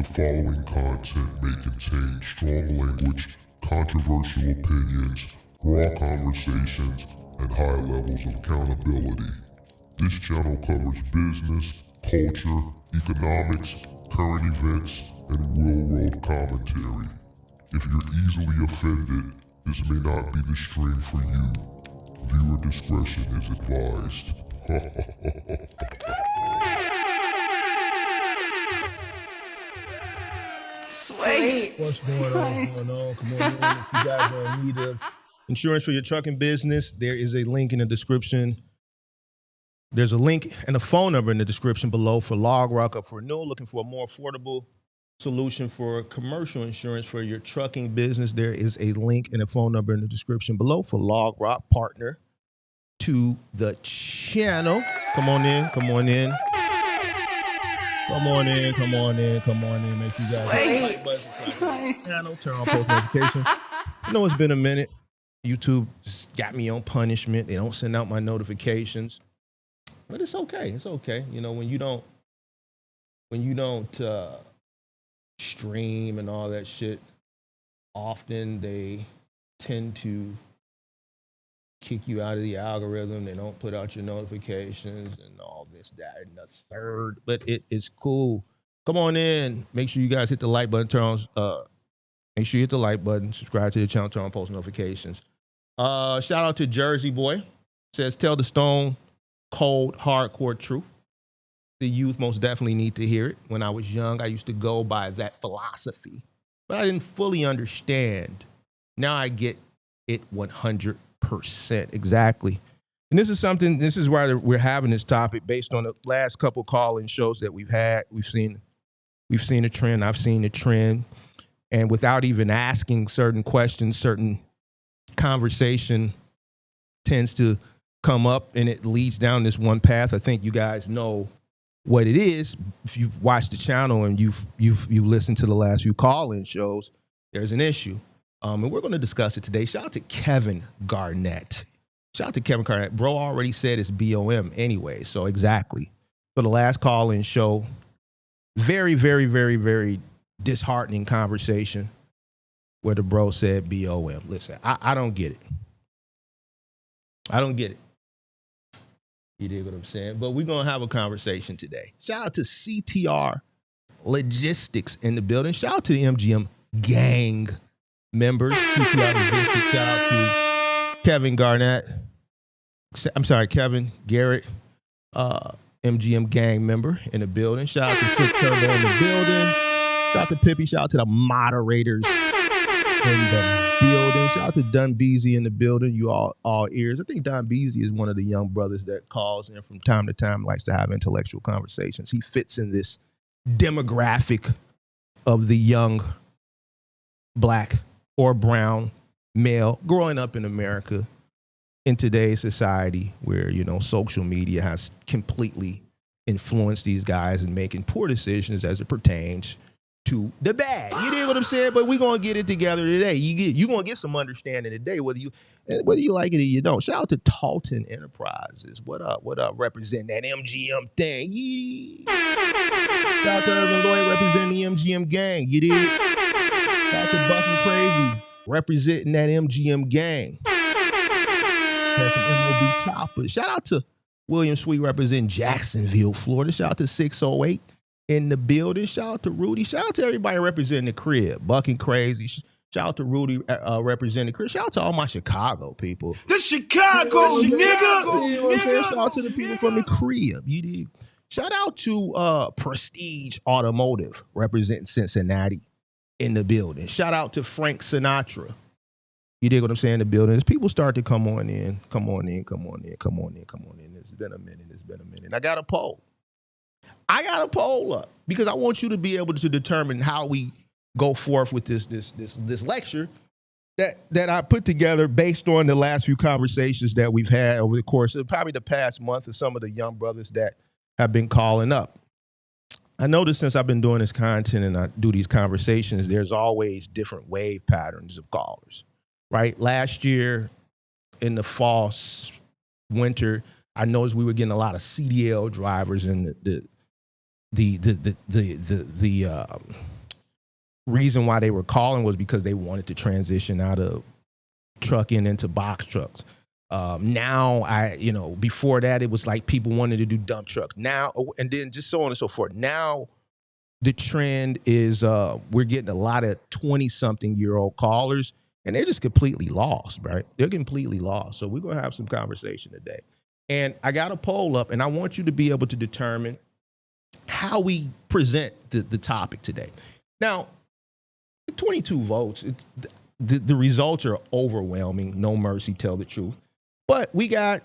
The following content may contain strong language, controversial opinions, raw conversations, and high levels of accountability. This channel covers business, culture, economics, current events, and real-world commentary. If you're easily offended, this may not be the stream for you. Viewer discretion is advised. Sweet. What's going on? Come on in. If you guys are in need of insurance for your trucking business, there is a link in the description. There's a link and a phone number in the description below for Log Rock Up for renewal. Looking for a more affordable solution for commercial insurance for your trucking business. There is a link and a phone number in the description below for Log Rock, partner to the channel. Come on in. Make sure you guys hit the like button, subscribe to the channel, turn on post notifications. I know it's been a minute. YouTube just got me on punishment. They don't send out my notifications, but it's okay. It's okay. You know, when you don't stream and all that shit, often they tend to kick you out of the algorithm. They don't put out your notifications and all this, that, and the third. But it is cool. Come on in. Make sure you guys hit the like button. Make sure you hit the like button. Subscribe to the channel. Turn on post notifications. Shout out to Jersey Boy. Says, tell the stone cold hardcore truth. The youth most definitely need to hear it. When I was young, I used to go by that philosophy, but I didn't fully understand. Now I get it 100%. Exactly. And this is why we're having this topic based on the last couple call-in shows that we've had. We've seen a trend. I've seen a trend. And without even asking certain questions, certain conversation tends to come up and it leads down this one path. I think you guys know what it is. If you've watched the channel and you've listened to the last few call-in shows, there's an issue. And we're going to discuss it today. Shout out to Kevin Garnett. Bro already said it's BOM anyway, so exactly. So the last call-in show, very, very, very, very disheartening conversation where the bro said BOM. Listen, I don't get it. You dig what I'm saying? But we're going to have a conversation today. Shout out to CTR Logistics in the building. Shout out to the MGM gang members. CTR Logistics. Shout out to Kevin Garnett. I'm sorry, Kevin Garrett, MGM gang member in the building. Shout out to Slick Turbo in the building. Shout out to Pippi. Shout out to the moderators in the building. Shout out to Dun Beasy in the building. You all ears. I think Don Beasy is one of the young brothers that calls in from time to time, likes to have intellectual conversations. He fits in this demographic of the young black or brown male growing up in America in today's society where, you know, social media has completely influenced these guys in making poor decisions as it pertains to the bad. You know what I'm saying? But we're going to get it together today. You're going to get some understanding today, whether you like it or you don't. Shout out to Talton Enterprises. What up? Represent that MGM thing. Yeah. Shout out to Urban Lloyd representing the MGM gang. You did. Shout out to Buck and Crazy representing that MGM gang. Had some M.O.B. choppers. Shout out to William Sweet representing Jacksonville, Florida. Shout out to 608 in the building. Shout out to Rudy. Shout out to everybody representing the crib. Buck and Crazy. Shout out to Rudy representing the crib. Shout out to all my Chicago people. The Chicago, nigga. Shout out to the people from the crib. You did. Shout out to Prestige Automotive representing Cincinnati in the building. Shout out to Frank Sinatra. You dig what I'm saying? The building. As people start to come on in. It's been a minute. I got a poll up because I want you to be able to determine how we go forth with this lecture that I put together based on the last few conversations that we've had over the course of probably the past month of some of the young brothers that have been calling up. I noticed since I've been doing this content and I do these conversations, there's always different wave patterns of callers. Right? Last year in the fall, winter, I noticed we were getting a lot of CDL drivers and the reason why they were calling was because they wanted to transition out of trucking into box trucks. Now before that it was like people wanted to do dump trucks. Now, and then just so on and so forth. Now the trend is we're getting a lot of 20-something-year-old callers, and they're just completely lost, right? They're completely lost. So we're gonna have some conversation today. And I got a poll up, and I want you to be able to determine how we present the topic today. Now, 22 votes. The results are overwhelming. No mercy, tell the truth. But we got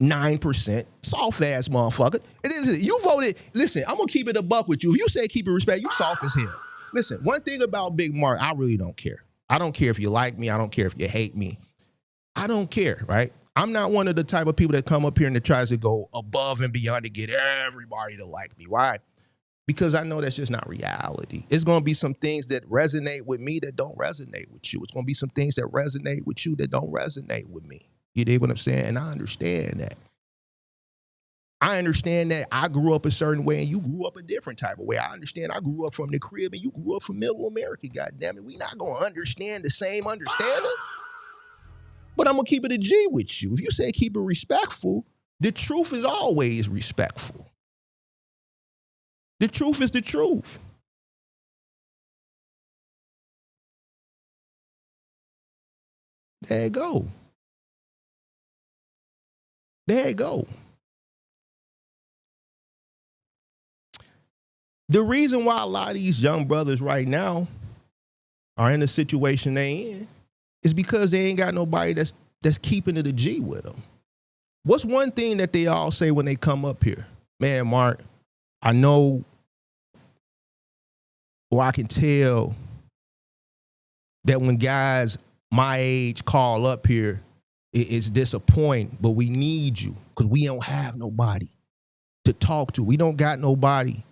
9%. Soft ass motherfucker. It is. You voted. Listen, I'm gonna keep it a buck with you. If you say keep it respect, you soft as hell. Listen, one thing about Big Mark, I really don't care. I don't care if you like me. I don't care if you hate me. I don't care, right? I'm not one of the type of people that come up here and that tries to go above and beyond to get everybody to like me. Why? Because I know that's just not reality. It's going to be some things that resonate with me that don't resonate with you. It's going to be some things that resonate with you that don't resonate with me. You dig what I'm saying? And I understand that. I understand that I grew up a certain way and you grew up a different type of way. I understand I grew up from the crib and you grew up from middle America, goddammit. We not going to understand the same understanding. But I'm going to keep it a G with you. If you say keep it respectful, the truth is always respectful. The truth is the truth. There you go. There you go. The reason why a lot of these young brothers right now are in the situation they in is because they ain't got nobody that's keeping it a G with them. What's one thing that they all say when they come up here? Man, Mark, I know, or I can tell that when guys my age call up here, it's disappointing, but we need you because we don't have nobody to talk to. We don't got nobody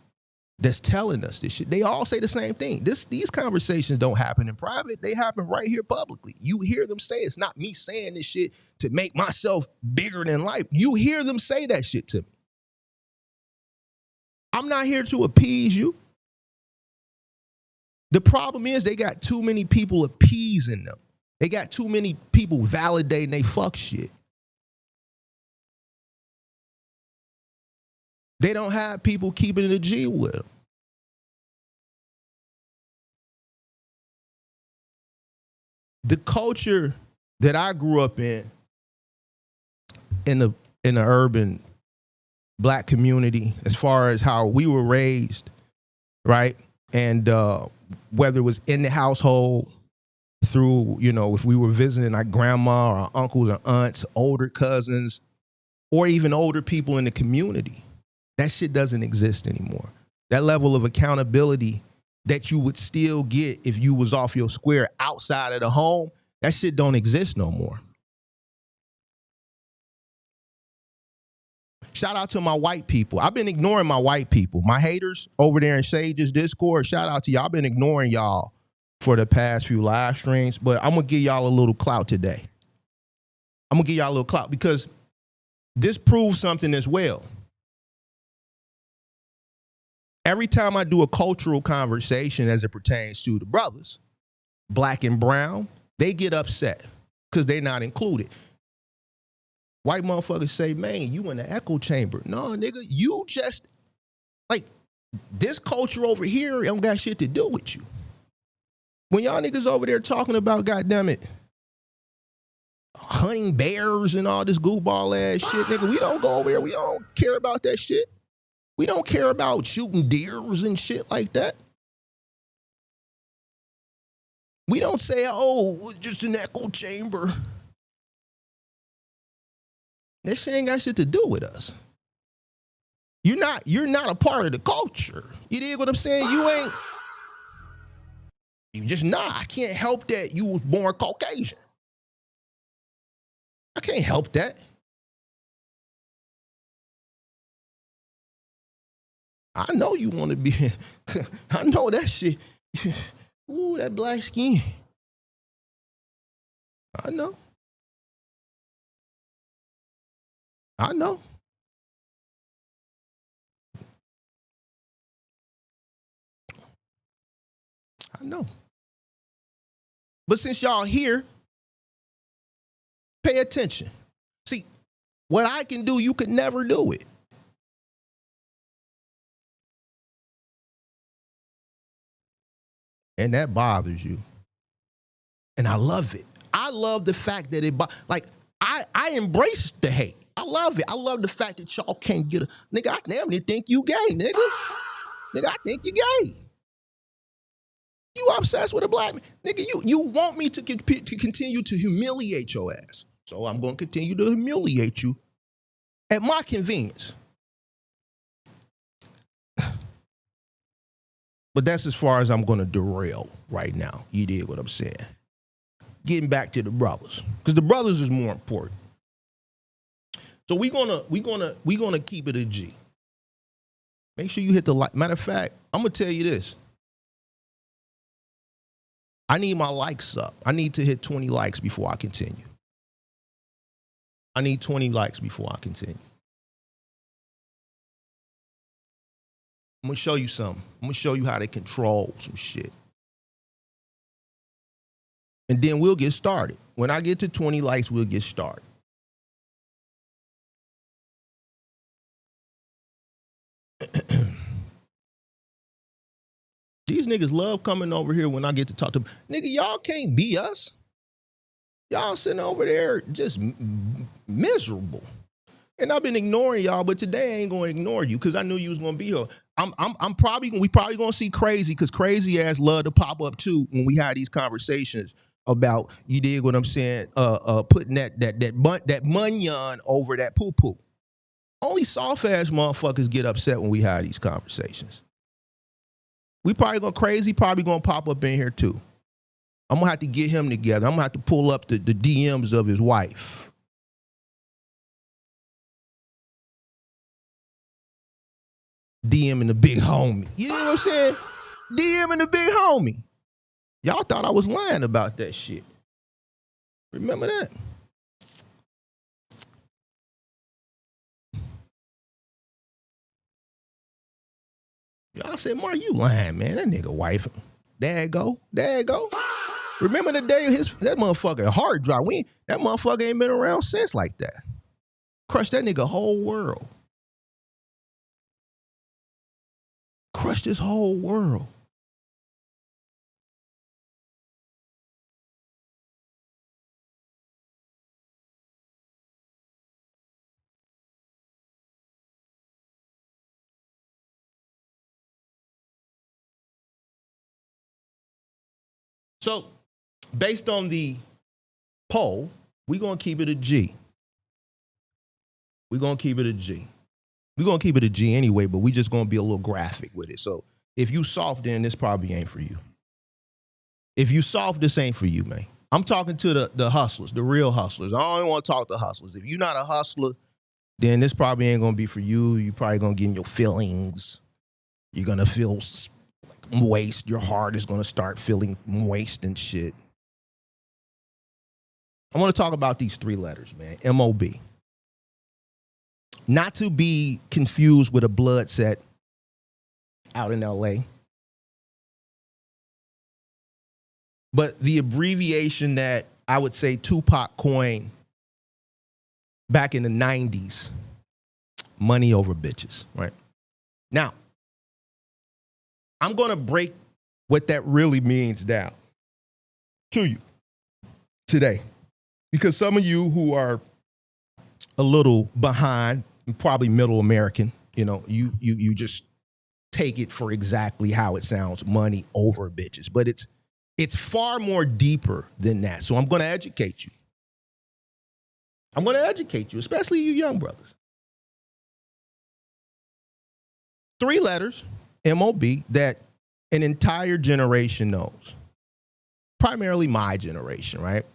that's telling us this shit. They all say the same thing. These conversations don't happen in private. They happen right here publicly. You hear them say, it's not me saying this shit to make myself bigger than life. You hear them say that shit to me. I'm not here to appease you. The problem is they got too many people appeasing them. They got too many people validating they fuck shit. They don't have people keeping it a G with them. The culture that I grew up in the urban black community, as far as how we were raised, right? And whether it was in the household, through, if we were visiting our grandma or our uncles or aunts, older cousins, or even older people in the community, that shit doesn't exist anymore. That level of accountability that you would still get if you was off your square outside of the home, that shit don't exist no more. Shout out to my white people. I've been ignoring my white people. My haters over there in Sage's Discord, shout out to y'all. I've been ignoring y'all for the past few live streams, but I'm going to give y'all a little clout today. I'm going to give y'all a little clout because this proves something as well. Every time I do a cultural conversation as it pertains to the brothers, black and brown, they get upset because they're not included. White motherfuckers say, man, you in the echo chamber. No, nigga, you just, like, this culture over here don't got shit to do with you. When y'all niggas over there talking about, goddammit, hunting bears and all this goofball ass shit, nigga, we don't go over there. We don't care about that shit. We don't care about shooting deers and shit like that. We don't say, oh, it's just an echo chamber. That shit ain't got shit to do with us. You're not a part of the culture. You dig what I'm saying? You just not. I can't help that you was born Caucasian. I can't help that. I know you want to be, I know that shit. Ooh, that black skin. I know. I know. I know. But since y'all here, pay attention. See, what I can do, you could never do it. And that bothers you. And I love it. I love the fact that I embrace the hate. I love it. I love the fact that y'all can't get a nigga. I damn near think you gay, nigga. Nigga, I think you gay. You obsessed with a black man, nigga. You want me to continue to humiliate your ass, so I'm going to continue to humiliate you at my convenience. But that's as far as I'm going to derail right now. You dig what I'm saying? Getting back to the brothers, because the brothers is more important. So we gonna keep it a G. Make sure you hit the like. Matter of fact, I'm gonna tell you this. I need my likes up. I need to hit 20 likes before I continue. I need 20 likes before I continue. I'm gonna show you something. I'm gonna show you how to control some shit. And then we'll get started. When I get to 20 likes, we'll get started. These niggas love coming over here when I get to talk to them. Nigga, y'all can't be us. Y'all sitting over there just miserable. And I've been ignoring y'all, but today I ain't gonna ignore you because I knew you was gonna be here. We probably gonna see Crazy, because Crazy ass love to pop up too when we had these conversations about, you dig what I'm saying, putting that munyon over that poo-poo. Only soft ass motherfuckers get upset when we have these conversations. We probably gonna Crazy probably gonna pop up in here too. I'm gonna have to get him together. I'm gonna have to pull up the DMs of his wife. DM and the big homie. You know what I'm saying? DM and the big homie. Y'all thought I was lying about that shit. Remember that? Y'all said, Mark, you lying, man. That nigga wife. There you go. Remember the day that motherfucker hard drive. That motherfucker ain't been around since like that. Crushed that nigga whole world. Crushed his whole world. So, based on the poll, we're going to keep it a G. We're going to keep it a G. We're going to keep it a G anyway, but we just going to be a little graphic with it. So, if you soft, then this probably ain't for you. If you soft, this ain't for you, man. I'm talking to the hustlers, the real hustlers. I don't want to talk to hustlers. If you're not a hustler, then this probably ain't going to be for you. You're probably going to get in your feelings. You're going to feel moist. Your heart is going to start feeling moist and shit. I want to talk about these three letters, man. M.O.B. Not to be confused with a blood set out in L.A., but the abbreviation that I would say Tupac coined back in the 90s, money over bitches, right? Now, I'm going to break what that really means down to you today, because some of you who are a little behind, probably middle American, you know, you just take it for exactly how it sounds, money over bitches. But it's far more deeper than that. So I'm going to educate you. I'm going to educate you, especially you young brothers. Three letters, M.O.B, that an entire generation knows. Primarily my generation, right?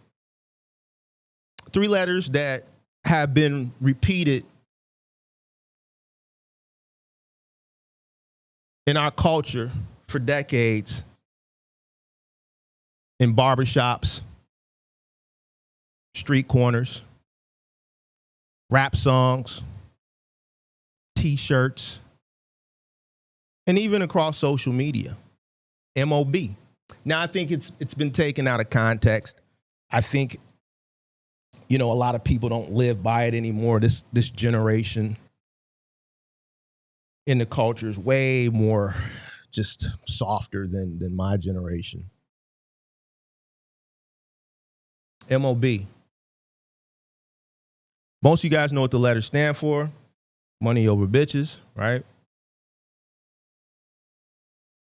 Three letters that have been repeated in our culture for decades, in barbershops, street corners, rap songs, T-shirts, and even across social media. M.O.B. Now, I think it's been taken out of context. I think, a lot of people don't live by it anymore. This generation in the culture is way more just softer than my generation. M.O.B. Most of you guys know what the letters stand for. Money over bitches, right?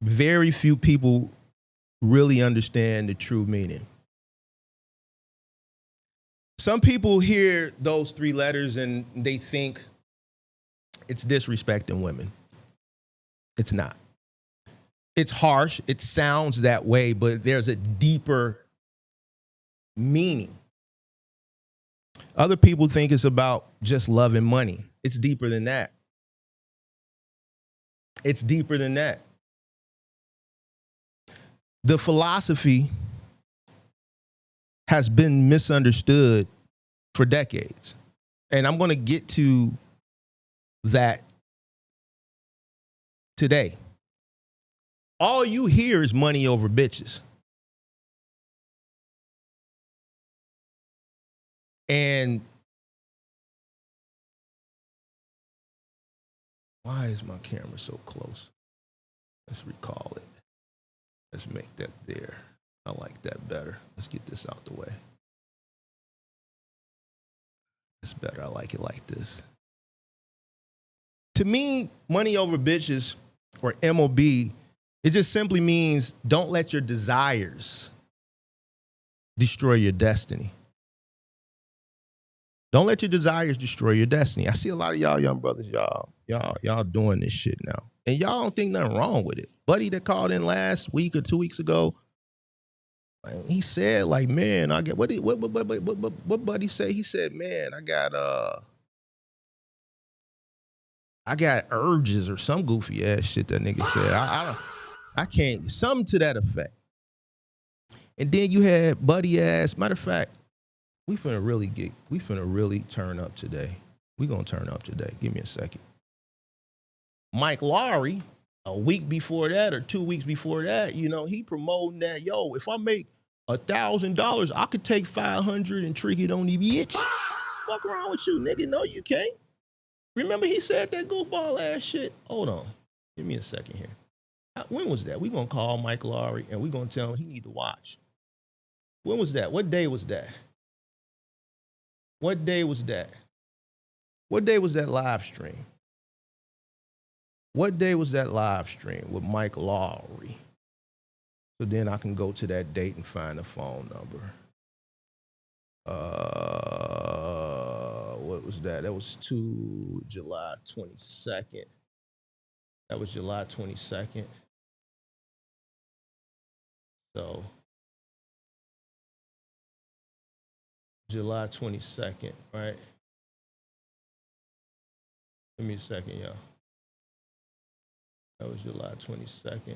Very few people really understand the true meaning. Some people hear those 3 letters and they think it's disrespecting women. It's not. It's harsh. It sounds that way, but there's a deeper meaning. Other people think it's about just loving money. It's deeper than that. It's deeper than that. The philosophy has been misunderstood for decades. And I'm going to get to that today. All you hear is money over bitches. And why is my camera so close? Let's recall it. Let's make that there. I like that better. Let's get this out the way. It's better. I like it like this. To me, money over bitches, or M.O.B, it just simply means don't let your desires destroy your destiny. Don't let your desires destroy your destiny. I see a lot of y'all young brothers, y'all doing this shit now. And y'all don't think nothing wrong with it. Buddy that called in last week or 2 weeks ago, he said, like, man, I get what Buddy say? He said, man, I got urges or some goofy ass shit that nigga said. I can't, something to that effect. And then you had Buddy ass, matter of fact, we finna really turn up today. We gonna turn up today. Give me a second. Mike Lowry, a week before that or 2 weeks before that, he promoting that, yo, if I make $1,000, I could take 500 and trick it on the bitch. Fuck around with you, nigga. No, you can't. Remember he said that goofball ass shit? Hold on. Give me a second here. When was that? We gonna call Mike Lowry and we gonna tell him he need to watch. When was that? What day was that? What day was that? What day was that live stream? What day was that live stream with Mike Lowry? So then I can go to that date and find the phone number. What was that? That was July 22nd. That was July 22nd. So July 22nd, right? Give me a second, y'all. That was July 22nd.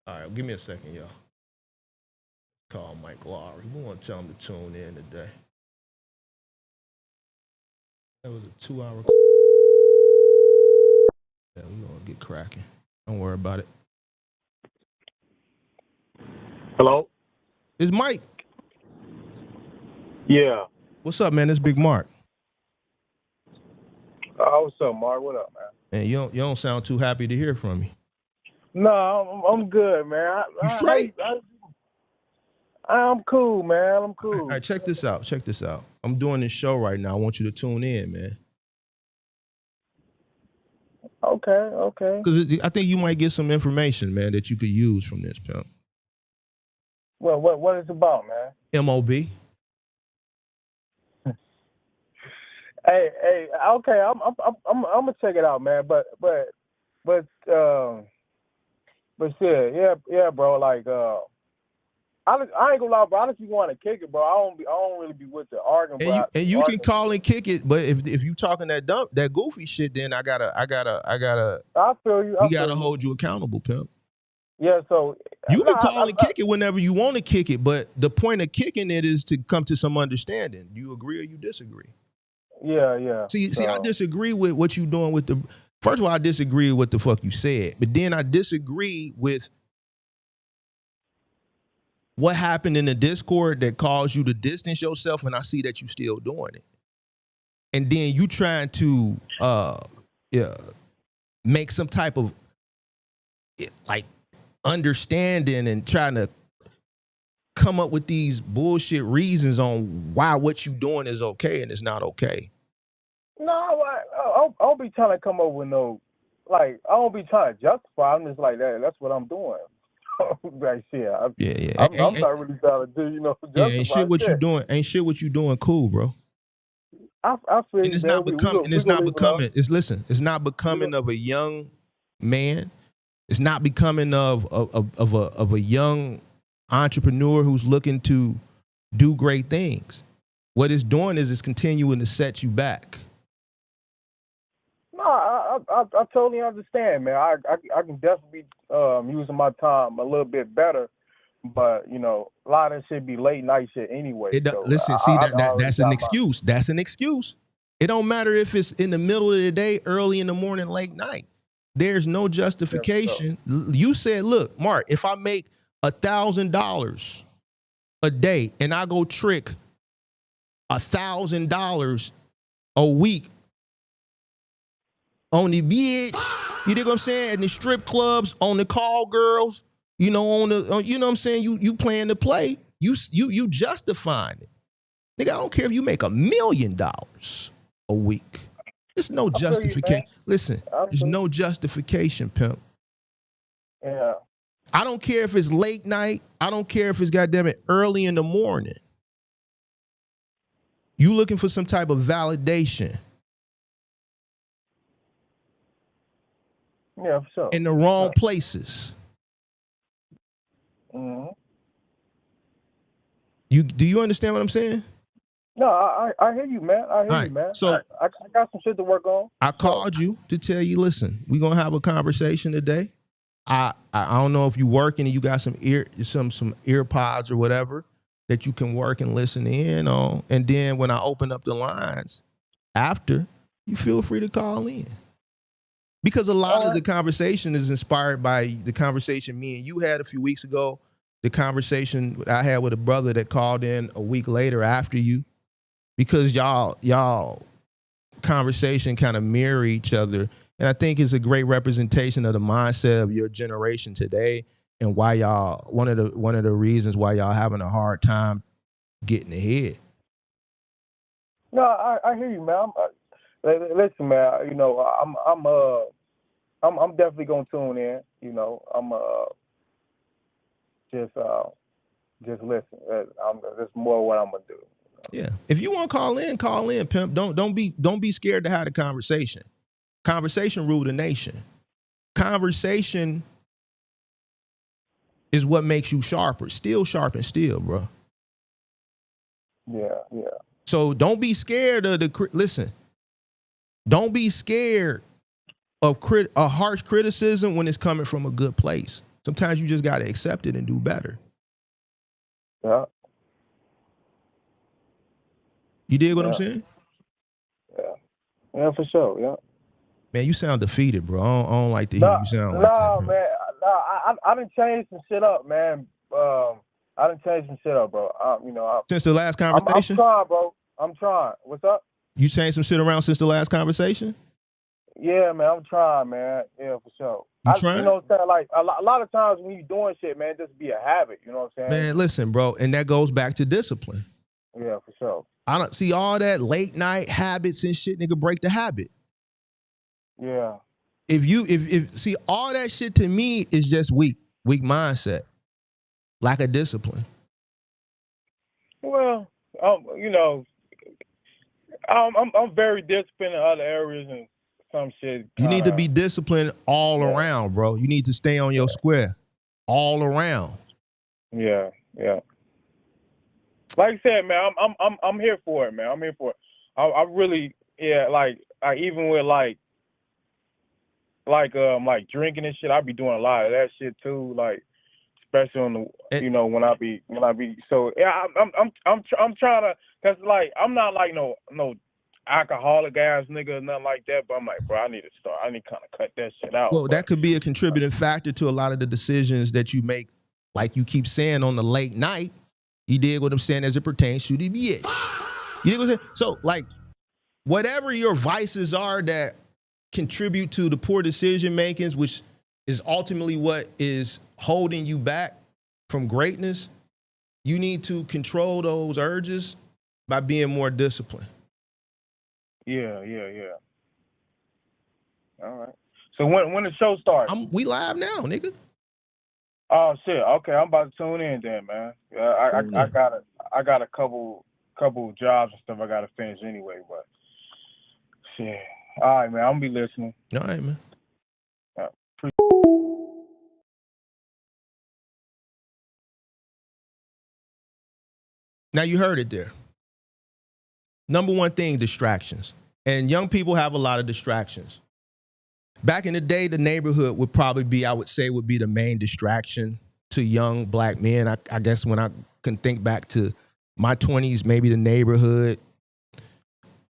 All right, give me a second, y'all. Call Mike Lowry. We want to tell him to tune in today. That was a 2-hour. Yeah, we gonna get cracking. Don't worry about it. Hello? It's Mike. Yeah. What's up, man? It's Big Mark. What's up, Mark? What up, man? And you don't sound too happy to hear from me. No, I'm good, man. You straight? I'm cool, man. I'm cool. All right, check this out. Check this out. I'm doing this show right now. I want you to tune in, man. Okay. Because I think you might get some information, man, that you could use from this, pimp. Well, what is it about, man? M.O.B. Hey, okay. I'm gonna check it out, man. But shit, yeah, bro. Like, I ain't gonna lie, bro. I just be want to kick it, bro. I don't really be with the arguing. And you can call and kick it, but if you talking that goofy shit, then I gotta. I feel you. We gotta hold you accountable, pimp. Yeah, so You can nah, call and kick it whenever you want to kick it, but the point of kicking it is to come to some understanding. Do you agree or you disagree? yeah. See, I disagree with what you doing with the. First of all, I disagree with what the fuck you said, but then I disagree with what happened in the Discord that caused you to distance yourself, and I see that you still doing it. And then you trying to make some type of like understanding and trying to come up with these bullshit reasons on why what you doing is okay and it's not okay. No, I don't be trying to come up with no, like, I don't be trying to justify. I'm just like that. That's what I'm doing. Like, shit. I'm not really trying to do, justify. Yeah, ain't shit what you doing. Ain't shit what you doing cool, bro. I feel And it's man. not becoming. And it's not becoming. It's listen. It's not becoming of a young man. It's not becoming of a young entrepreneur who's looking to do great things. What it's doing is it's continuing to set you back. No, I totally understand, man. I can definitely be using my time a little bit better, but a lot of shit be late night shit anyway. Listen, that's an excuse. That's an excuse. It don't matter if it's in the middle of the day, early in the morning, late night. There's no justification. Yeah, so. You said, look, Mark, if I make $1,000 a day and I go trick $1,000 a week on the bitch, you know what I'm saying? In the strip clubs, on the call girls, you know what I'm saying? You playing the play. You justifying it. Nigga, I don't care if you make $1 million a week. There's no justification. Listen, there's no justification, pimp. Yeah. I don't care if it's late night. I don't care if it's goddamn it early in the morning. You looking for some type of validation. Yeah, for sure. In the wrong places. Mm-hmm. Do you understand what I'm saying? No, I hear you, man. I hear you, man. So I got some shit to work on. I called you to tell you, listen, we're gonna have a conversation today. I don't know if you working and you got some earpods or whatever that you can work and listen in on. And then when I open up the lines after, you feel free to call in. Because a lot of the conversation is inspired by the conversation me and you had a few weeks ago, the conversation I had with a brother that called in a week later after you. Because y'all conversation kind of mirror each other. And I think it's a great representation of the mindset of your generation today and why y'all, one of the reasons why y'all having a hard time getting ahead. No, I hear you, man. Listen, man, I'm definitely gonna tune in, I'm just listen. That's more what I'm gonna do. Yeah. If you want to call in, pimp. Don't be scared to have the conversation. Conversation rule the nation. Conversation is what makes you sharper. Steel sharpen steel, bro. Yeah. So don't be scared of listen. Don't be scared of a harsh criticism when it's coming from a good place. Sometimes you just got to accept it and do better. Yeah. You dig what I'm saying? Yeah, for sure. Yeah. Man, you sound defeated, bro. I don't like to hear you sound like that. Man. I done changed some shit up, man. I done changed some shit up, bro. Since the last conversation? I'm trying, bro. I'm trying. What's up? You changed some shit around since the last conversation? Yeah, man. I'm trying, man. Yeah, for sure. You trying? You know what I'm saying? Like, a lot of times when you doing shit, man, it just be a habit. You know what I'm saying? Man, listen, bro. And that goes back to discipline. Yeah, for sure. I don't see all that late night habits and shit, nigga, break the habit. Yeah. If see, all that shit to me is just weak mindset, lack of discipline. Well, I'm very disciplined in other areas and some shit. You need to be disciplined all around, bro. You need to stay on your square all around. Yeah. Like I said, man, I'm here for it, man. I'm here for it. I really, like, even with like, like drinking and shit. I be doing a lot of that shit too, like especially on the when I be so yeah. I'm trying to, cause like I'm not like no alcoholic ass nigga or nothing like that. But I'm like, bro, I need to kind of cut that shit out. Well, that could be a contributing factor to a lot of the decisions that you make, like you keep saying on the late night. You dig what I'm saying as it pertains to the bitch. You dig what I'm saying? So like, whatever your vices are that contribute to the poor decision makings, which is ultimately what is holding you back from greatness, you need to control those urges by being more disciplined. Yeah. All right. So when the show starts? We live now, nigga. Oh shit. Okay, I'm about to tune in then, man. I got a couple jobs and stuff I gotta finish anyway, but shit. All right, man. I'm gonna be listening. All right, man. Now you heard it there. Number one thing, distractions. And young people have a lot of distractions. Back in the day, the neighborhood would probably be, I would say, would be the main distraction to young black men. I guess when I can think back to my 20s, maybe the neighborhood,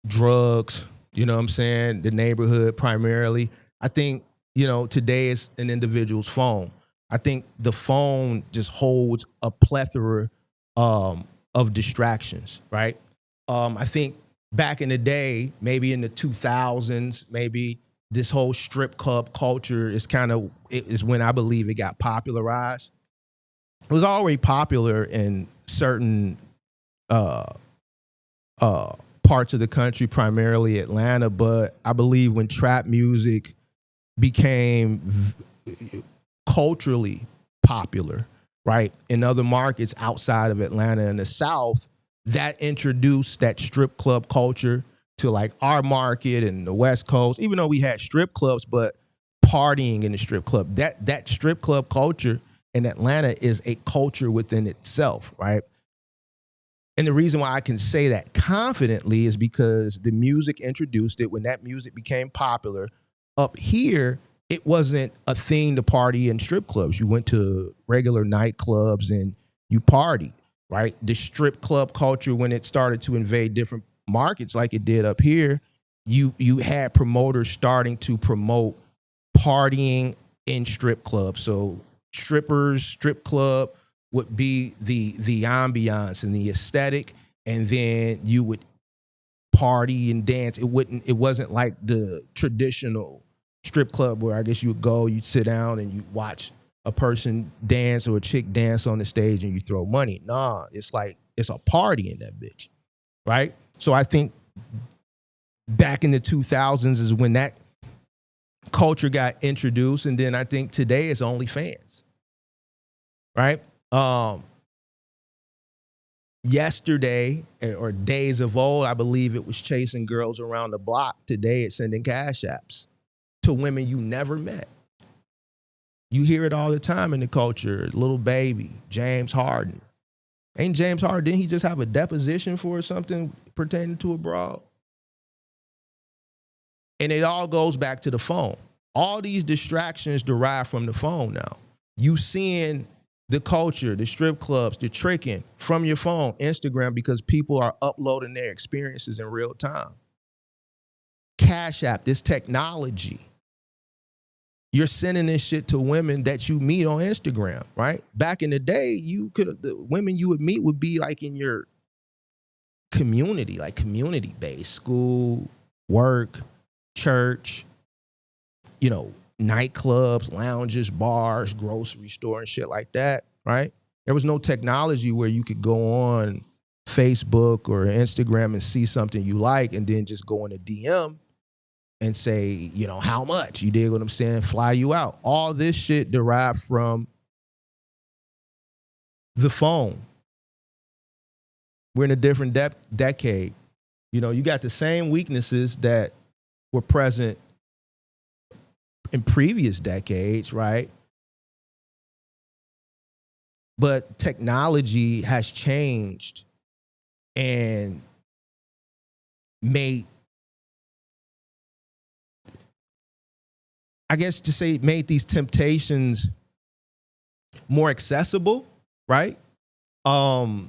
drugs, you know what I'm saying? The neighborhood primarily. I think, today is an individual's phone. I think the phone just holds a plethora of distractions, right? I think back in the day, maybe in the 2000s, maybe this whole strip club culture is when I believe it got popularized. It was already popular in certain parts of the country, primarily Atlanta, but I believe when trap music became culturally popular, right, in other markets outside of Atlanta and the South, that introduced that strip club culture to like our market and the West Coast, even though we had strip clubs, but partying in the strip club, that strip club culture in Atlanta is a culture within itself, right? And the reason why I can say that confidently is because the music introduced it. When that music became popular up here, it wasn't a thing to party in strip clubs. You went to regular nightclubs and you partied, right? The strip club culture, when it started to invade different markets like it did up here, you had promoters starting to promote partying in strip clubs. So strippers, strip club would be the ambiance and the aesthetic, and then you would party and dance. It wasn't like the traditional strip club where I guess you would go, you'd sit down and you watch a person dance or a chick dance on the stage and you throw money. Nah, it's like it's a party in that bitch, right? So I think back in the 2000s is when that culture got introduced, and then I think today it's OnlyFans, right? Yesterday or days of old, I believe it was chasing girls around the block. Today it's sending cash apps to women you never met. You hear it all the time in the culture. Little Baby, James Harden. Ain't James Harden, didn't he just have a deposition for something pertaining to a broad? And it all goes back to the phone. All these distractions derive from the phone now. You seeing the culture, the strip clubs, the tricking from your phone, Instagram, because people are uploading their experiences in real time. Cash App, this technology. You're sending this shit to women that you meet on Instagram, right? Back in the day, the women you would meet would be like in your community, like community-based, school, work, church, nightclubs, lounges, bars, grocery store and shit like that, right? There was no technology where you could go on Facebook or Instagram and see something you like and then just go in a DM and say, how much? You dig what I'm saying? Fly you out. All this shit derived from the phone. We're in a different decade. You got the same weaknesses that were present in previous decades, right? But technology has changed and made I guess to say made these temptations more accessible, right? The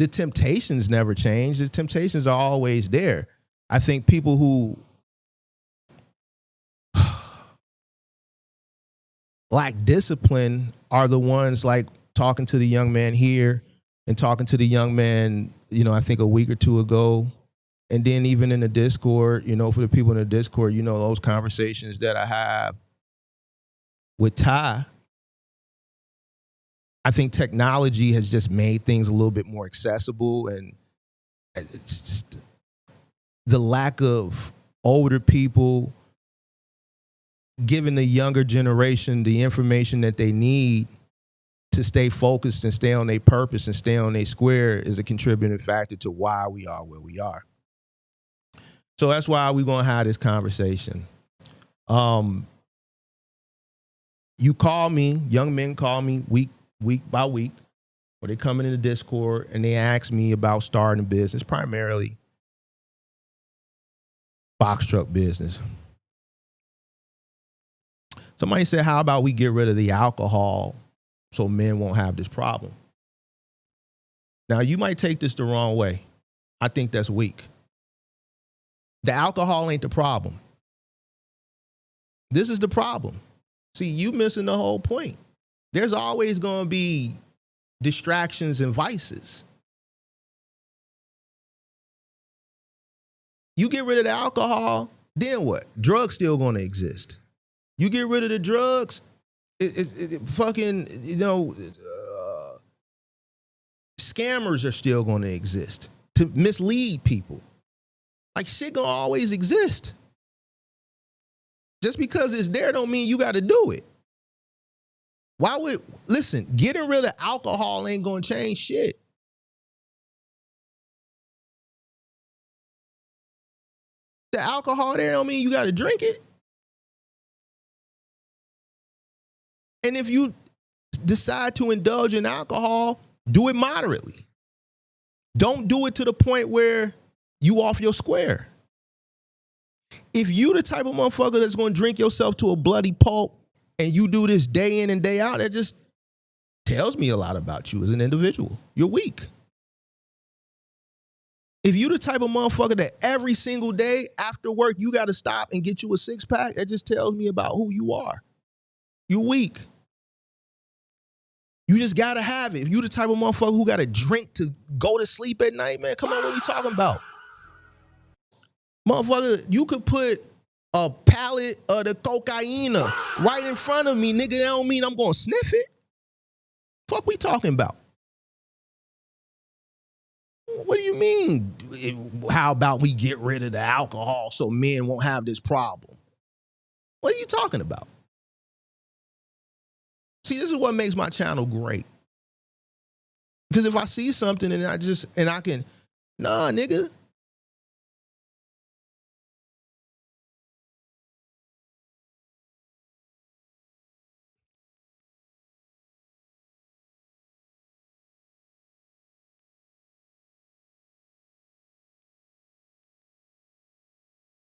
temptations never change. The temptations are always there. I think people who lack discipline are the ones like talking to the young man here and talking to the young man, I think a week or two ago. And then even in the Discord, for the people in the Discord, those conversations that I have with Ty. I think technology has just made things a little bit more accessible, and it's just the lack of older people giving the younger generation the information that they need to stay focused and stay on their purpose and stay on their square is a contributing factor to why we are where we are. So that's why we're going to have this conversation. You call me, young men call me week by week, or they come into the Discord and they ask me about starting a business, primarily box truck business. Somebody said, how about we get rid of the alcohol so men won't have this problem? Now, you might take this the wrong way. I think that's weak. The alcohol ain't the problem. This is the problem. See, you missing the whole point. There's always going to be distractions and vices. You get rid of the alcohol, then what? Drugs still going to exist. You get rid of the drugs, scammers are still going to exist to mislead people. Like, shit gonna always exist. Just because it's there don't mean you got to do it. Listen, getting rid of alcohol ain't gonna change shit. The alcohol there don't mean you got to drink it. And if you decide to indulge in alcohol, do it moderately. Don't do it to the point where you off your square. If you the type of motherfucker that's going to drink yourself to a bloody pulp and you do this day in and day out, that just tells me a lot about you as an individual. You're weak. If you the type of motherfucker that every single day after work you got to stop and get you a six-pack, that just tells me about who you are. You're weak. You just got to have it. If you the type of motherfucker who got to drink to go to sleep at night, man, come on, what are we talking about? Motherfucker, you could put a pallet of the cocaine right in front of me, nigga. That don't mean I'm going to sniff it. Fuck we talking about? What do you mean? How about we get rid of the alcohol so men won't have this problem? What are you talking about? See, this is what makes my channel great. Because if I see something and I can, nah, nigga.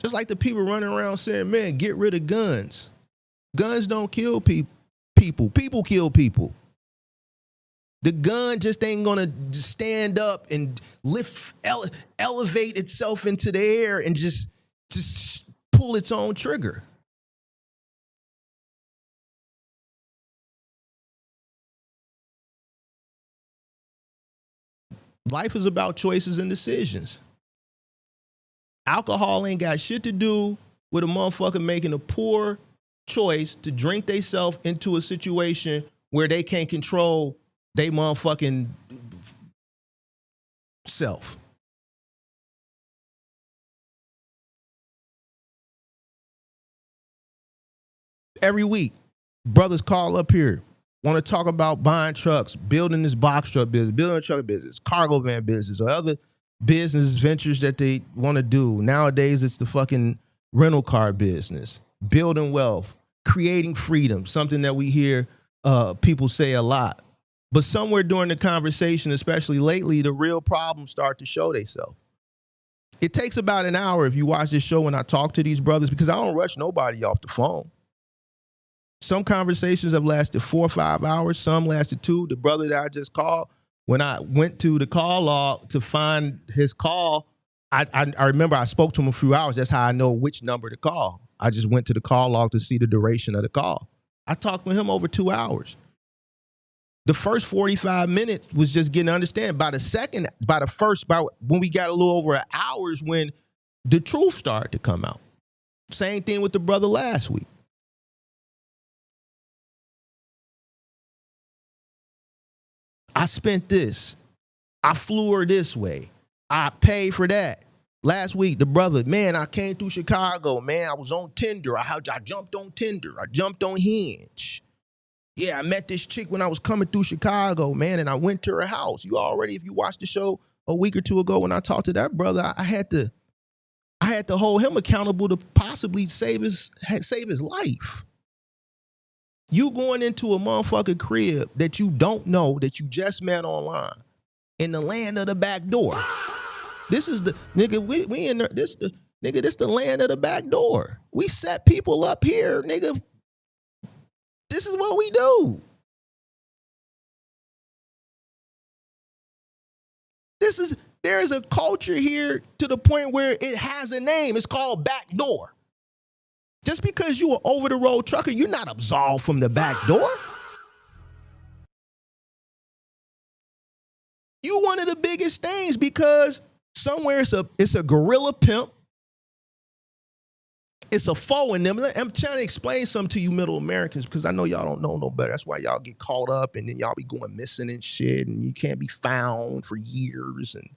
Just like the people running around saying, man, get rid of guns. Guns don't kill people. People kill people. The gun just ain't gonna stand up and elevate itself into the air and just pull its own trigger. Life is about choices and decisions. Alcohol ain't got shit to do with a motherfucker making a poor choice to drink themselves into a situation where they can't control they motherfucking self. Every week, brothers call up here, want to talk about buying trucks, building this box truck business, building a truck business, cargo van business, or other business ventures that they want to do. Nowadays, it's the fucking rental car business, building wealth, creating freedom, something that we hear people say a lot. But somewhere during the conversation, especially lately, the real problems start to show themselves. It takes about an hour if you watch this show when I talk to these brothers, because I don't rush nobody off the phone. Some conversations have lasted 4 or 5 hours. Some lasted 2. The brother that I just called, when I went to the call log to find his call, I remember I spoke to him a few hours. That's how I know which number to call. I just went to the call log to see the duration of the call. I talked with him over 2 hours. The first 45 minutes was just getting to understand. By when we got a little over an hour is when the truth started to come out. Same thing with the brother last week. I spent this. I flew her this way. I paid for that. Last week, the brother, man, I came through Chicago, man. I was on Tinder. I jumped on Tinder. I jumped on Hinge. Yeah, I met this chick when I was coming through Chicago, man, and I went to her house. If you watched the show a week or 2 ago when I talked to that brother, I had to hold him accountable to possibly save his life. You going into a motherfucking crib that you don't know, that you just met online, in the land of the back door. This is the nigga. We in there. This the land of the back door. We set people up here, nigga. This is what we do. There is a culture here to the point where it has a name. It's called back door. Just because you are over the road trucker, you're not absolved from the back door. You one of the biggest things because somewhere it's a gorilla pimp. It's a foe in them. I'm trying to explain something to you middle Americans because I know y'all don't know no better. That's why y'all get caught up and then y'all be going missing and shit and you can't be found for years and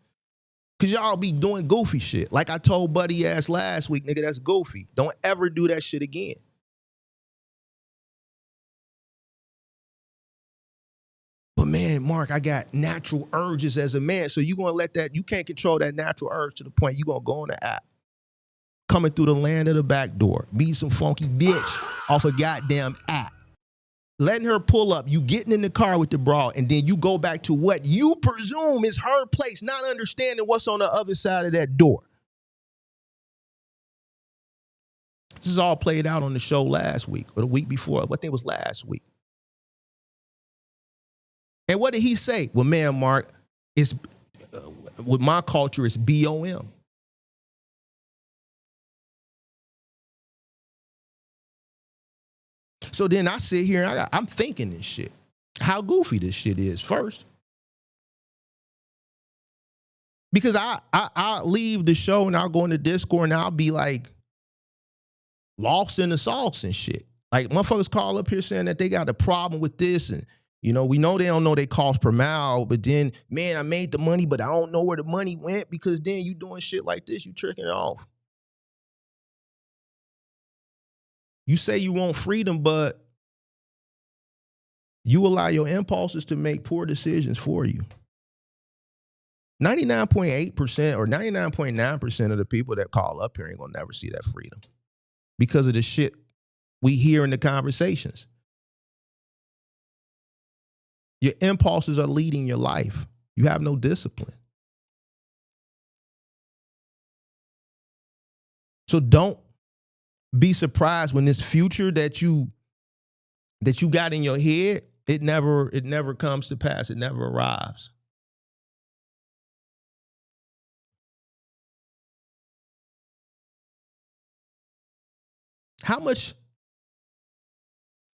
because y'all be doing goofy shit. Like I told Buddy ass last week, nigga, that's goofy. Don't ever do that shit again. But man, Mark, I got natural urges as a man. So you can't control that natural urge to the point you gonna go on the app. Coming through the land of the back door, meet some funky bitch off a goddamn app. Letting her pull up, you getting in the car with the broad, and then you go back to what you presume is her place, not understanding what's on the other side of that door. This is all played out on the show last week or the week before. I think it was last week. And what did he say? Well, man, Mark, with my culture, it's BOM. So then I sit here and I'm thinking this shit. How goofy this shit is first. Because I'll leave the show and I'll go into Discord and I'll be like lost in the sauce and shit. Like motherfuckers call up here saying that they got a problem with this and you know, we know they don't know their cost per mile, but then, man, I made the money, but I don't know where the money went because then you doing shit like this, you tricking it off. You say you want freedom, but you allow your impulses to make poor decisions for you. 99.8% or 99.9% of the people that call up here ain't gonna never see that freedom because of the shit we hear in the conversations. Your impulses are leading your life. You have no discipline. So don't be surprised when this future that you got in your head, it never comes to pass. It never arrives.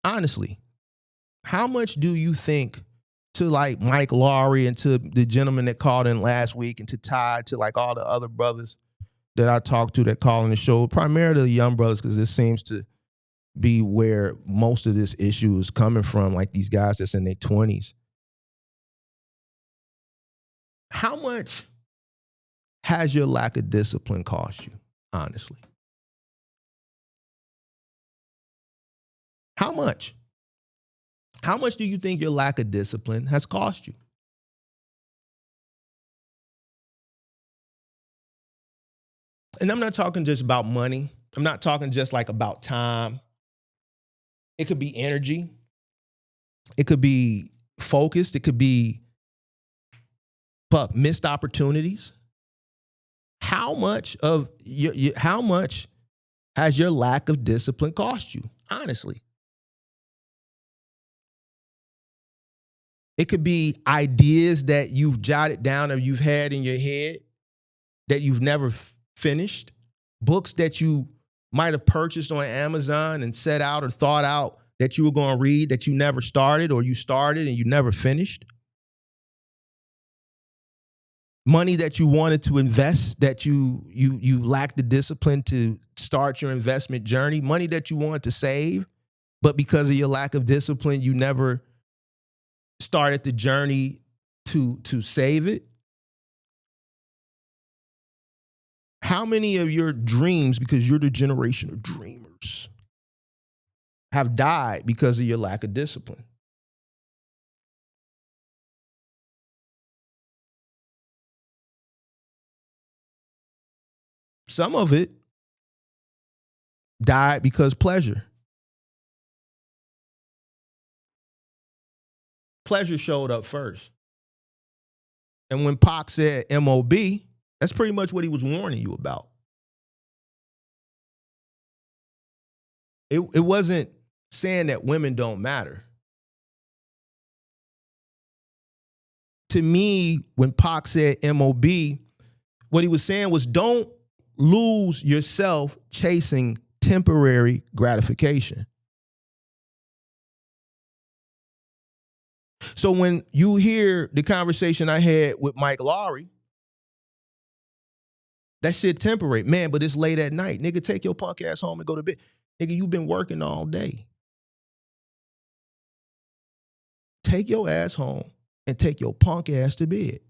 Honestly, how much do you think to like Mike Lowry and to the gentleman that called in last week and to Ty, to like all the other brothers that I talked to that call in the show, primarily the young brothers, because this seems to be where most of this issue is coming from, like these guys that's in their 20s. How much has your lack of discipline cost you, honestly? How much? How much do you think your lack of discipline has cost you? And I'm not talking just about money. I'm not talking just like about time. It could be energy. It could be focused. It could be missed opportunities. how much of how much has your lack of discipline cost you? Honestly. It could be ideas that you've jotted down or you've had in your head that you've never finished, books that you might have purchased on Amazon and set out or thought out that you were going to read that you never started, or you started and you never finished. Money that you wanted to invest that you lacked the discipline to start your investment journey. Money that you wanted to save, but because of your lack of discipline, you never started the journey to save it. How many of your dreams, because you're the generation of dreamers, have died because of your lack of discipline? Some of it died because pleasure. Pleasure showed up first. And when Pac said M.O.B, that's pretty much what he was warning you about. It wasn't saying that women don't matter. To me, when Pac said M.O.B, what he was saying was don't lose yourself chasing temporary gratification. So when you hear the conversation I had with Mike Lowry, that shit temporary. Man, but it's late at night. Nigga, take your punk ass home and go to bed. Nigga, you've been working all day. Take your ass home and take your punk ass to bed.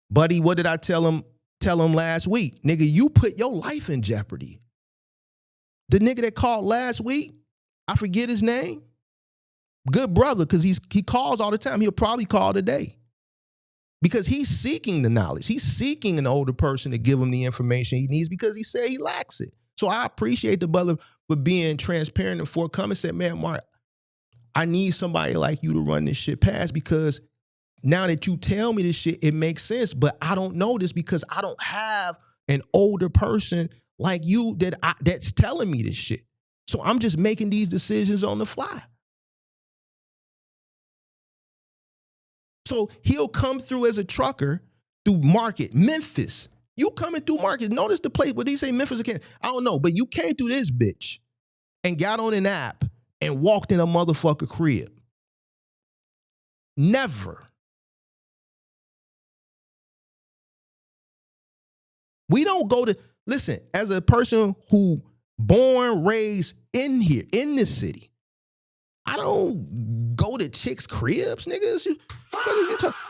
Buddy, what did I tell him last week? Nigga, you put your life in jeopardy. The nigga that called last week, I forget his name. Good brother, because he calls all the time. He'll probably call today. Because he's seeking the knowledge. He's seeking an older person to give him the information he needs because he said he lacks it. So I appreciate the brother for being transparent and forthcoming. Said, man, Mark, I need somebody like you to run this shit past, because now that you tell me this shit, it makes sense. But I don't know this because I don't have an older person like you that's telling me this shit. So I'm just making these decisions on the fly. So he'll come through as a trucker through Market, Memphis. You coming through Market. Notice the place where they say Memphis again. I don't know, but you came through this bitch and got on an app and walked in a motherfucker crib. Never. We don't go to, listen, as a person who born, raised in here, in this city, I don't go to chicks' cribs, niggas.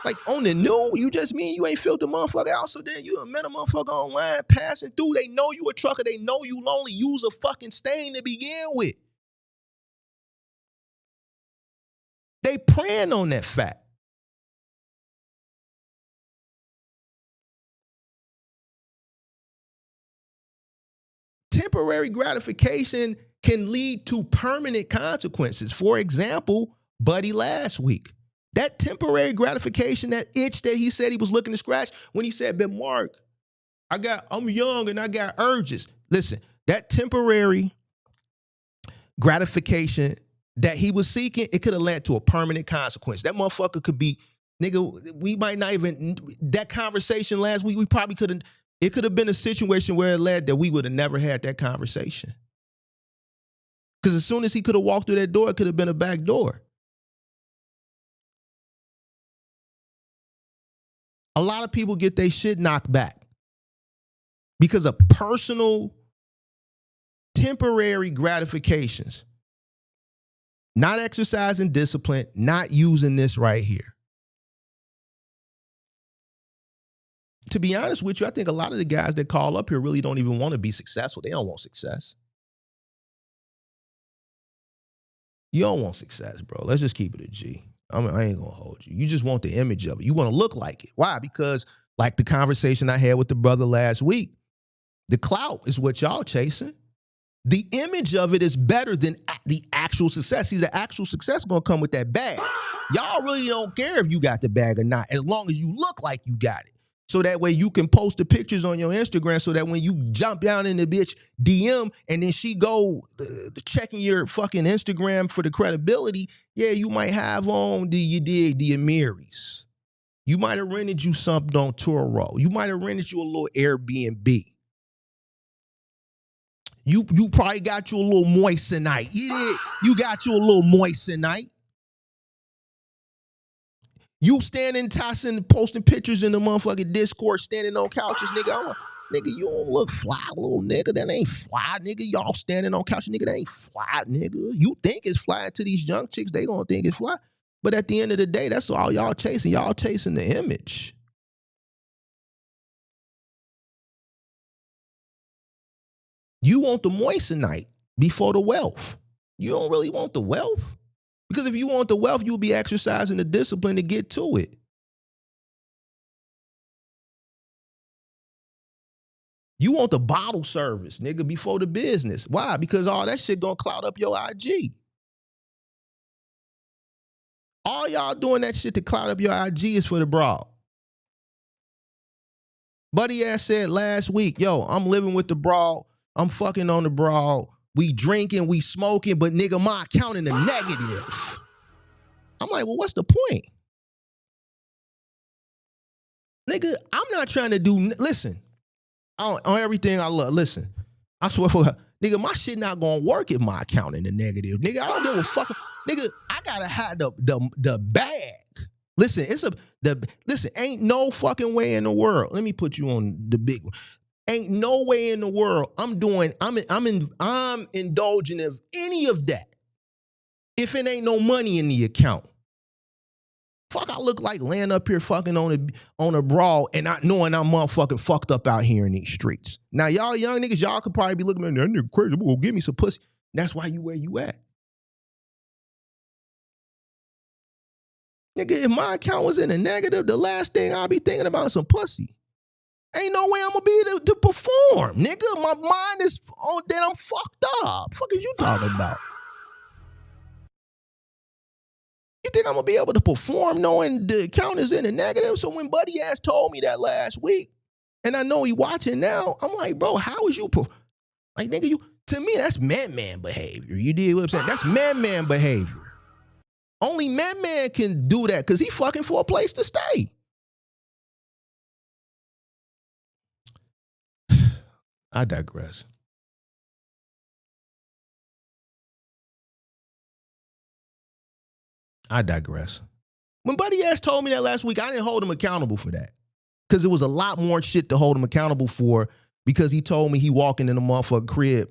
Like on the new, you just mean you ain't filled the motherfucker out. So then you met a motherfucker online passing through. They know you a trucker. They know you lonely. Use a fucking stain to begin with. They preying on that fact. Temporary gratification can lead to permanent consequences. For example, Buddy last week. That temporary gratification, that itch that he said he was looking to scratch, when he said, "But Mark, I'm young and I got urges." Listen, that temporary gratification that he was seeking, it could have led to a permanent consequence. That motherfucker could be, nigga, we might not even, that conversation last week, we probably couldn't, it could have been a situation where it led that we would have never had that conversation. Because as soon as he could have walked through that door, it could have been a back door. A lot of people get their shit knocked back because of personal, temporary gratifications. Not exercising discipline, not using this right here. To be honest with you, I think a lot of the guys that call up here really don't even want to be successful. They don't want success. You don't want success, bro. Let's just keep it a G. I ain't gonna hold you. You just want the image of it. You want to look like it. Why? Because like the conversation I had with the brother last week, the clout is what y'all chasing. The image of it is better than the actual success. See, the actual success is gonna come with that bag. Y'all really don't care if you got the bag or not, as long as you look like you got it. So that way you can post the pictures on your Instagram so that when you jump down in the bitch DM and then she go checking your fucking Instagram for the credibility, yeah, you might have on the Amiris. You might have rented you something on Turo. You might have rented you a little Airbnb. You probably got you a little moissanite. You got you a little moissanite. You standing, tossing, posting pictures in the motherfucking Discord, standing on couches, nigga. Nigga, you don't look fly, little nigga. That ain't fly, nigga. Y'all standing on couches, nigga. That ain't fly, nigga. You think it's fly to these young chicks, they gonna think it's fly. But at the end of the day, that's all y'all chasing. Y'all chasing the image. You want the moissanite before the wealth. You don't really want the wealth. Because if you want the wealth, you'll be exercising the discipline to get to it. You want the bottle service, nigga, before the business. Why? Because all that shit gonna cloud up your IG. All y'all doing that shit to cloud up your IG is for the broad. Buddy ass said last week, yo, I'm living with the broad. I'm fucking on the broad. We drinking, we smoking, but nigga, my account in the negative. I'm like, well, what's the point? Nigga, I'm not trying to do, listen, on everything I love, listen, I swear for her, nigga, my shit not gonna work if my account in the negative. Nigga, I don't give a fuck. Nigga, I gotta have the bag. Listen, listen, ain't no fucking way in the world. Let me put you on the big one. Ain't no way in the world I'm indulging of any of that if it ain't no money in the account. Fuck, I look like laying up here fucking on a brawl and not knowing I'm motherfucking fucked up out here in these streets. Now, y'all young niggas, y'all could probably be looking at me, that nigga crazy, well, give me some pussy. That's why you where you at. Nigga, if my account was in the negative, the last thing I'll be thinking about is some pussy. Ain't no way I'm gonna be able to perform, nigga. My mind is on that I'm fucked up. Fuck is you talking about? You think I'm gonna be able to perform knowing the account is in the negative? So when Buddy ass told me that last week, and I know he watching now, I'm like, bro, how is you like, nigga, you to me that's man behavior. You did what I'm saying? That's man behavior. Only man can do that because he fucking for a place to stay. I digress. When Buddy ass told me that last week, I didn't hold him accountable for that. Because it was a lot more shit to hold him accountable for because he told me he walking in a motherfucking crib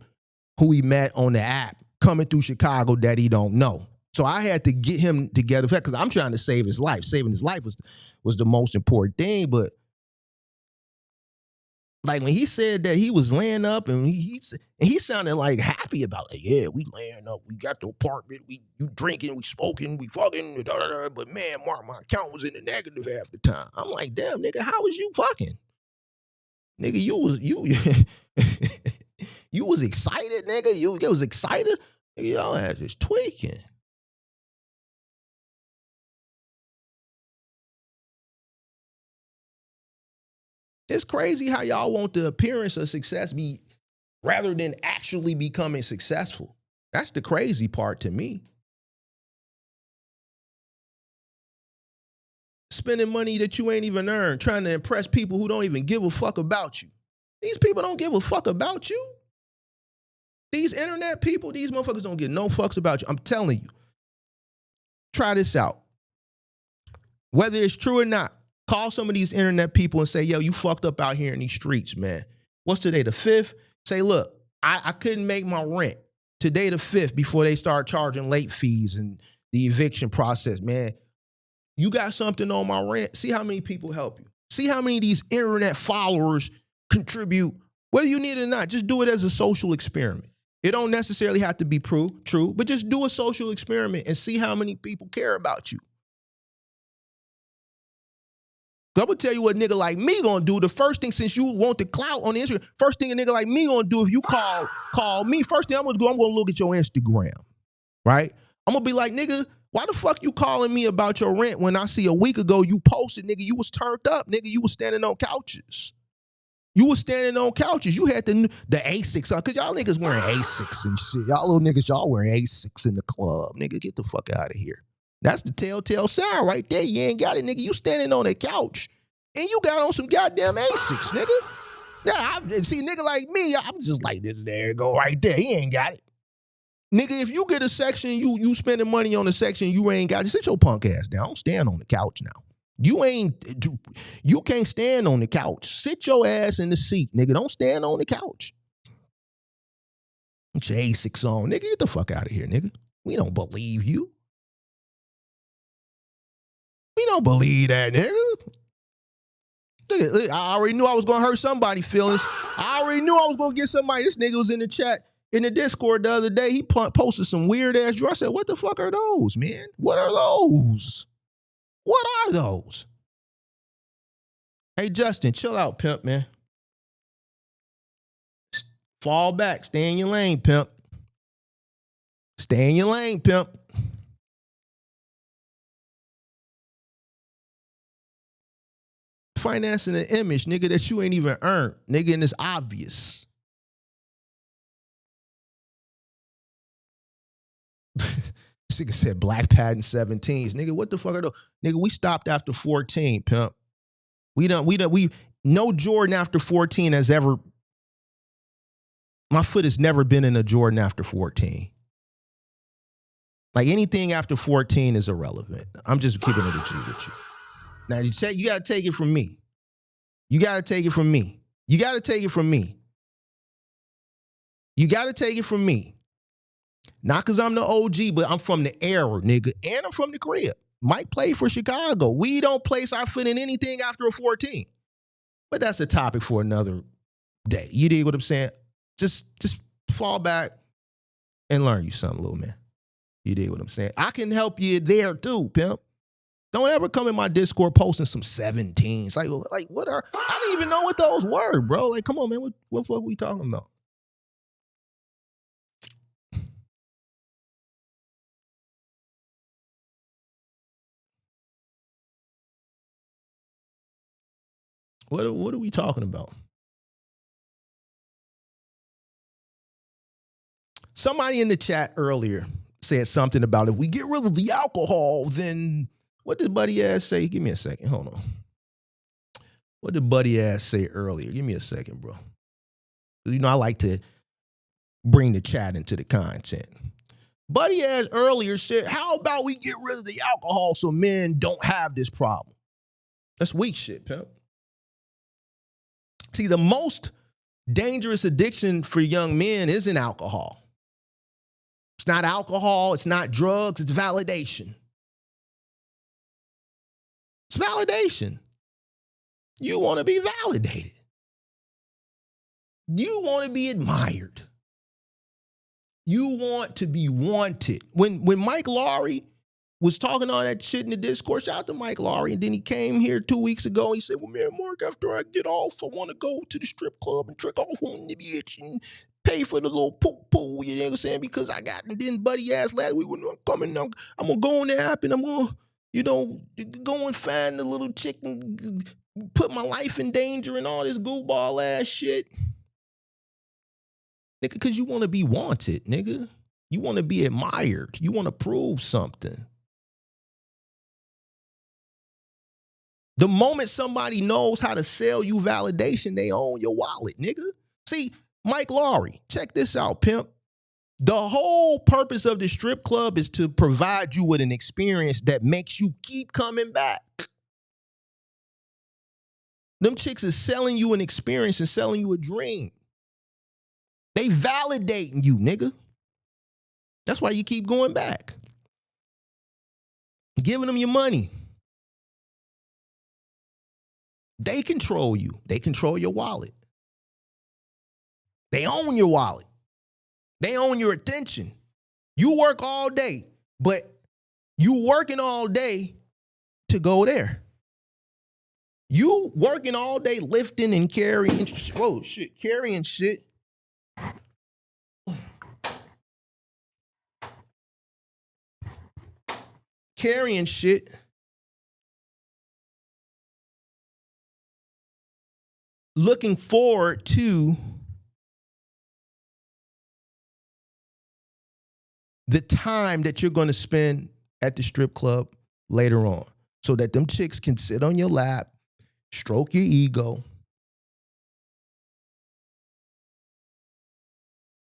who he met on the app coming through Chicago that he don't know. So I had to get him together because I'm trying to save his life. Saving his life was the most important thing, but like when he said that he was laying up and he sounded like happy about it. Yeah, we laying up. We got the apartment. You drinking, we smoking, we fucking. But man, Mark, my account was in the negative half the time. I'm like, damn, nigga, how was you fucking? Nigga, you was excited, nigga. You was excited. Nigga, y'all ass is tweaking. It's crazy how y'all want the appearance of success rather than actually becoming successful. That's the crazy part to me. Spending money that you ain't even earned, trying to impress people who don't even give a fuck about you. These people don't give a fuck about you. These internet people, these motherfuckers don't give no fucks about you. I'm telling you. Try this out. Whether it's true or not, call some of these internet people and say, yo, you fucked up out here in these streets, man. What's today, the 5th? Say, look, I couldn't make my rent. Today, the 5th, before they start charging late fees and the eviction process, man. You got something on my rent? See how many people help you. See how many of these internet followers contribute. Whether you need it or not, just do it as a social experiment. It don't necessarily have to be true, but just do a social experiment and see how many people care about you. I'm going to tell you what a nigga like me going to do. The first thing, since you want the clout on the Instagram, first thing a nigga like me going to do if you call me, first thing I'm going to do, I'm going to look at your Instagram, right? I'm going to be like, nigga, Why the fuck you calling me about your rent when I see a week ago you posted, nigga, you was turned up, nigga, you was standing on couches. You was standing on couches. You had the Asics on, cause y'all niggas wearing Asics and shit. Y'all little niggas, y'all wearing Asics in the club. Nigga, get the fuck out of here. That's the telltale sign right there. You ain't got it, nigga. You standing on a couch and you got on some goddamn Asics, nigga. Now, see, nigga like me, I'm just like, this, there, go right there. He ain't got it. Nigga, if you get a section, you spending money on a section, you ain't got it. Sit your punk ass down. Don't stand on the couch now. You can't stand on the couch. Sit your ass in the seat, nigga. Don't stand on the couch. Get your Asics on, nigga. Get the fuck out of here, nigga. We don't believe you. We don't believe that, nigga. Look, I already knew I was gonna hurt somebody's feelings. I already knew I was gonna get somebody. This nigga was in the chat, in the Discord the other day. He posted some weird ass drawers. I said, what the fuck are those, man? What are those? What are those? Hey, Justin, chill out, pimp, man. Fall back. Stay in your lane, pimp. Stay in your lane, pimp. Financing an image, nigga, that you ain't even earned, nigga, and it's obvious. This nigga said black patent 17s. Nigga, what the fuck are those? Nigga, we stopped after 14, pimp. We no Jordan after 14 has ever, my foot has never been in a Jordan after 14. Like anything after 14 is irrelevant. I'm just keeping it a G with you. Now, you got to take it from me. You got to take it from me. You got to take it from me. You got to take it from me. Not because I'm the OG, but I'm from the era, nigga. And I'm from the crib. Mike played for Chicago. We don't place our foot in anything after a 14. But that's a topic for another day. You dig what I'm saying? Just fall back and learn you something, little man. You dig what I'm saying? I can help you there too, pimp. Don't ever come in my Discord posting some 17s. Like what are, I didn't even know what those were, bro. Like, come on, man. What the fuck are we talking about? What are we talking about? Somebody in the chat earlier said something about if we get rid of the alcohol, then what did Buddy Ass say? Give me a second. Hold on. What did Buddy Ass say earlier? Give me a second, bro. You know, I like to bring the chat into the content. Buddy Ass earlier said, how about we get rid of the alcohol so men don't have this problem? That's weak shit, pimp. See, the most dangerous addiction for young men isn't alcohol. It's not alcohol. It's not drugs. It's validation. It's validation. You want to be validated. You want to be admired. You want to be wanted. When Mike Lowry was talking all that shit in the Discord, shout out to Mike Lowry, and then he came here 2 weeks ago. He said, well, man, Mark, after I get off, I want to go to the strip club and trick off on the bitch and pay for the little pool, you know what I'm saying? Because I got, and then Buddy ass last week when I'm coming, I'm going to go on the app and I'm going to, you know, go and find the little chick and put my life in danger and all this goofball ass shit. Nigga, because you want to be wanted, nigga. You want to be admired. You want to prove something. The moment somebody knows how to sell you validation, they own your wallet, nigga. See, Mike Lowry, check this out, pimp. The whole purpose of the strip club is to provide you with an experience that makes you keep coming back. Them chicks is selling you an experience and selling you a dream. They validating you, nigga. That's why you keep going back. Giving them your money. They control you. They control your wallet. They own your wallet. They own your attention. You work all day, but you working all day to go there. You working all day lifting and carrying, whoa, shit, carrying shit. carrying shit, looking forward to the time that you're going to spend at the strip club later on, so that them chicks can sit on your lap, stroke your ego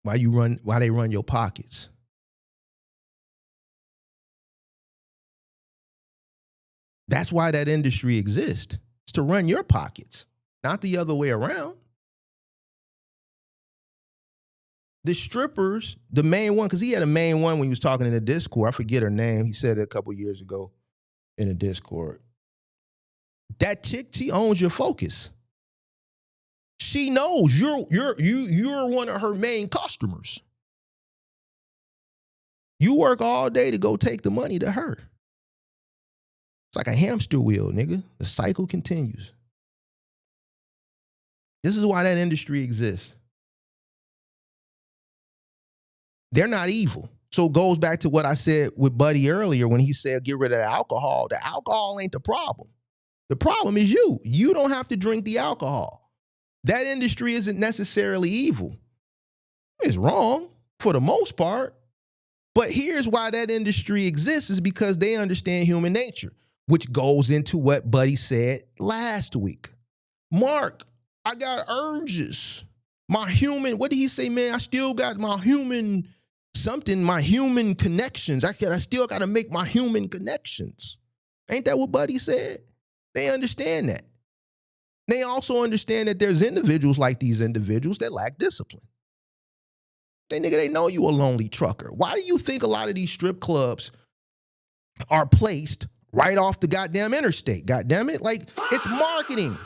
while they run your pockets. That's why that industry exists. It's to run your pockets, not the other way around. The strippers, the main one, because he had a main one when he was talking in the Discord. I forget her name. He said it a couple years ago in the Discord. That chick, she owns your focus. She knows you're one of her main customers. You work all day to go take the money to her. It's like a hamster wheel, nigga. The cycle continues. This is why that industry exists. They're not evil. So it goes back to what I said with Buddy earlier when he said get rid of the alcohol. The alcohol ain't the problem. The problem is you. You don't have to drink the alcohol. That industry isn't necessarily evil. It's wrong for the most part. But here's why that industry exists is because they understand human nature, which goes into what Buddy said last week. Mark, I got urges. My human, what did he say, man? I still got my human something, my human connections. I still got to make my human connections. Ain't that what Buddy said? They understand that. They also understand that there's individuals like these individuals that lack discipline. They know you a lonely trucker. Why do you think a lot of these strip clubs are placed right off the goddamn interstate? Goddamn it. Like, it's marketing.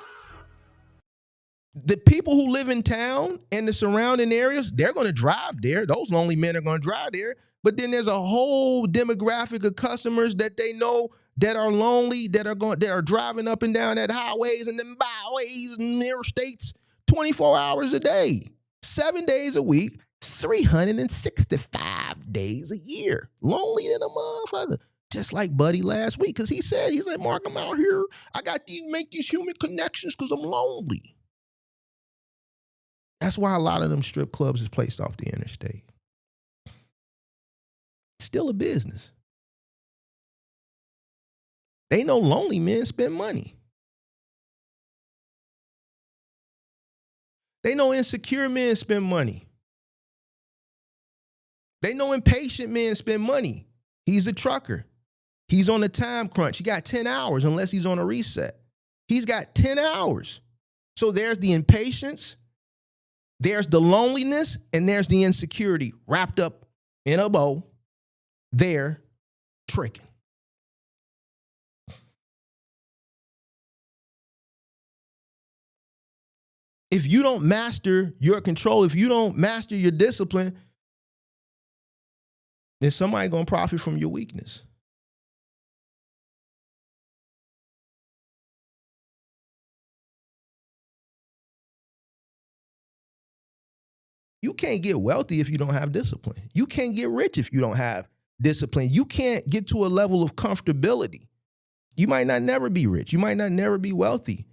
The people who live in town and the surrounding areas, they're going to drive there. Those lonely men are going to drive there. But then there's a whole demographic of customers that they know that are lonely, that are driving up and down that highways and them byways and interstates 24 hours a day, 7 days a week, 365 days a year. Lonely than a motherfucker. Just like Buddy last week, because he's like, Mark, I'm out here. I got to make these human connections because I'm lonely. That's why a lot of them strip clubs is placed off the interstate. It's still a business. They know lonely men spend money. They know insecure men spend money. They know impatient men spend money. He's a trucker. He's on a time crunch. He got 10 hours unless he's on a reset. He's got 10 hours. So there's the impatience, there's the loneliness, and there's the insecurity wrapped up in a bow. They're tricking. If you don't master your control, if you don't master your discipline, then somebody gonna profit from your weakness. You can't get wealthy if you don't have discipline. You can't get rich if you don't have discipline. You can't get to a level of comfortability. You might not never be rich. You might not never be wealthy.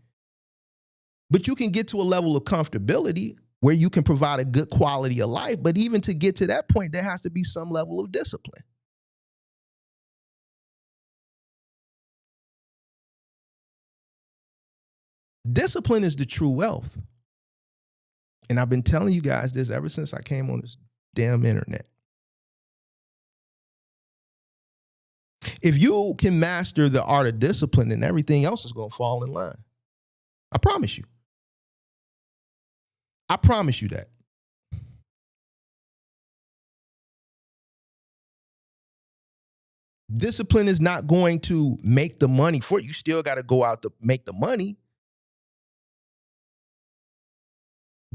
But you can get to a level of comfortability where you can provide a good quality of life. But even to get to that point, there has to be some level of discipline. Discipline is the true wealth. And I've been telling you guys this ever since I came on this damn internet. If you can master the art of discipline, then everything else is going to fall in line. I promise you. I promise you that. Discipline is not going to make the money for you. You still got to go out to make the money.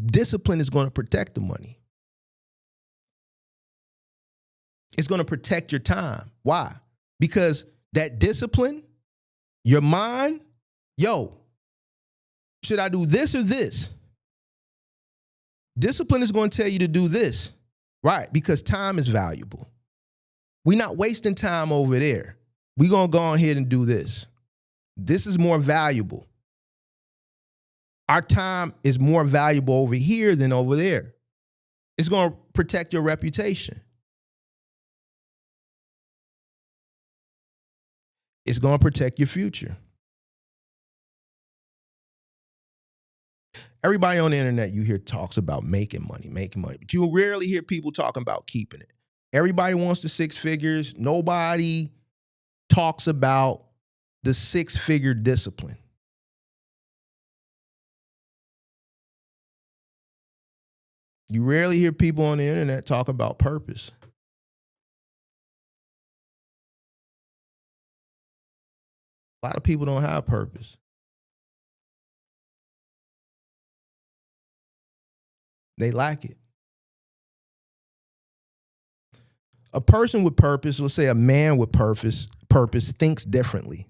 Discipline is going to protect the money. It's going to protect your time. Why? Because that discipline, your mind, should I do this or this? Discipline is going to tell you to do this, right? Because time is valuable. We're not wasting time over there. We're going to go ahead and do this. This is more valuable. Our time is more valuable over here than over there. It's going to protect your reputation. It's going to protect your future. Everybody on the internet you hear talks about making money, but you rarely hear people talking about keeping it. Everybody wants the 6 figures. Nobody talks about the 6-figure discipline. You rarely hear people on the internet talk about purpose. A lot of people don't have purpose. They lack it. A person with purpose, let's say a man with purpose thinks differently.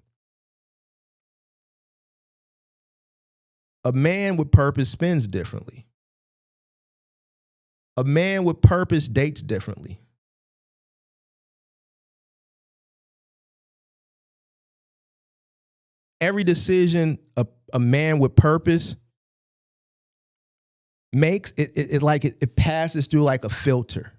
A man with purpose spends differently. A man with purpose dates differently. Every decision a man with purpose makes, it passes through like a filter.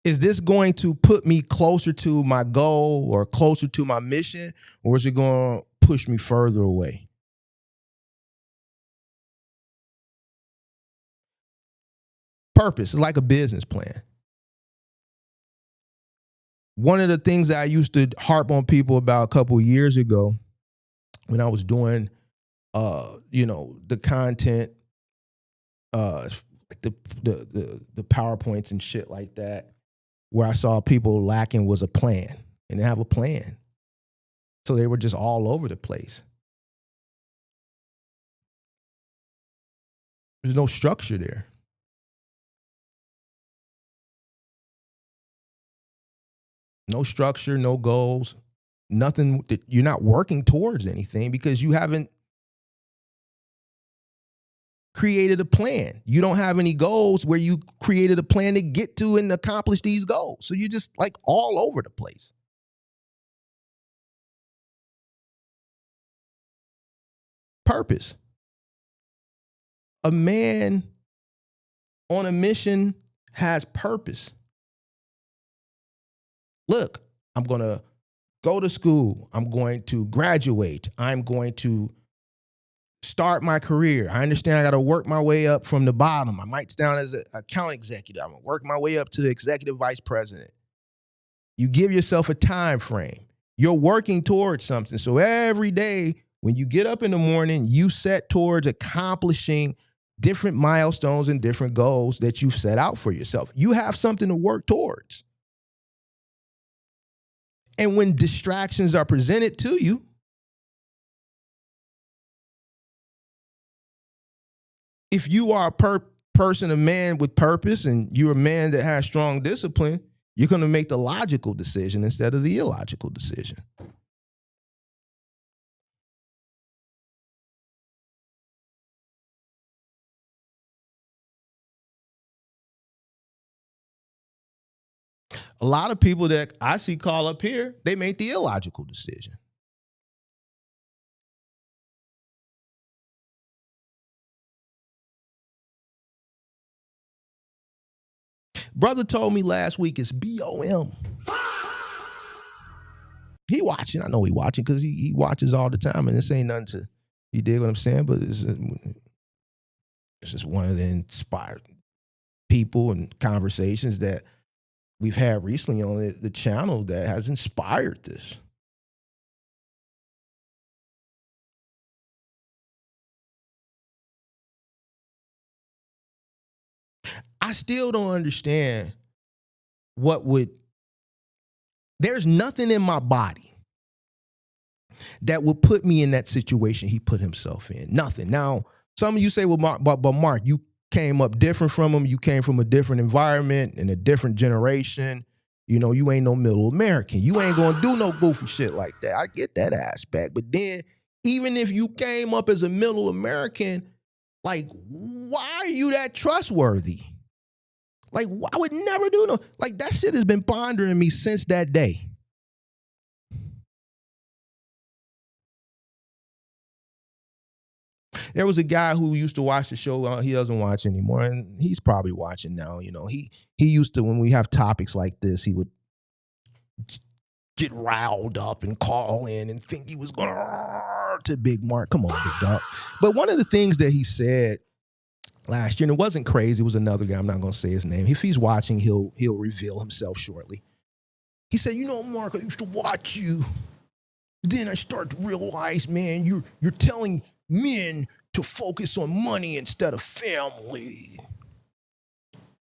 Is this going to put me closer to my goal or closer to my mission, or is it going to push me further away? Purpose is like a business plan. One of the things that I used to harp on people about a couple of years ago when I was doing, the content, the PowerPoints and shit like that, where I saw people lacking was a plan, and they have a plan. So they were just all over the place. There's no structure there. No structure, no goals, nothing. You're not working towards anything because you haven't created a plan. You don't have any goals where you created a plan to get to and accomplish these goals. So you're just like all over the place. Purpose. A man on a mission has purpose. Look, I'm going to go to school. I'm going to graduate. I'm going to start my career. I understand I got to work my way up from the bottom. I might start as an account executive. I'm going to work my way up to executive vice president. You give yourself a time frame. You're working towards something. So every day when you get up in the morning, you set towards accomplishing different milestones and different goals that you've set out for yourself. You have something to work towards. And when distractions are presented to you, if you are a man with purpose, and you're a man that has strong discipline, you're going to make the logical decision instead of the illogical decision. A lot of people that I see call up here, they make the illogical decision. Brother told me last week it's BOM. He watching. I know he watching because he watches all the time, and this ain't nothing to, you dig what I'm saying? But it's just one of the inspired people and conversations that we've had recently on the channel that has inspired this. I still don't understand there's nothing in my body that would put me in that situation he put himself in. Nothing. Now, some of you say, well, Mark, you came up different from him. You came from a different environment and a different generation. You know, you ain't no middle American. You ain't gonna do no goofy shit like that. I get that aspect. But then, even if you came up as a middle American, like, why are you that trustworthy? Like, I would never do no. Like, that shit has been pondering me since that day. There was a guy who used to watch the show. He doesn't watch anymore, and he's probably watching now. You know, he used to, when we have topics like this, he would get riled up and call in and think he was going to Big Mark. Come on, big dog. But one of the things that he said last year, and it wasn't crazy, it was another guy, I'm not going to say his name. If he's watching, he'll reveal himself shortly. He said, you know, Mark, I used to watch you. Then I start to realize, man, you're telling men to focus on money instead of family.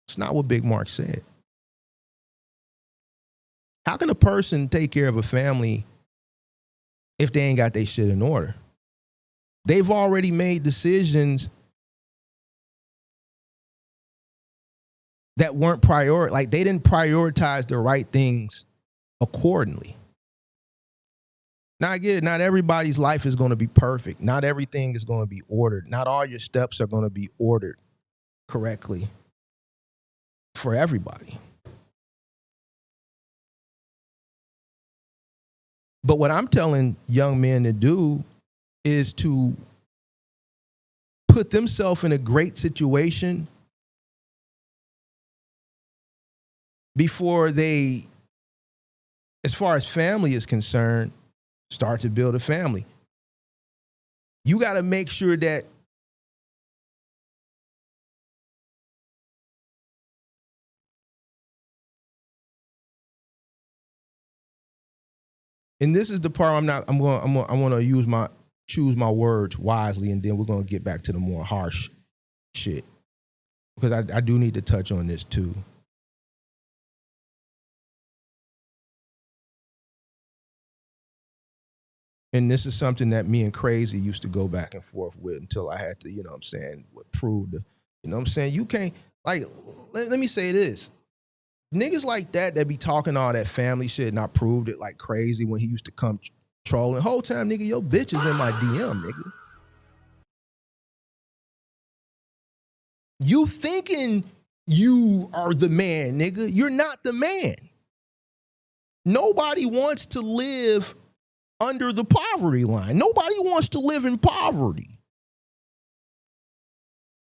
It's not what Big Mark said. How can a person take care of a family if they ain't got their shit in order? They've already made decisions that weren't like they didn't prioritize the right things accordingly. Now, I get it. Not everybody's life is going to be perfect. Not everything is going to be ordered. Not all your steps are going to be ordered correctly for everybody. But what I'm telling young men to do is to put themselves in a great situation before they, as far as family is concerned, start to build a family. You got to make sure that and this is the part I want to choose my words wisely, and then we're going to get back to the more harsh shit, because I do need to touch on this too. And this is something that me and Crazy used to go back and forth with until I had to, you know what I'm saying, prove the, you know what I'm saying? You can't, like, let me say this. Niggas like that be talking all that family shit, and I proved it like Crazy when he used to come trolling. Whole time, nigga, your bitch is in my DM, nigga. You thinking you are the man, nigga. You're not the man. Nobody wants to live under the poverty line. Nobody wants to live in poverty.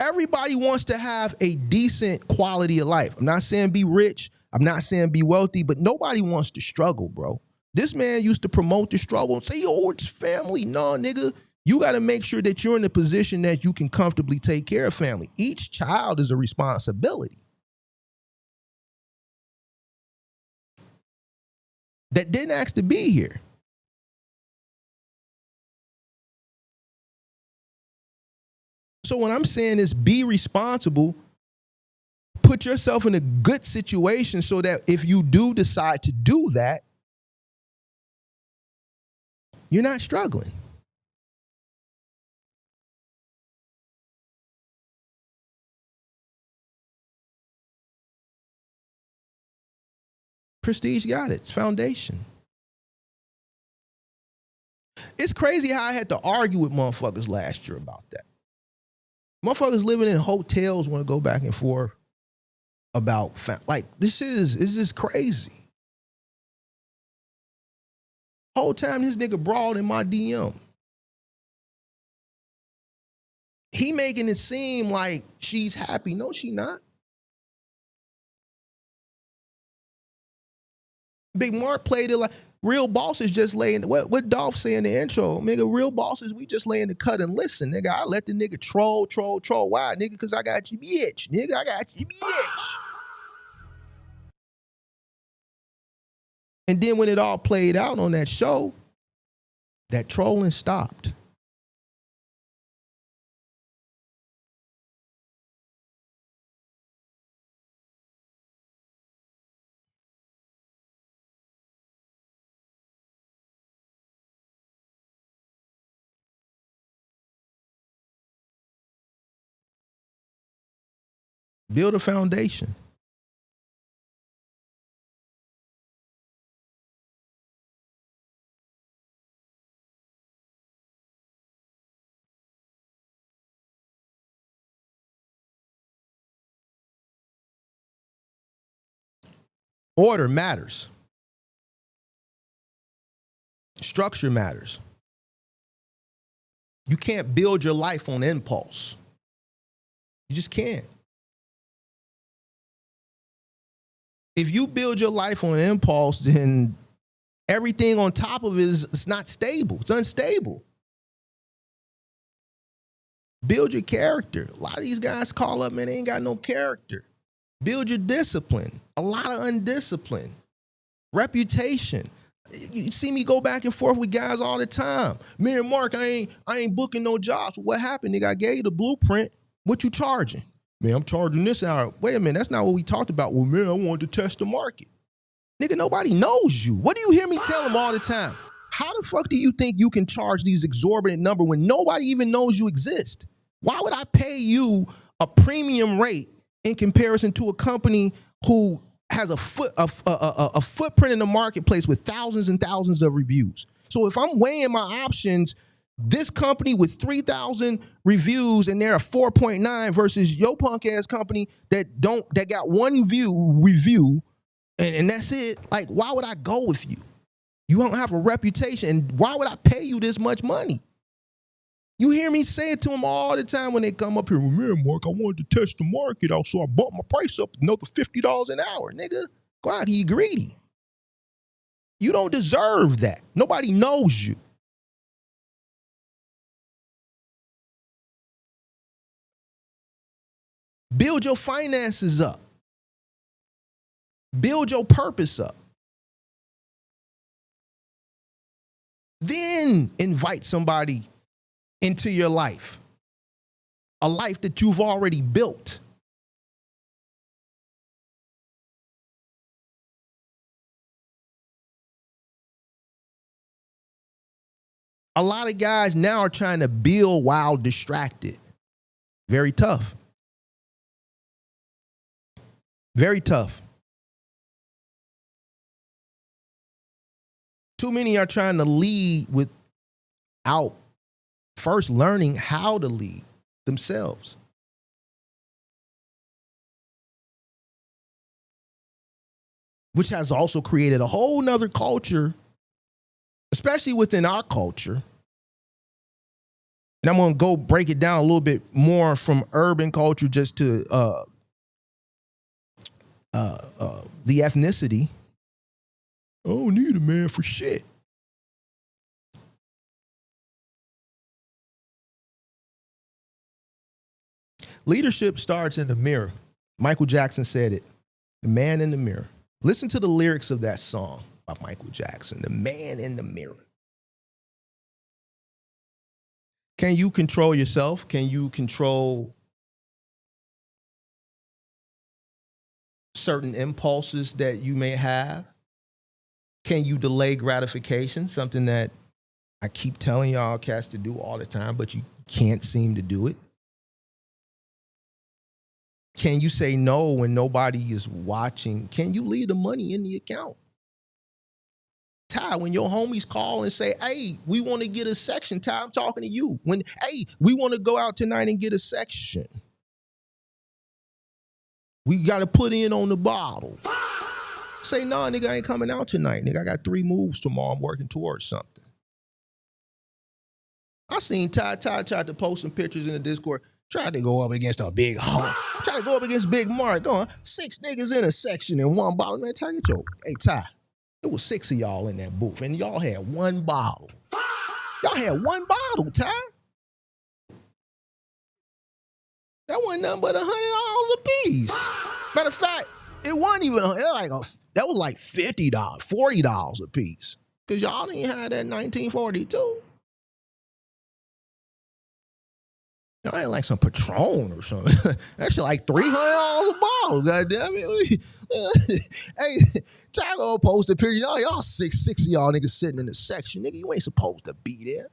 Everybody wants to have a decent quality of life. I'm not saying be rich. I'm not saying be wealthy, but nobody wants to struggle, bro. This man used to promote the struggle and say, oh, it's family. No, nigga. You got to make sure that you're in a position that you can comfortably take care of family. Each child is a responsibility that didn't ask to be here. So what I'm saying is be responsible, put yourself in a good situation so that if you do decide to do that, you're not struggling. Prestige got it. It's foundation. It's crazy how I had to argue with motherfuckers last year about that. Motherfuckers living in hotels want to go back and forth about like this is it's just crazy. Whole time this nigga broad in my DM. He making it seem like she's happy. No, she not. Big Mark played it like real bosses just laying. What Dolph say in the intro, nigga, real bosses, we just lay in the cut and listen, nigga. I let the nigga troll. Why, nigga? Because I got you, bitch. Nigga, I got you, bitch. And then when it all played out on that show, that trolling stopped. Build a foundation. Order matters. Structure matters. You can't build your life on impulse. You just can't. If you build your life on impulse, then everything on top of it is not stable. It's unstable. Build your character. A lot of these guys call up, man, they ain't got no character. Build your discipline. A lot of undiscipline. Reputation. You see me go back and forth with guys all the time. Man, Mark, I ain't booking no jobs. What happened, nigga? I gave you the blueprint. What you charging? Man, I'm charging this hour. Wait a minute, that's not what we talked about. Well, man, I wanted to test the market. Nigga, nobody knows you. What do you hear me tell them all the time? How the fuck do you think you can charge these exorbitant numbers when nobody even knows you exist? Why would I pay you a premium rate in comparison to a company who has a footprint in the marketplace with thousands and thousands of reviews? So if I'm weighing my options, this company with 3,000 reviews and they're a 4.9 versus your punk ass company that got one review and that's it. Like, why would I go with you? You don't have a reputation, and why would I pay you this much money? You hear me say it to them all the time when they come up here. Well, man, Mark, I wanted to test the market out, so I bumped my price up another $50 an hour, nigga. Go out, you greedy. You don't deserve that. Nobody knows you. Build your finances up. Build your purpose up. Then invite somebody into your life. A life that you've already built. A lot of guys now are trying to build while distracted. Very tough. Very tough. Too many are trying to lead without first learning how to lead themselves. Which has also created a whole nother culture, especially within our culture. And I'm going to go break it down a little bit more from urban culture just to the ethnicity. I don't need a man for shit. Leadership starts in the mirror. Michael Jackson said it. The man in the mirror. Listen to the lyrics of that song by Michael Jackson. The man in the mirror. Can you control yourself? Can you control certain impulses that you may have? Can you delay gratification? Something that I keep telling y'all cats to do all the time, but you can't seem to do it. Can you say no when nobody is watching? Can you leave the money in the account? Ty, when your homies call and say, hey, we want to get a section, Ty, I'm talking to you. When, hey, we want to go out tonight and get a section. We got to put in on the bottle. Say, nah, nigga, I ain't coming out tonight. Nigga, I got 3 moves tomorrow. I'm working towards something. I seen Ty tried to post some pictures in the Discord. Tried to go up against a big home. Tried to go up against Big Mark. Going 6 niggas in a section and 1 bottle. Man, Ty, get your, hey, Ty, it was 6 of y'all in that booth, and y'all had 1 bottle. Y'all had 1 bottle, Ty. That wasn't nothing but $100 a piece. Matter of fact, it wasn't even, that was like $50, $40 a piece. Because y'all didn't have that 1942. Y'all ain't like some Patron or something. That shit like $300 a bottle, goddamn it. Hey, Taco posted a picture. Y'all 6 of y'all niggas sitting in the section. Nigga, you ain't supposed to be there.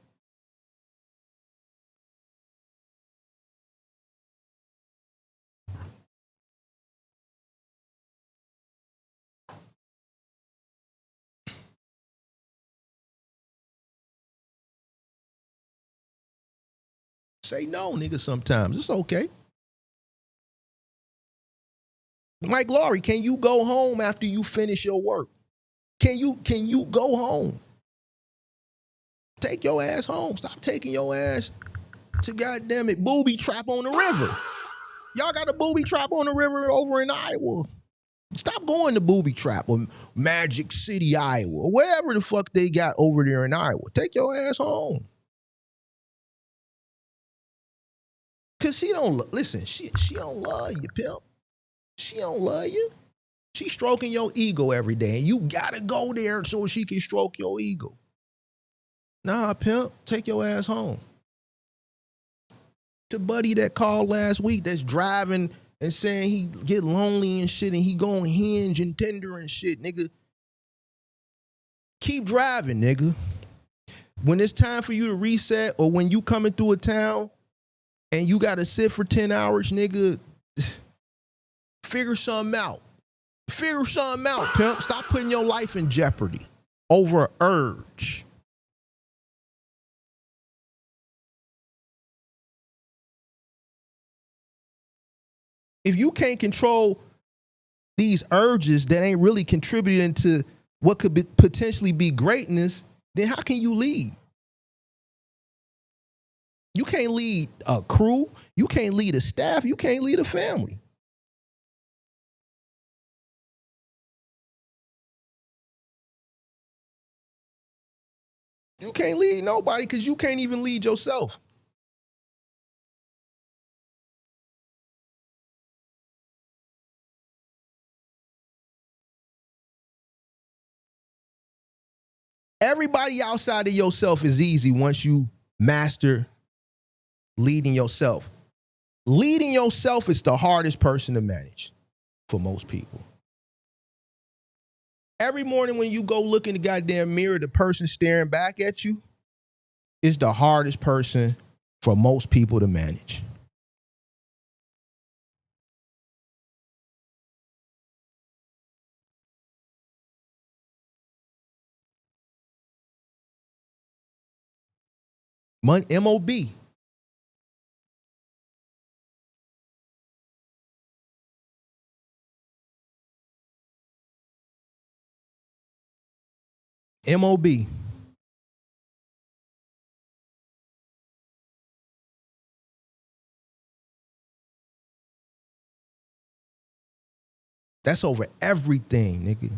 Say no, nigga, sometimes. It's okay. Mike Laurie, can you go home after you finish your work? Can you go home? Take your ass home. Stop taking your ass to goddamn it booby trap on the river. Y'all got a booby trap on the river over in Iowa. Stop going to booby trap or Magic City, Iowa, or wherever the fuck they got over there in Iowa. Take your ass home. Cause she don't listen. She don't love you, pimp. She don't love you. She's stroking your ego every day, and you gotta go there so she can stroke your ego. Nah, pimp, take your ass home. The buddy that called last week that's driving and saying he get lonely and shit and he go on Hinge and Tinder and shit, nigga. Keep driving, nigga. When it's time for you to reset or when you coming through a town and you gotta sit for 10 hours, nigga, figure something out. Figure something out, pimp. Stop putting your life in jeopardy over an urge. If you can't control these urges that ain't really contributing to what could potentially be greatness, then how can you lead? You can't lead a crew. You can't lead a staff. You can't lead a family. You can't lead nobody because you can't even lead yourself. Everybody outside of yourself is easy once you master leading yourself. Leading yourself is the hardest person to manage for most people. Every morning when you go look in the goddamn mirror, the person staring back at you is the hardest person for most people to manage. M.O.B. M.O.B. That's over everything, nigga.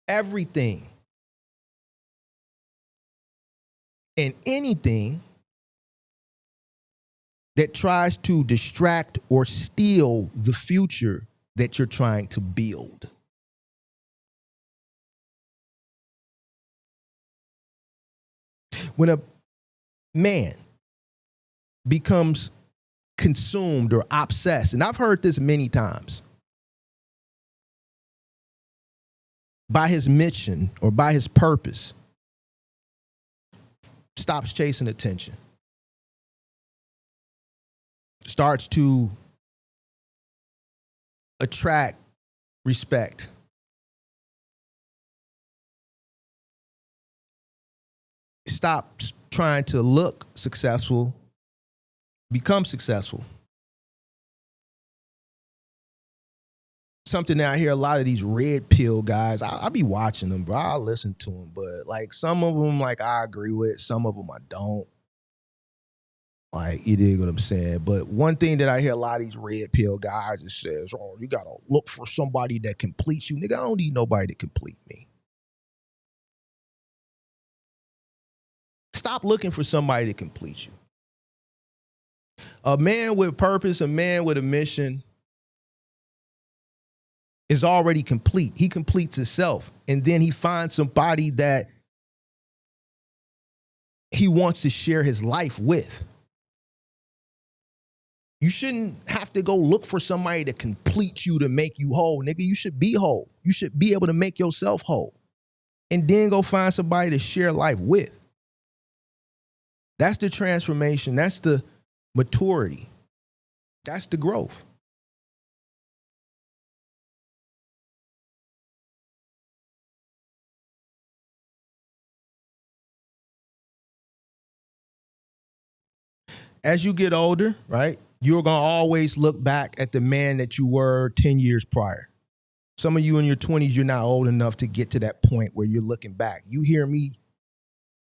Everything. And anything that tries to distract or steal the future that you're trying to build. When a man becomes consumed or obsessed, and I've heard this many times, by his mission or by his purpose, stops chasing attention, starts to attract respect, stops trying to look successful, become successful. Something that I hear a lot of these red pill guys, I be watching them, bro. I listen to them, but like some of them, like I agree with, some of them I don't. Like, you dig what I'm saying? But one thing that I hear a lot of these red pill guys is says, oh, you gotta look for somebody that completes you. Nigga, I don't need nobody to complete me. Stop looking for somebody to complete you. A man with purpose, a man with a mission is already complete. He completes himself. And then he finds somebody that he wants to share his life with. You shouldn't have to go look for somebody to complete you to make you whole, nigga. You should be whole. You should be able to make yourself whole. And then go find somebody to share life with. That's the transformation. That's the maturity. That's the growth. as you get older, right, you're going to always look back at the man that you were 10 years prior. Some of you in your 20s, you're not old enough to get to that point where you're looking back. You hear me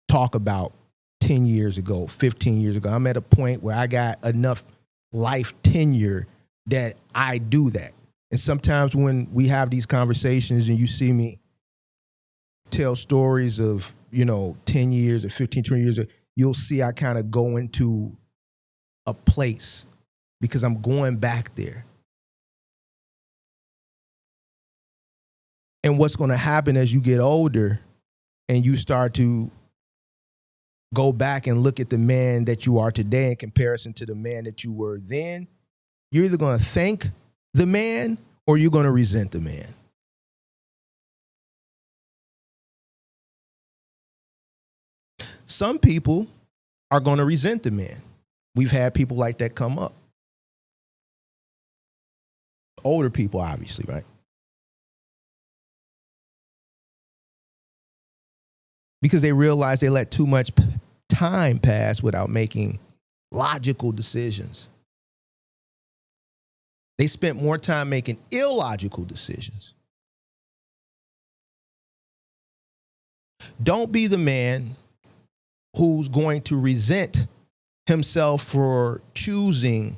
talk about 10 years ago, 15 years ago. I'm at a point where I got enough life tenure that I do that. And sometimes when we have these conversations and you see me tell stories of, 10 years or 15, 20 years, you'll see I kind of go into a place because I'm going back there. And what's going to happen as you get older and you start to go back and look at the man that you are today in comparison to the man that you were then, you're either going to thank the man or you're going to resent the man. Some people are going to resent the man. We've had people like that come up. Older people, obviously, right? Because they realize they let too much time pass without making logical decisions. They spent more time making illogical decisions. Don't be the man who's going to resent himself for choosing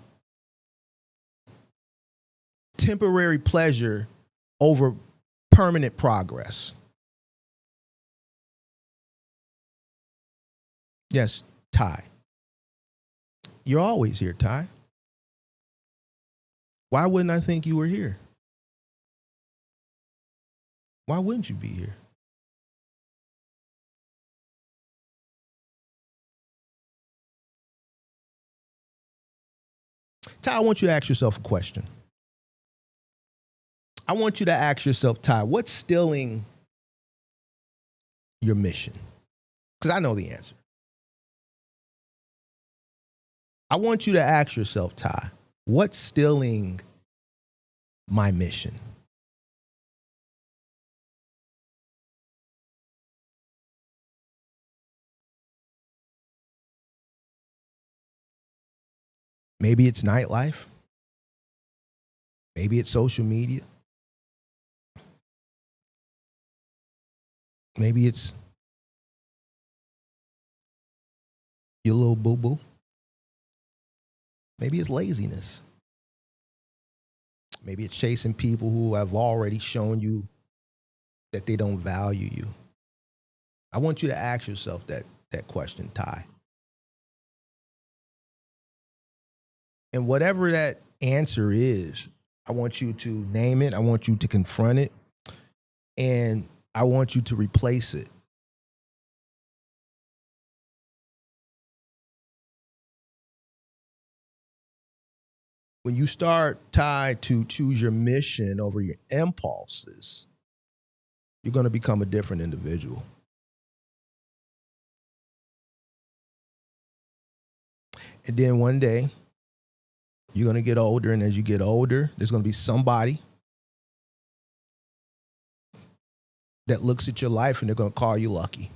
temporary pleasure over permanent progress. Yes, Ty. You're always here, Ty. Why wouldn't I think you were here? Why wouldn't you be here? Ty, I want you to ask yourself a question. I want you to ask yourself, Ty, what's stealing your mission? Because I know the answer. I want you to ask yourself, Ty, what's stealing my mission? Maybe it's nightlife. Maybe it's social media. Maybe it's your little boo-boo. Maybe it's laziness. Maybe it's chasing people who have already shown you that they don't value you. I want you to ask yourself that question, Ty. And whatever that answer is, I want you to name it. I want you to confront it. And I want you to replace it. When you start, Ty, to choose your mission over your impulses, you're going to become a different individual. And then one day, you're going to get older, and as you get older, there's going to be somebody that looks at your life and they're going to call you lucky.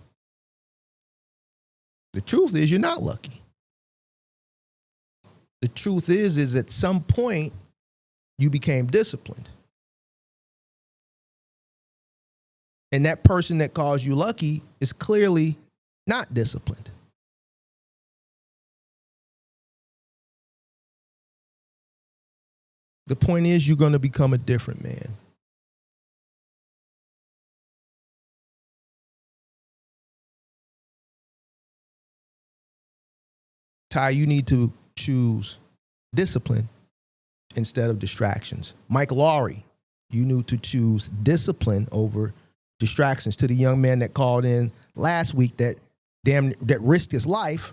The truth is you're not lucky. The truth is at some point you became disciplined. And that person that calls you lucky is clearly not disciplined. The point is you're going to become a different man. Ty, you need to choose discipline instead of distractions. Mike Lowry, you need to choose discipline over distractions. To the young man that called in last week that risked his life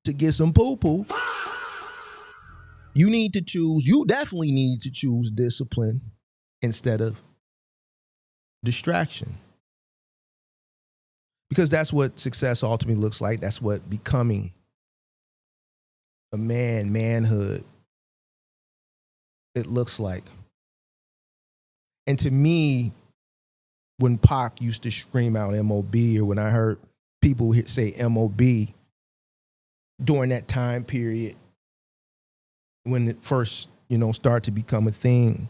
to get some poo-poo, you definitely need to choose discipline instead of distraction. Because that's what success ultimately looks like. That's what becoming a manhood, it looks like. And to me, when Pac used to scream out M.O.B, or when I heard people say M.O.B, during that time period when it first, started to become a thing.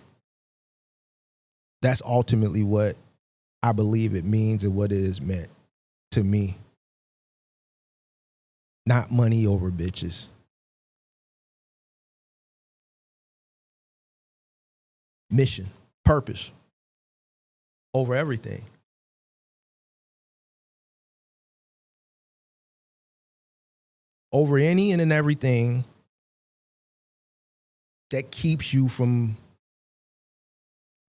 That's ultimately what I believe it means and what it is meant to me. Not money over bitches. Mission, purpose over everything. Over any and everything that keeps you from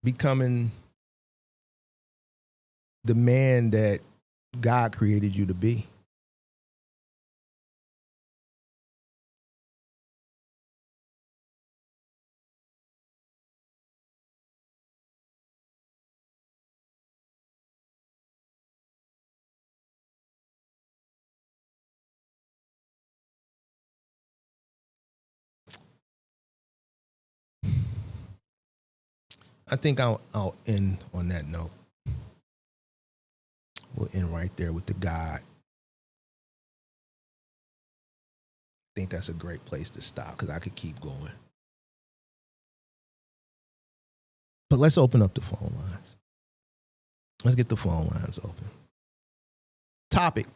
becoming the man that God created you to be. I think I'll end on that note. We'll end right there with the God. I think that's a great place to stop because I could keep going. But let's open up the phone lines. Let's get the phone lines open. Topic,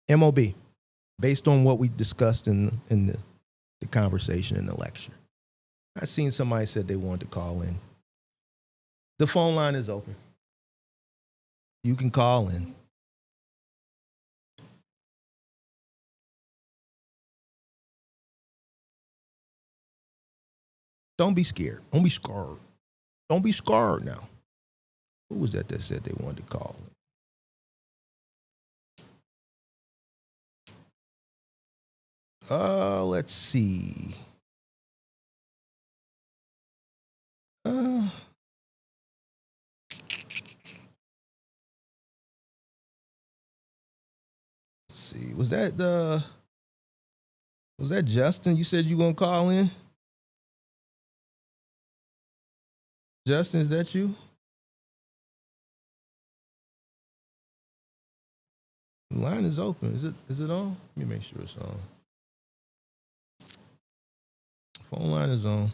M.O.B, based on what we discussed in the conversation in the lecture. I seen somebody said they wanted to call in. The phone line is open. You can call in. Don't be scared. Don't be scared. Don't be scared now. Who was that said they wanted to call in? Let's see. Let's see. Was that Justin? You said you gonna call in? Justin, is that you? The line is open. Is it on? Let me make sure it's on. Phone line is on.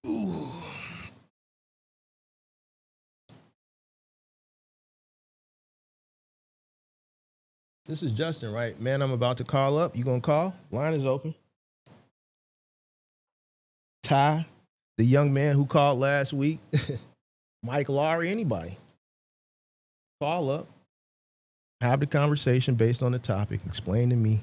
Ooh. This is Justin, right? Man, I'm about to call up. You gonna call? Line is open. Ty, the young man who called last week, Mike Laurie, anybody. Call up. Have the conversation based on the topic. Explain to me.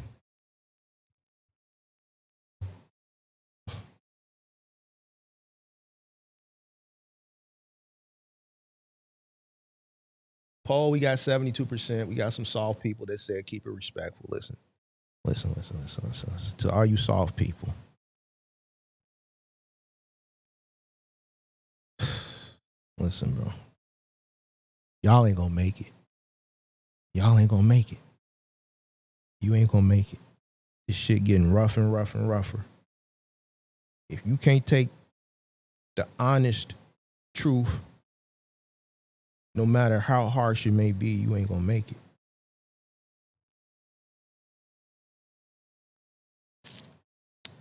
Poll, we got 72%. We got some soft people that said keep it respectful. Listen. To all you soft people. Listen, bro. Y'all ain't gonna make it. Y'all ain't gonna make it. You ain't gonna make it. This shit getting rough and rough and rougher. If you can't take the honest truth, no matter how harsh it may be, you ain't gonna make it.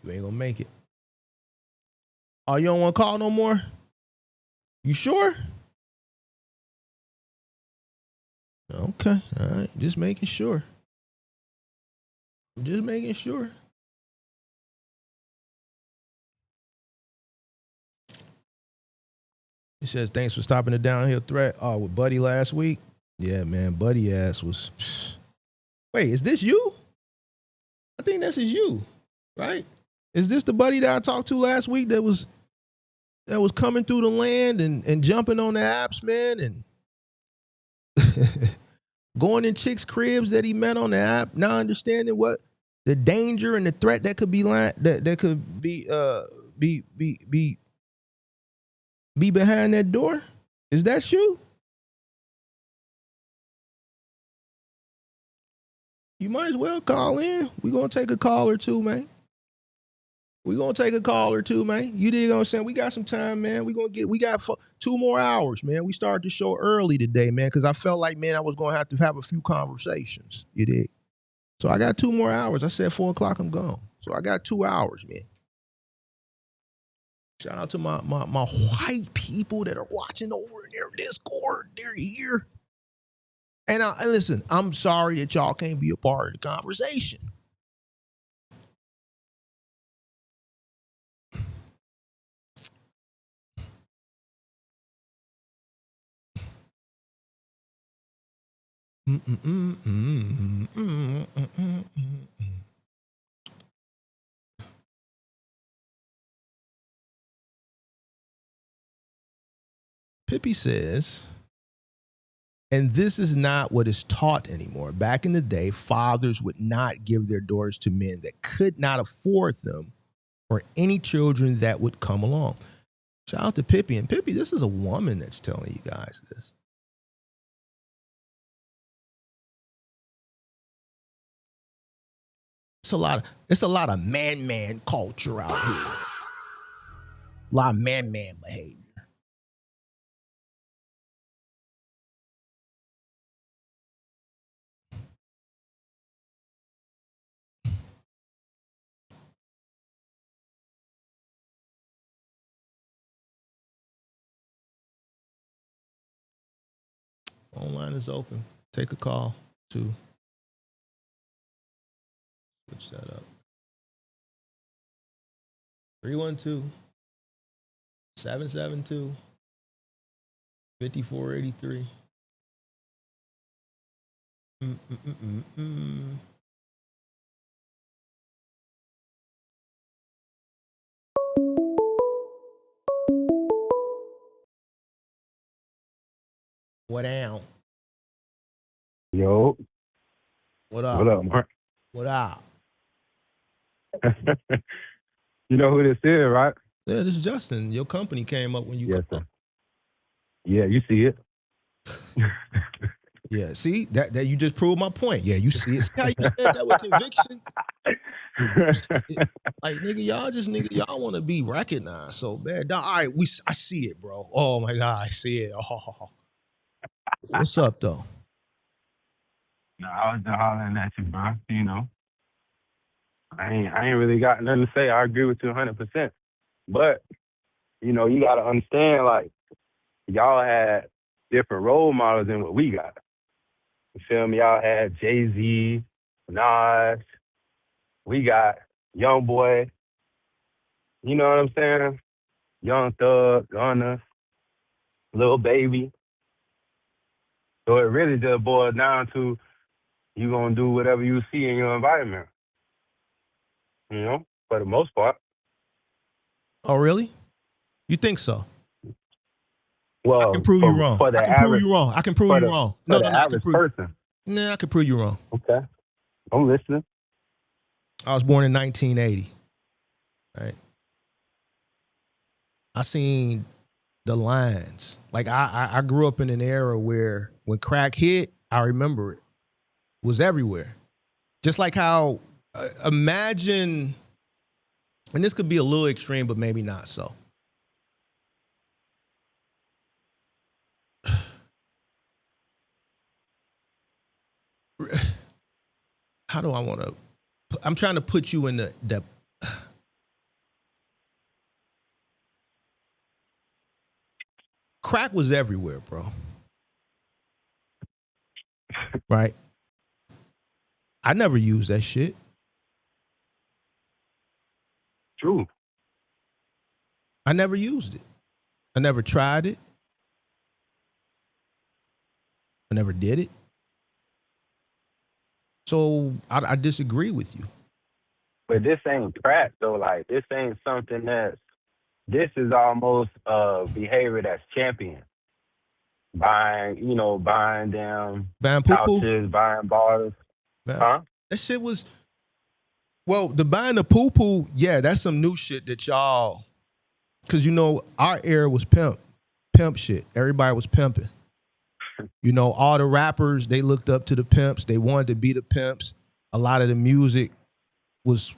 You ain't gonna make it. Oh, you don't wanna call no more? You sure? Okay, all right. Just making sure. Just making sure. It says, thanks for stopping the downhill threat. Oh, with Buddy last week? Yeah, man, Buddy ass was... Wait, is this you? I think this is you, right? Is this the Buddy that I talked to last week that was coming through the land and jumping on the apps, man, and going in chicks' cribs that he met on the app, not understanding what the danger and the threat that could be that could be behind that door? Is that you? You might as well call in. We're gonna take a call or two, man. We gonna take a call or two, man. You dig what I'm saying? We got some time, man. We got 2 more hours, man. We started the show early today, man, because I felt like, man, I was gonna have a few conversations. You dig? So I got 2 more hours. I said 4 o'clock, I'm gone. So I got 2 hours, man. Shout out to my white people that are watching over in their Discord. They're here. And listen, I'm sorry that y'all can't be a part of the conversation. Pippi says, and this is not what is taught anymore. Back in the day, fathers would not give their daughters to men that could not afford them or any children that would come along. Shout out to Pippi. And Pippi, this is a woman that's telling you guys this. It's a lot of man culture out here. A lot of man behavior. Phone line is open. Take a call to switch that up. 312-772-5483. What down? Yo. What up? What up, Mark? What up? You know who this is, right? Yeah, this is Justin. Your company came up when you Yes, sir. Yeah, you see it. Yeah, see? That you just proved my point. Yeah, you see it. See how you said that with conviction? Like, y'all want to be recognized so bad. All right, I see it, bro. Oh my God, I see it. Oh. What's up, though? No, I was just hollering at you, bro. You know, I ain't really got nothing to say. I agree with you 100%. But, you know, you got to understand, like, y'all had different role models than what we got. You feel me? Y'all had Jay-Z, Nas. We got Young Boy. You know what I'm saying? Young Thug, Gunna, Lil Baby. So it really just boils down to you going to do whatever you see in your environment. You know, for the most part. Oh, really? You think so? Well, I can prove you wrong. I can prove you wrong. I can prove you wrong. No, I can prove person. Nah, I can prove you wrong. Okay. I'm listening. I was born in 1980. Right. I seen the lines. Like I grew up in an era where when crack hit, I remember it was everywhere. Just like how imagine, and this could be a little extreme, but maybe not so. How do I want to? I'm trying to put you in the crack was everywhere, bro. Right? I never used that shit. True. I never used it. I never tried it. I never did it. So I disagree with you. But this ain't crack, though. Like, this ain't something this is almost a behavior that's champion. Buying them couches, buying bars. Huh? That shit was, well, the buying the poo-poo, yeah, that's some new shit that y'all, because, you know, our era was pimp shit. Everybody was pimping. You know, all the rappers, they looked up to the pimps. They wanted to be the pimps. A lot of the music was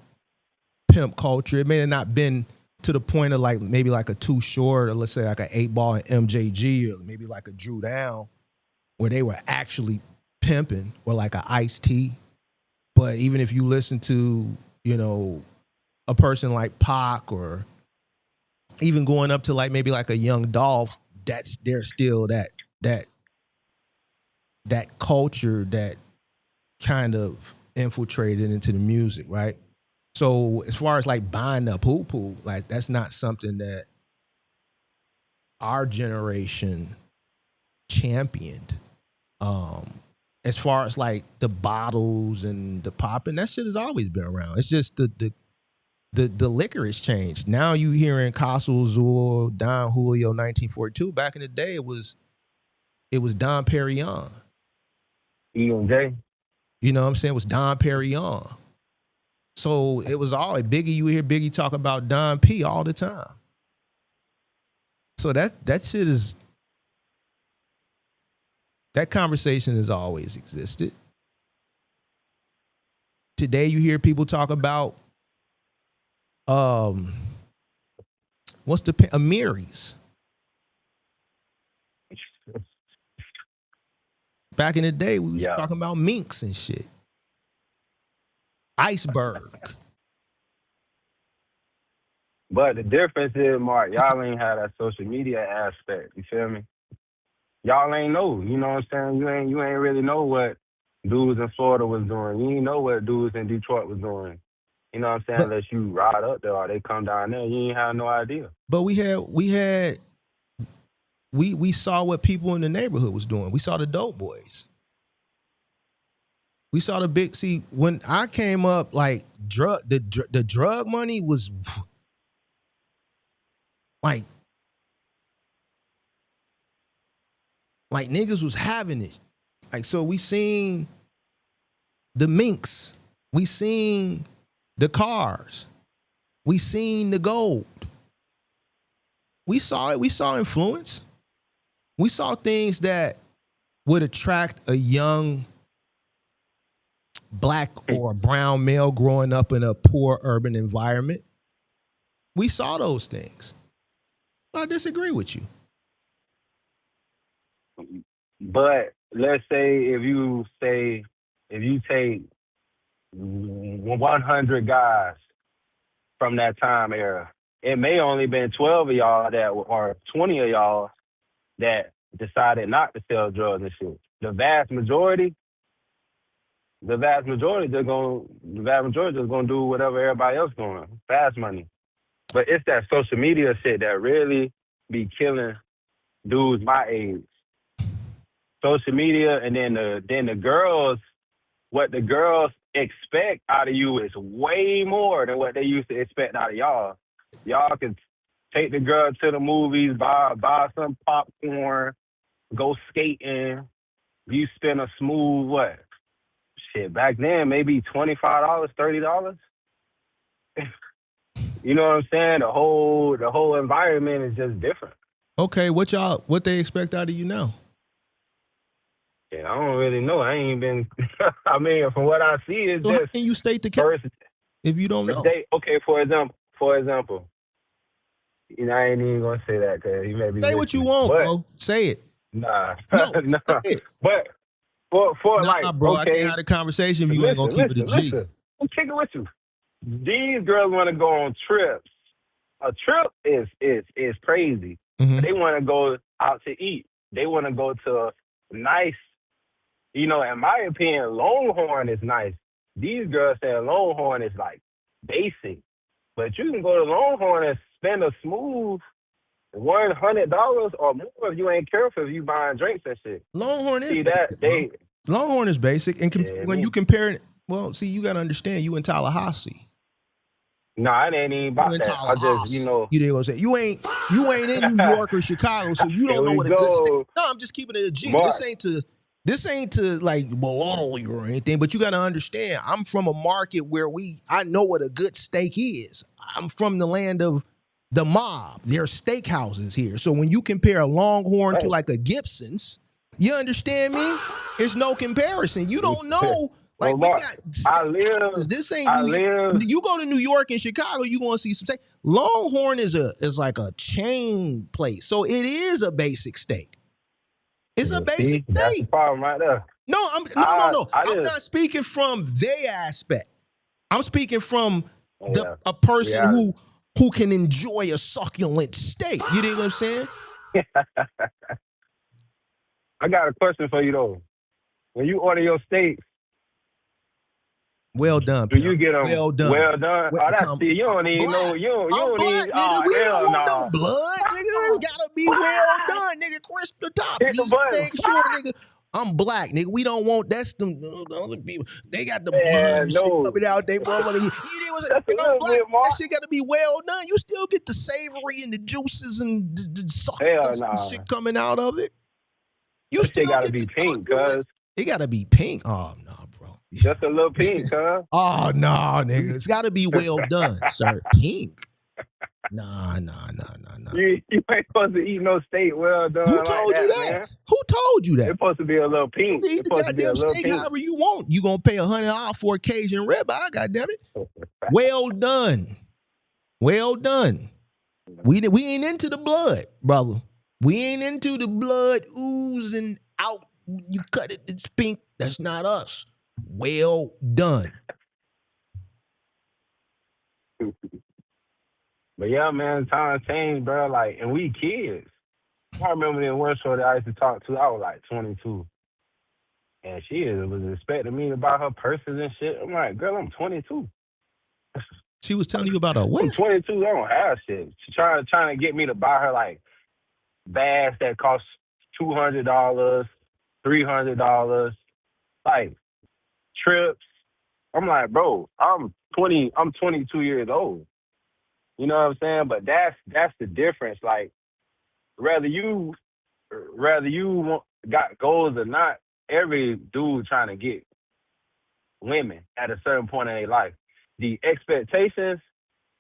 pimp culture. It may have not been to the point of like maybe like a Too Short, or let's say like an 8-Ball and MJG, or maybe like a Drew Down, where they were actually pimping, or like a Ice-T. But even if you listen to, you know, a person like Pac, or even going up to like maybe like a Young Dolph, there's still that culture that kind of infiltrated into the music, right? So as far as like buying the poo-poo, like that's not something that our generation championed. As far as like the bottles and the popping, that shit has always been around. It's just the liquor has changed. Now you hearing Castle Azul, Don Julio, 1942. Back in the day, it was Dom Perignon. E&J. You know what I'm saying? It was Dom Perignon. So it was all Biggie. You hear Biggie talk about Don P all the time. So that shit is, that conversation has always existed. Today you hear people talk about what's the Amiris. Back in the day, we was talking about minks and shit. Iceberg. But the difference is, Mark, y'all ain't had that social media aspect. You feel me? Y'all ain't know. You know what I'm saying? You ain't really know what dudes in Florida was doing. You ain't know what dudes in Detroit was doing. You know what I'm saying? But, unless you ride up there or they come down there, you ain't have no idea. But we saw what people in the neighborhood was doing. We saw the dope boys. We saw when I came up, like the drug money was like niggas was having it. Like, so we seen the minks, we seen the cars, we seen the gold. We saw it. We saw influence. We saw things that would attract a young black or brown male growing up in a poor urban environment. We saw those things. I disagree with you. But let's say if you take 100 guys from that time era, it may only been 12 of y'all or 20 of y'all that decided not to sell drugs and shit. The vast majority just gonna do whatever everybody else doing. Fast money. But it's that social media shit that really be killing dudes my age. Social media, and then the girls, what the girls expect out of you is way more than what they used to expect out of y'all. Y'all can take the girl to the movies, buy some popcorn, go skating. You spend a smooth what? Shit, back then maybe $25, $30. You know what I'm saying? The whole environment is just different. Okay, what they expect out of you now? Yeah, I don't really know. I ain't been. I mean, from what I see, it's so just. How can you state the case if you don't know? Okay, for example, you know, I ain't even gonna say that because you may be. Say what you want, bro. Say it. Nah, no, nah. Say it. But like, bro, okay, I can't have a conversation if you ain't gonna keep it a G. Listen. I'm kicking with you. These girls want to go on trips. A trip is crazy. Mm-hmm. They want to go out to eat. They want to go to nice. You know, in my opinion, Longhorn is nice. These girls say Longhorn is like basic. But you can go to Longhorn and spend a smooth $100 or more if you ain't careful, if you buying drinks and shit. Longhorn is see basic, that Longhorn is basic. And when you compare it, well, see, you got to understand, you in Tallahassee. No, I ain't even about that. I just, you know. You know what I'm saying? You ain't in New York or Chicago, so you don't know what a good state. No, I'm just keeping it a G. Mark. This ain't to like belittle you or anything, but you got to understand, I'm from a market where I know what a good steak is. I'm from the land of the mob. There are steakhouses here. So when you compare a Longhorn to like a Gibson's, you understand me? There's no comparison. You don't know Like Well, we Mark, got I state live, colleges. This ain't I New York. live. You go to New York and Chicago, you gonna see some state. Longhorn is like a chain place, so it is a basic state. It's a basic See, that's the state. problem right there. No, no. I I'm just, not speaking from their aspect. I'm speaking from yeah, a person reality. who can enjoy a succulent steak. You dig what I'm saying? I got a question for you though. When you order your steaks, Well done, do you pimp. get them Well done. well done? Oh, that's see, you don't I'm even know. black. You I'm don't black, even. nigga. Oh We don't hell want no no. blood, nigga. It's gotta be well done, nigga. Crisp the top. Hit the Just button. make sure, nigga. I'm black, nigga. We don't want that's the other people. They got the blood Man, and shit no. coming out. They motherfucking. You know what I'm That's a saying? I'm little black. bit more. That shit gotta be well done. You still get the savory and the juices and the Hell succulence and nah. shit coming out of it. You That shit still gotta get be the pink, succulence. cuz. It gotta be pink. Oh no, bro. Just a little pink, cuz. Oh no, nigga. It's gotta be well done, sir. Pink. Nah. You ain't supposed to eat no steak well done Who like told you that, that? man. Who told you It's that? supposed to be a little You pink. can eat It's the supposed to be a goddamn little steak pink. however you want. You gonna pay $100 for a Cajun ribeye, goddamn it. Well done. Well done. We ain't into the blood, brother. We ain't into the blood oozing out. You cut it, it's pink. That's not us. Well done. But yeah, man, times change, bro. Like, and we kids. I remember that one show that I used to talk to. I was like 22, and she was expecting me to buy her purses and shit. I'm like, girl, I'm 22. She was telling you about a what? I'm 22. I don't have shit. She trying to get me to buy her like bags that cost $200, $300, like trips. I'm like, bro, I'm 20. I'm 22 years old. You know what I'm saying? But that's the difference. Like, whether you got goals or not, every dude trying to get women at a certain point in their life. The expectations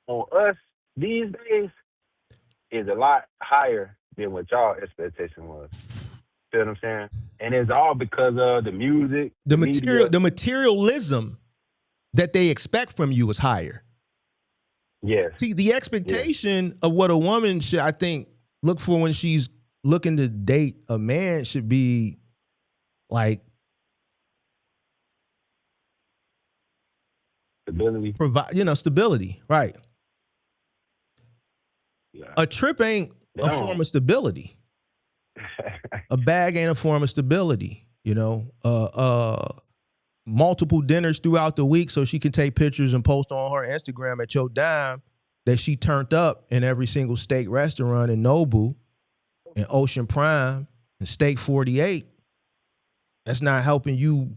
on us these days is a lot higher than what y'all expectation was. Feel what I'm saying? And it's all because of the music, The media. the materialism that they expect from you is higher. Yes. See, the expectation of what a woman should, I think, look for when she's looking to date a man should be like Stability. provide, stability, right? Yeah. A trip ain't a form of stability. A bag ain't a form of stability. Multiple dinners throughout the week so she can take pictures and post on her Instagram at your dime that she turned up in every single steak restaurant in Nobu and Ocean Prime and Steak 48. That's not helping you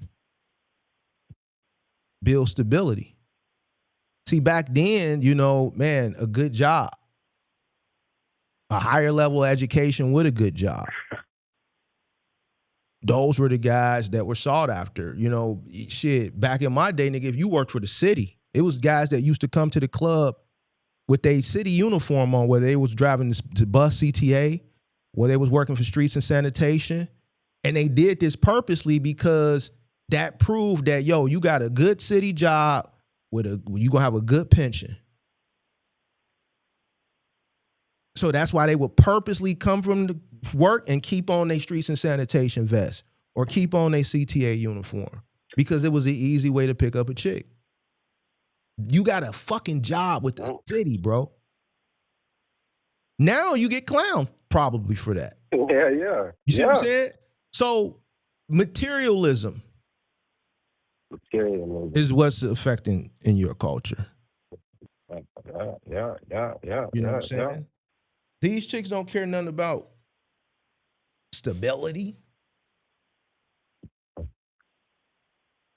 build stability. See, back then, man, a good job, a higher level education with a good job. Those were the guys that were sought after. Shit, back in my day, nigga, if you worked for the city, it was guys that used to come to the club with a city uniform on, whether they was driving the bus CTA, where they was working for streets and sanitation. And they did this purposely because that proved that, you got a good city job you gonna have a good pension. So that's why they would purposely come from the work and keep on their streets and sanitation vest or keep on their CTA uniform because it was an easy way to pick up a chick. You got a fucking job with the city, bro. Now you get clowned probably for that. Yeah. You see what I'm saying? So materialism is what's affecting in your culture. Yeah. You know what I'm saying? These chicks don't care nothing about stability.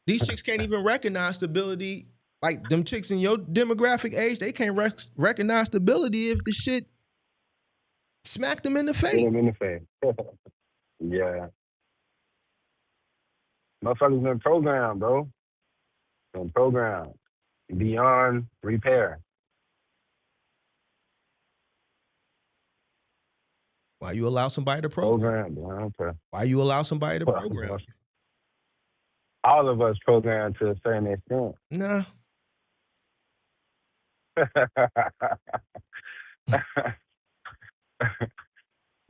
These chicks can't even recognize stability. Like them chicks in your demographic age, they can't recognize stability if the shit smacked them in the face. Hit them in the face. Yeah. Motherfuckers been programmed, bro. Been programmed beyond repair. Why you allow somebody to program? Programmed beyond repair. Why you allow somebody to program you? all of us programmed to a certain extent. Nah.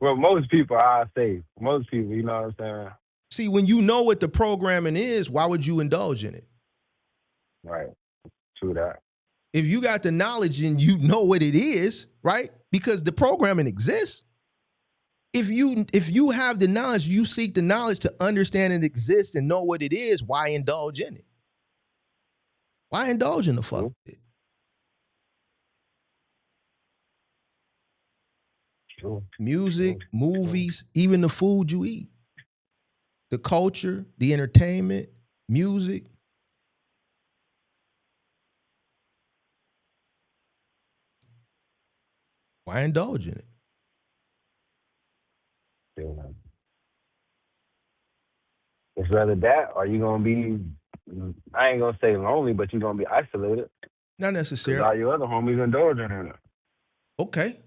Well, most people, I say, most people, you know what I'm saying? See, when you know what the programming is, why would you indulge in it? Right. True that. If you got the knowledge and you know what it is, right? Because the programming exists. If you have the knowledge, you seek the knowledge to understand it exists and know what it is, why indulge in it? Why indulge in the fuck with it? True. Music, True. movies, even the food you eat. The culture, the entertainment, music. Why indulge in it? True. It's rather that, or you gonna be, I ain't gonna say lonely, but you're gonna be isolated Not because necessarily. all your other homies indulging in it. Okay.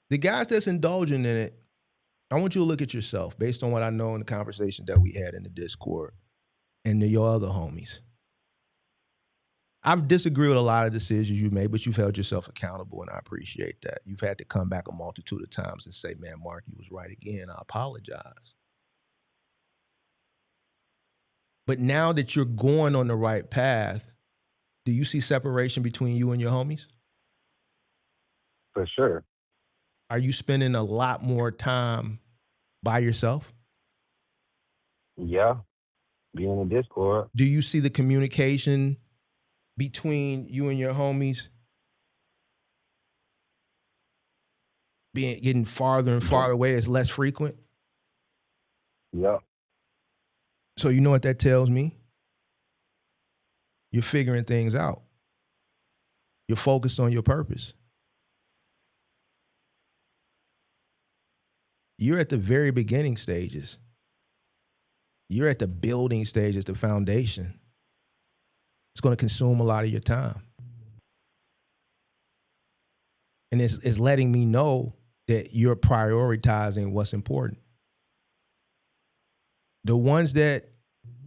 The guys that's indulging in it, I want you to look at yourself based on what I know in the conversation that we had in the Discord and your other homies. I've disagreed with a lot of decisions you made, but you've held yourself accountable, and I appreciate that. You've had to come back a multitude of times and say, man, Mark, you was right again. I apologize. But now that you're going on the right path, do you see separation between you and your homies? For sure. Are you spending a lot more time by yourself? Yeah. Be in the Discord. Do you see the communication between you and your homies getting farther and farther away? It's less frequent? Yep. So you know what that tells me? You're figuring things out. You're focused on your purpose. You're at the very beginning stages. You're at the building stages, the foundation. It's going to consume a lot of your time. And it's letting me know that you're prioritizing what's important. The ones that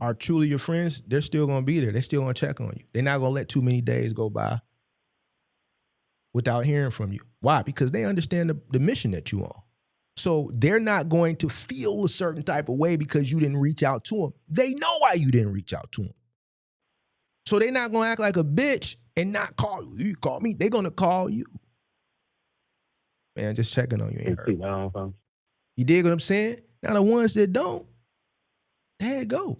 are truly your friends, they're still going to be there. They're still going to check on you. They're not going to let too many days go by without hearing from you. Why? Because they understand the mission that you're on. So they're not going to feel a certain type of way because you didn't reach out to them. They know why you didn't reach out to them. So they're not going to act like a bitch and not call you. You call me, they're going to call you. Man, just checking on you ain't hurt. You dig what I'm saying? Now the ones that don't, there you go.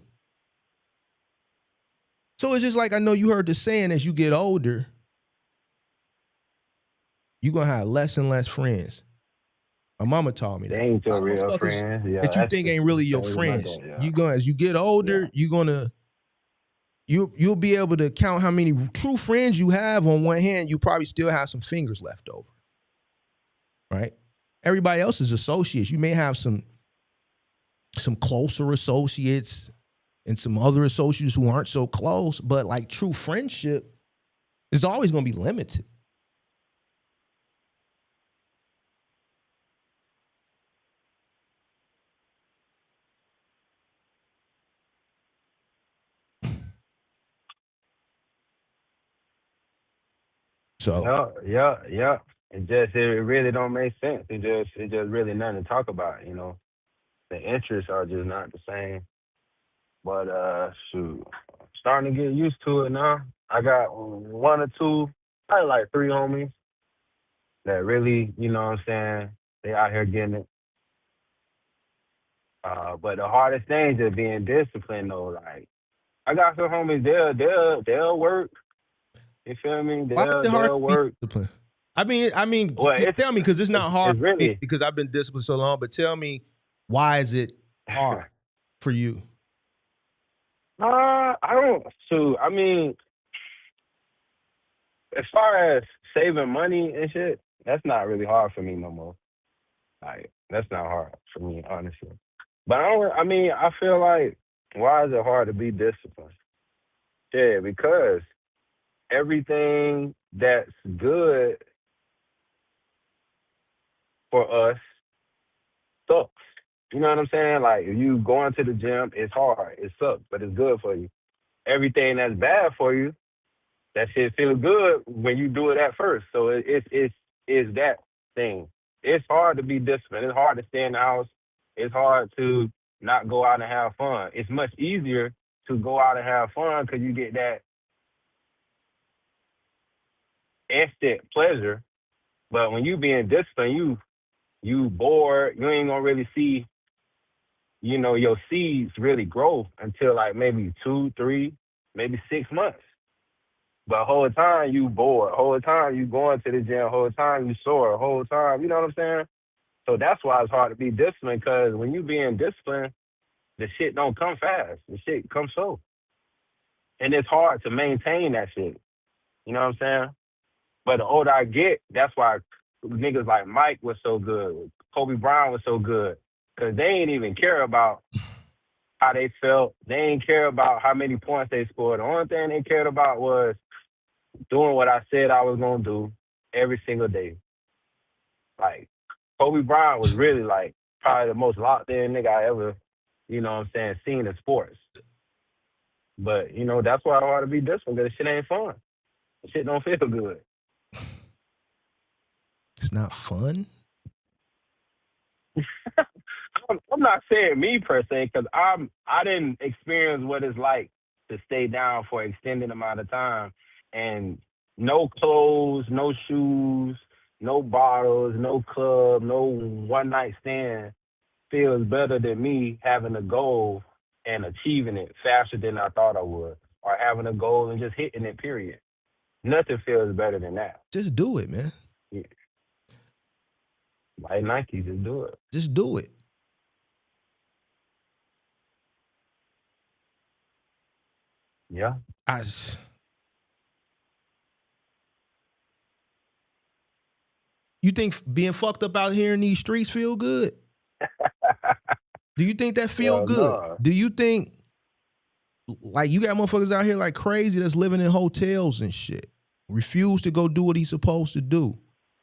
So it's just like, I know you heard the saying, as you get older, you're going to have less and less friends. My mama taught me that. They ain't your real friends. Yeah, that you think ain't really your friends. Yeah. As you get older, you'll be able to count how many true friends you have. On one hand, you probably still have some fingers left over. Right? Everybody else is associates. You may have some closer associates and some other associates who aren't so close, but like true friendship is always going to be limited. So yeah. It really don't make sense. It just really nothing to talk about, you know. The interests are just not the same. But shoot, starting to get used to it now. I got one or two, probably like three homies that really, you know what I'm saying, they out here getting it. But the hardest thing is just being disciplined though. Like I got some homies, they'll work. You feel me? why is it hard They'll to be work. disciplined? I mean, Well, tell me, because it's not hard it's really because I've been disciplined so long, but tell me, why is it hard for you? I don't. So I mean, as far as saving money and shit, that's not really hard for me no more. Like that's not hard for me, honestly. But I don't. I mean, I feel like why is it hard to be disciplined? Yeah, because everything that's good for us sucks. You know what I'm saying? Like if you going to the gym, it's hard, it sucks, but it's good for you. Everything that's bad for you, that shit feels good when you do it at first. So it's that thing. It's hard to be disciplined. It's hard to stay in the house. It's hard to not go out and have fun. It's much easier to go out and have fun because you get that instant pleasure. But when you being disciplined, you bored. You ain't gonna really see, your seeds really grow until like maybe 2, 3, maybe 6 months. But whole time you bored, whole time you going to the gym, whole time you sore, whole time, you know what I'm saying? So that's why it's hard to be disciplined, because when you being disciplined, the shit don't come fast. The shit comes slow. And it's hard to maintain that shit. You know what I'm saying? But the older I get, that's why niggas like Mike was so good, Kobe Bryant was so good, because they ain't even care about how they felt. They ain't care about how many points they scored. The only thing they cared about was doing what I said I was going to do every single day. Like, Kobe Bryant was really like probably the most locked in nigga I ever, seen in sports. But, that's why I want to be disciplined, because shit ain't fun. Shit don't feel good. It's not fun? I'm not saying me per se, because I didn't experience what it's like to stay down for an extended amount of time, and no clothes, no shoes, no bottles, no club, no one night stand feels better than me having a goal and achieving it faster than I thought I would, or having a goal and just hitting it, period. Nothing feels better than that. Just do it, man. Yeah. Like Nike, just do it. Just do it. Yeah. You think being fucked up out here in these streets feel good? Do you think that feel good? No. Do you think, like, you got motherfuckers out here like crazy that's living in hotels and shit, refuse to go do what he's supposed to do?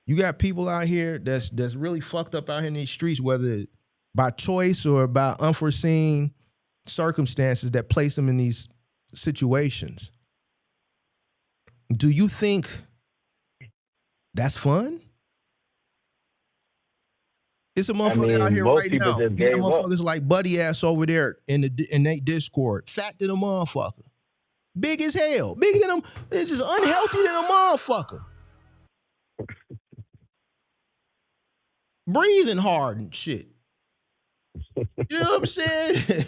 You got people out here that's really fucked up out here in these streets, whether by choice or by unforeseen circumstances that place them in these situations. Do you think that's fun? It's a motherfucker out here right now. You got motherfuckers like Buddy Ass over there in they Discord. Fat than a motherfucker. Big as hell. Bigger than them. It's just unhealthy than a motherfucker. Breathing hard and shit. You know what I'm saying?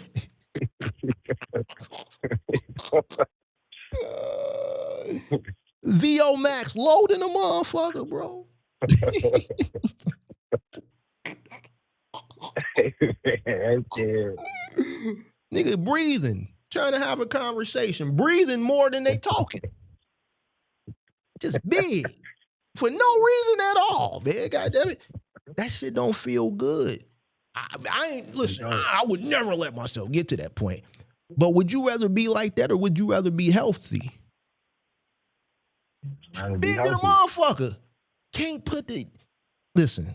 VO Max loading a motherfucker, bro. Nigga breathing, trying to have a conversation, breathing more than they talking. Just big. For no reason at all, man. Goddamn it. That shit don't feel good. I ain't, listen, I would never let myself get to that point. But would you rather be like that, or would you rather be healthy? Big than a motherfucker. Can't put the, listen,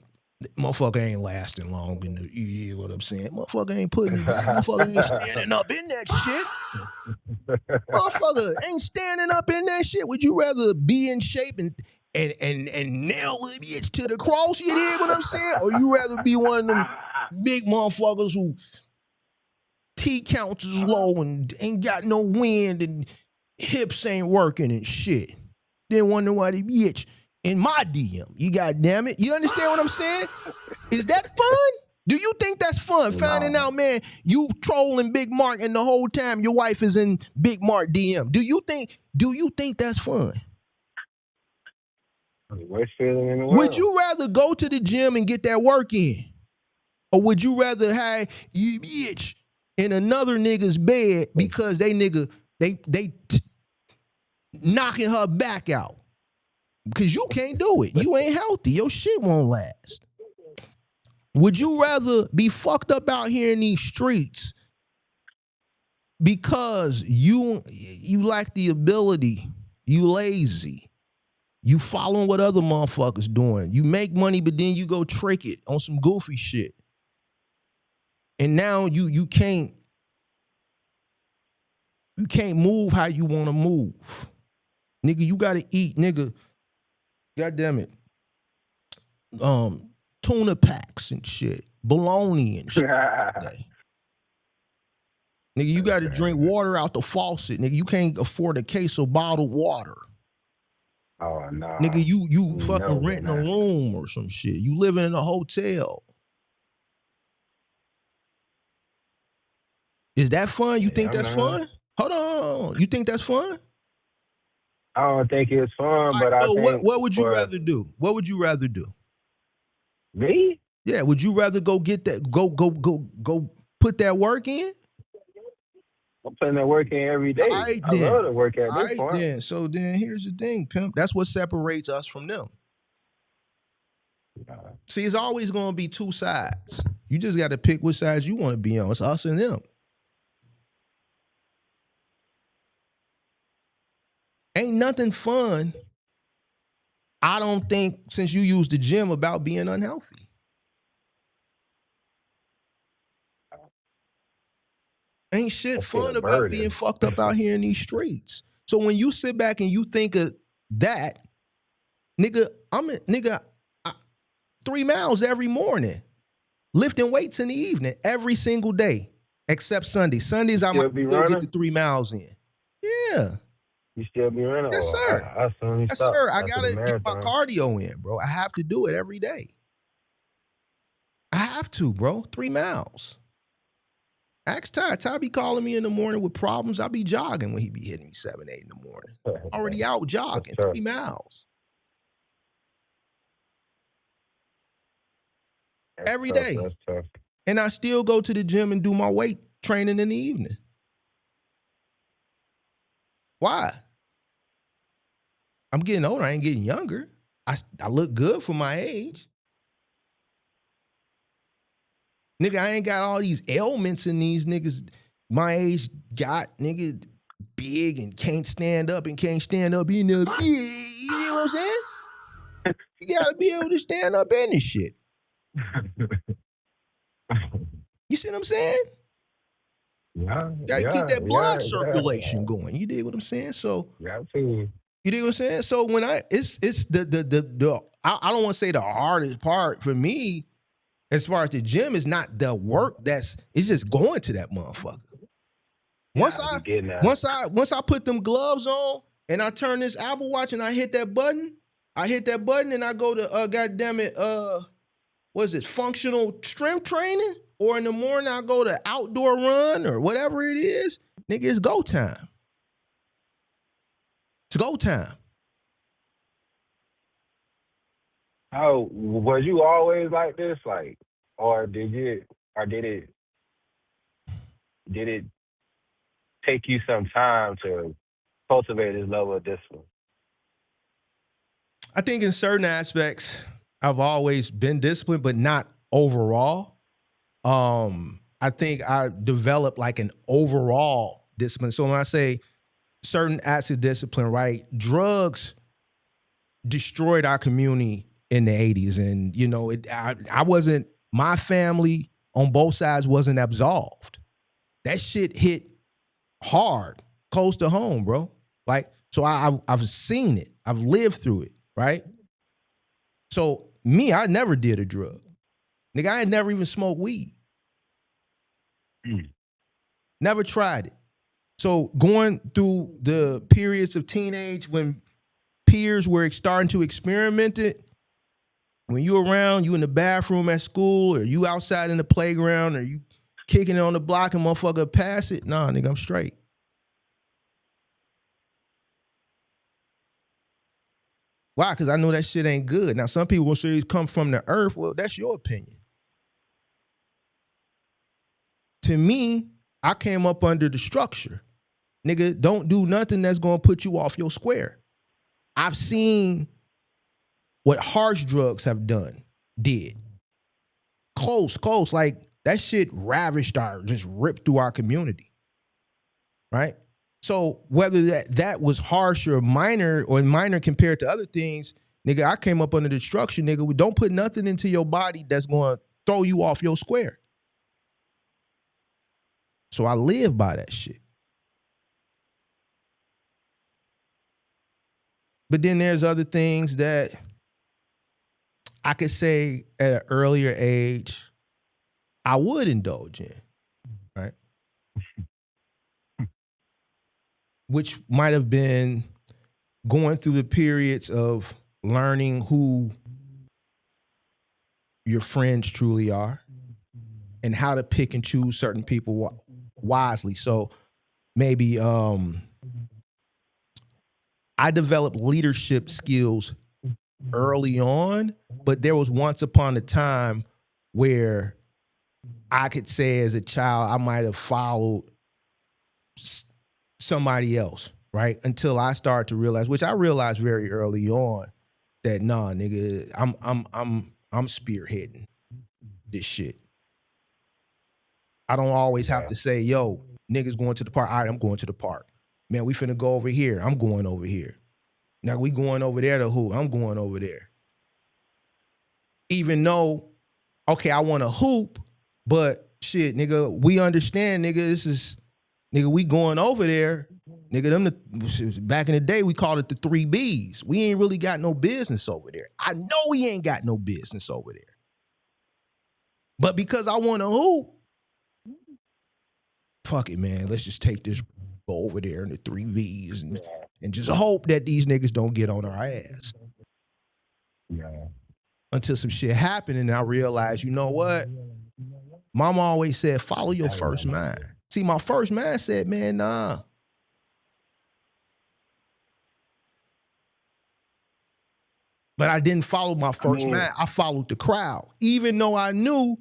motherfucker ain't lasting long in the, you know what I'm saying? Motherfucker ain't putting it down. Motherfucker ain't standing up in that shit. Motherfucker ain't standing up in that shit. Would you rather be in shape and nail it bitch to the cross, you hear what I'm saying? Or you rather be one of them big motherfuckers who T counts is low and ain't got no wind and hips ain't working and shit. Then wonder why the bitch in my DM. You goddamn it. You understand what I'm saying? Is that fun? Do you think that's fun? No. Finding out, man, you trolling Big Mark and the whole time your wife is in Big Mark DM. Do you think that's fun? Worst feeling in the world. Would you rather go to the gym and get that work in? Or would you rather have you bitch in another nigga's bed because they knocking her back out? Because you can't do it. You ain't healthy. Your shit won't last. Would you rather be fucked up out here in these streets because you lack the ability, you lazy, you following what other motherfuckers doing, you make money but then you go trick it on some goofy shit? And now you can't move how you want to move. Nigga, you gotta eat, nigga. God damn it. Tuna packs and shit. Bologna and shit. Nigga, you gotta drink water out the faucet. Nigga, you can't afford a case of bottled water. Oh no. Nigga, you fucking renting a room or some shit. You living in a hotel. Is that fun? You think that's fun? Hold on. You think that's fun? I don't think it's fun, but I think what would you rather do? What would you rather do? Me? Yeah, would you rather go get that go put that work in? I'm putting that work in every day. I love to work at this point. Then. So then here's the thing, pimp. That's what separates us from them. See, it's always going to be two sides. You just got to pick which sides you want to be on. It's us and them. Ain't nothing fun, I don't think, since you use the gym, about being unhealthy. Ain't shit fun about being fucked up out here in these streets. So when you sit back and you think of that, nigga, 3 miles every morning, lifting weights in the evening every single day, except Sunday. Sundays I might still get the 3 miles in. Yeah. You still be running? Yes, sir. Yes, sir. I gotta get my cardio in, bro. I have to do it every day. I have to, bro. 3 miles. Ask Ty. Ty be calling me in the morning with problems. I be jogging when he be hitting me 7, 8 in the morning. Already out jogging, 3 miles. Every day. That's tough. And I still go to the gym and do my weight training in the evening. Why? I'm getting older. I ain't getting younger. I look good for my age. Nigga, I ain't got all these ailments in these niggas my age got, nigga, big and can't stand up and can't stand up in the, you know what I'm saying? You gotta be able to stand up in this shit. You see what I'm saying? Yeah. Gotta keep that blood circulation going. You dig what I'm saying? So you dig what I'm saying? So when it's the I don't want to say the hardest part for me as far as the gym is not the work, it's just going to that motherfucker. Once I put them gloves on and I turn this Apple Watch and I hit that button and I go to what is it, functional strength training? Or in the morning I go to outdoor run or whatever it is, nigga, it's go time. It's go time. Oh, was you always like this? Like, or did it take you some time to cultivate this level of discipline? I think in certain aspects, I've always been disciplined, but not overall. I think I developed like an overall discipline. So when I say certain acts of discipline, right? Drugs destroyed our community in the 80s. And, you know, my family on both sides wasn't absolved. That shit hit hard, close to home, bro. Like, so I've seen it. I've lived through it, right? So me, I never did a drug. Nigga, I had never even smoked weed. Never tried it. So going through the periods of teenage when peers were starting to experiment it, when you around, you in the bathroom at school or you outside in the playground or you kicking it on the block and motherfucker pass it, nah, nigga, I'm straight. Why? Because I know that shit ain't good. Now, some people will say it come from the earth. Well, that's your opinion. To me, I came up under the structure. Nigga, don't do nothing that's going to put you off your square. I've seen what harsh drugs did. Close. Like, that shit ravished just ripped through our community. Right? So whether that was harsh or minor compared to other things, nigga, I came up under the structure, nigga. We don't put nothing into your body that's going to throw you off your square. So I live by that shit. But then there's other things that I could say at an earlier age I would indulge in, right? Which might have been going through the periods of learning who your friends truly are and how to pick and choose certain people wisely. So maybe I developed leadership skills early on, but there was once upon a time where I could say as a child, I might have followed somebody else, right? Until I started to realize, which I realized very early on, that nah, nigga, I'm spearheading this shit. I don't always have to say, yo, niggas going to the park. All right, I'm going to the park. Man, we finna go over here. I'm going over here. Now we going over there to who? I'm going over there. Even though, okay, I want to hoop, but shit, nigga, we understand, nigga, this is, nigga, we going over there. Nigga, back in the day, we called it the 3 Bs. We ain't really got no business over there. I know we ain't got no business over there. But because I want to hoop, fuck it, man. Let's just take this, go over there in the 3 Vs and just hope that these niggas don't get on our ass. Yeah. Until some shit happened and I realized, you know what? Mama always said, follow your first mind. See, my first mind said, man, nah. But I didn't follow my first mind. I followed the crowd. Even though I knew,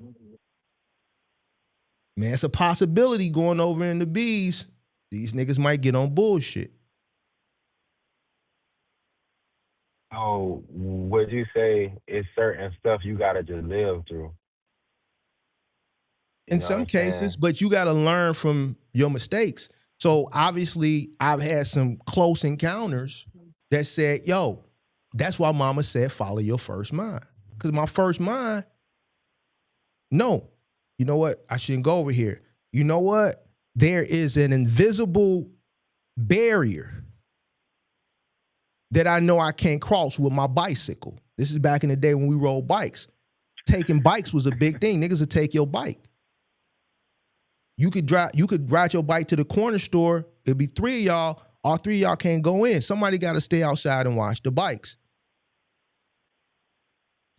man, it's a possibility going over in the Bs. These niggas might get on bullshit. So would you say it's certain stuff you gotta just live through? In some cases, but you gotta learn from your mistakes. So obviously I've had some close encounters that said, yo, that's why mama said follow your first mind. Because my first mind, no, you know what? I shouldn't go over here. You know what? There is an invisible barrier that I know I can't cross with my bicycle. This is back in the day when we rode bikes. Taking bikes was a big thing. Niggas would take your bike. You could ride your bike to the corner store. It'd be 3 of y'all. All 3 of y'all can't go in. Somebody got to stay outside and watch the bikes.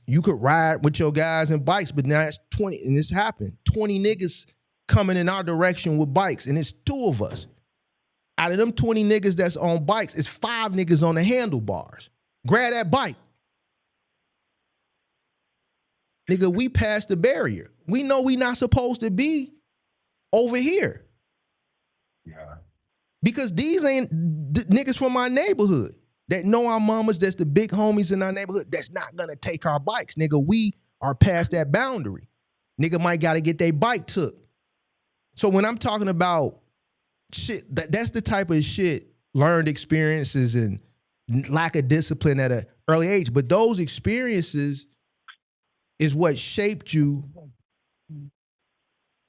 You could ride with your guys and bikes, but now it's 20, and this happened. 20 niggas coming in our direction with bikes, and it's 2 of us. Out of them 20 niggas that's on bikes, it's 5 niggas on the handlebars. Grab that bike. Nigga, we passed the barrier. We know we not supposed to be over here. Yeah. Because these ain't niggas from my neighborhood that know our mamas, that's the big homies in our neighborhood, that's not gonna take our bikes. Nigga, we are past that boundary. Nigga might gotta get their bike took. So when I'm talking about shit, that's the type of shit, learned experiences and lack of discipline at an early age. But those experiences is what shaped you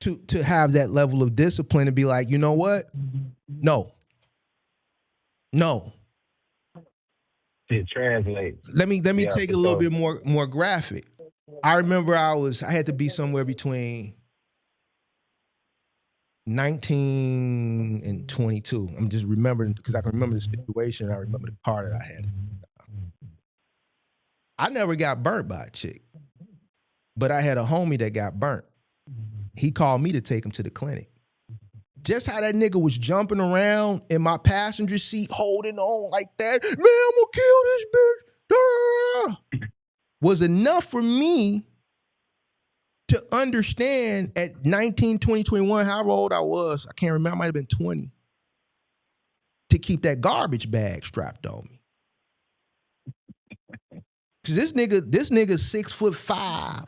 to have that level of discipline and be like, you know what? No. It translates. Let me take it a little bit more graphic. I remember I had to be somewhere between 19 and 22. I'm just remembering because I can remember the situation. I remember the car that I had. I never got burnt by a chick, but I had a homie that got burnt. He called me to take him to the clinic. Just how that nigga was jumping around in my passenger seat, holding on like that, man, I'm gonna kill this bitch, was enough for me to understand at 19, 20, 21, however old I was, I can't remember, I might have been 20, to keep that garbage bag strapped on me. Cause this nigga's 6'5".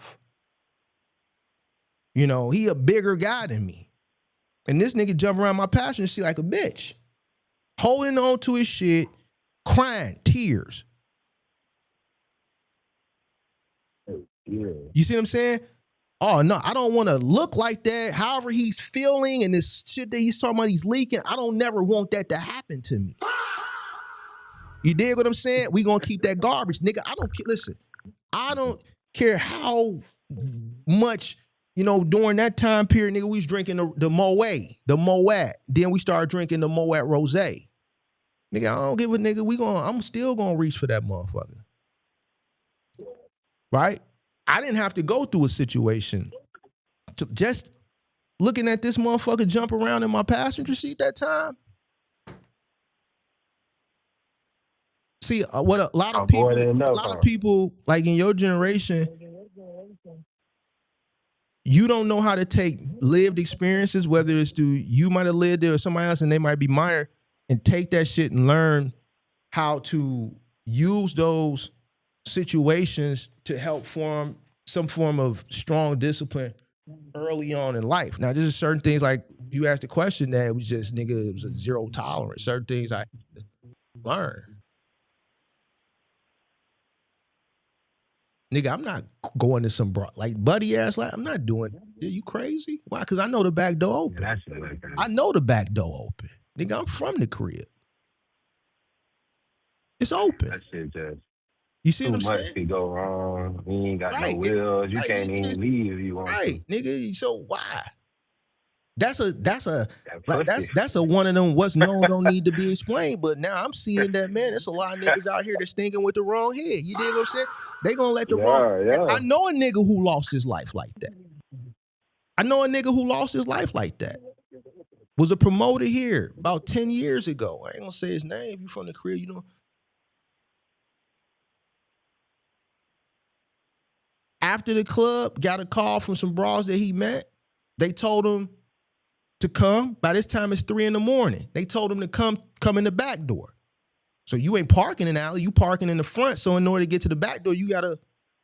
You know, he a bigger guy than me. And this nigga jump around my passenger seat like a bitch, holding on to his shit, crying, tears. Yeah. You see what I'm saying? Oh no, I don't want to look like that. However he's feeling and this shit that he's talking about, he's leaking. I don't never want that to happen to me. You dig what I'm saying? We gonna keep that garbage, nigga. I don't care. Listen, I don't care how much, during that time period, nigga, we was drinking the Moet, the Moet. Then we started drinking the Moet Rosé. Nigga, I don't give a nigga. I'm still gonna reach for that motherfucker. Right? I didn't have to go through a situation to just looking at this motherfucker jump around in my passenger seat that time. See, what a lot of people like in your generation, you don't know how to take lived experiences, whether it's through you might have lived there or somebody else, and they might be minor, and take that shit and learn how to use those situations to help form some form of strong discipline early on in life. Now, there's certain things like you asked the question that it was just, nigga, it was a zero tolerance. Certain things I learned. Nigga, I'm not going to some like buddy ass like I'm not doing it. Are you crazy? Why? Because I know the back door open. I know the back door open. Nigga, I'm from the crib. It's open. That shit just you see what I'm too saying? much could go wrong. We ain't got no wheels. You can't even leave if you want to. Right, nigga. So why? That's a one of them what's known don't need to be explained. But now I'm seeing that, man, there's a lot of niggas out here that's thinking with the wrong head. You dig what I'm saying? They gonna let the wrong. Yeah. I know a nigga who lost his life like that. Was a promoter here about 10 years ago. I ain't gonna say his name. You from the crib, After the club, got a call from some bras that he met. They told him to come. By this time, it's 3 a.m. They told him to come in the back door. So you ain't parking in the alley, you parking in the front. So in order to get to the back door, you gotta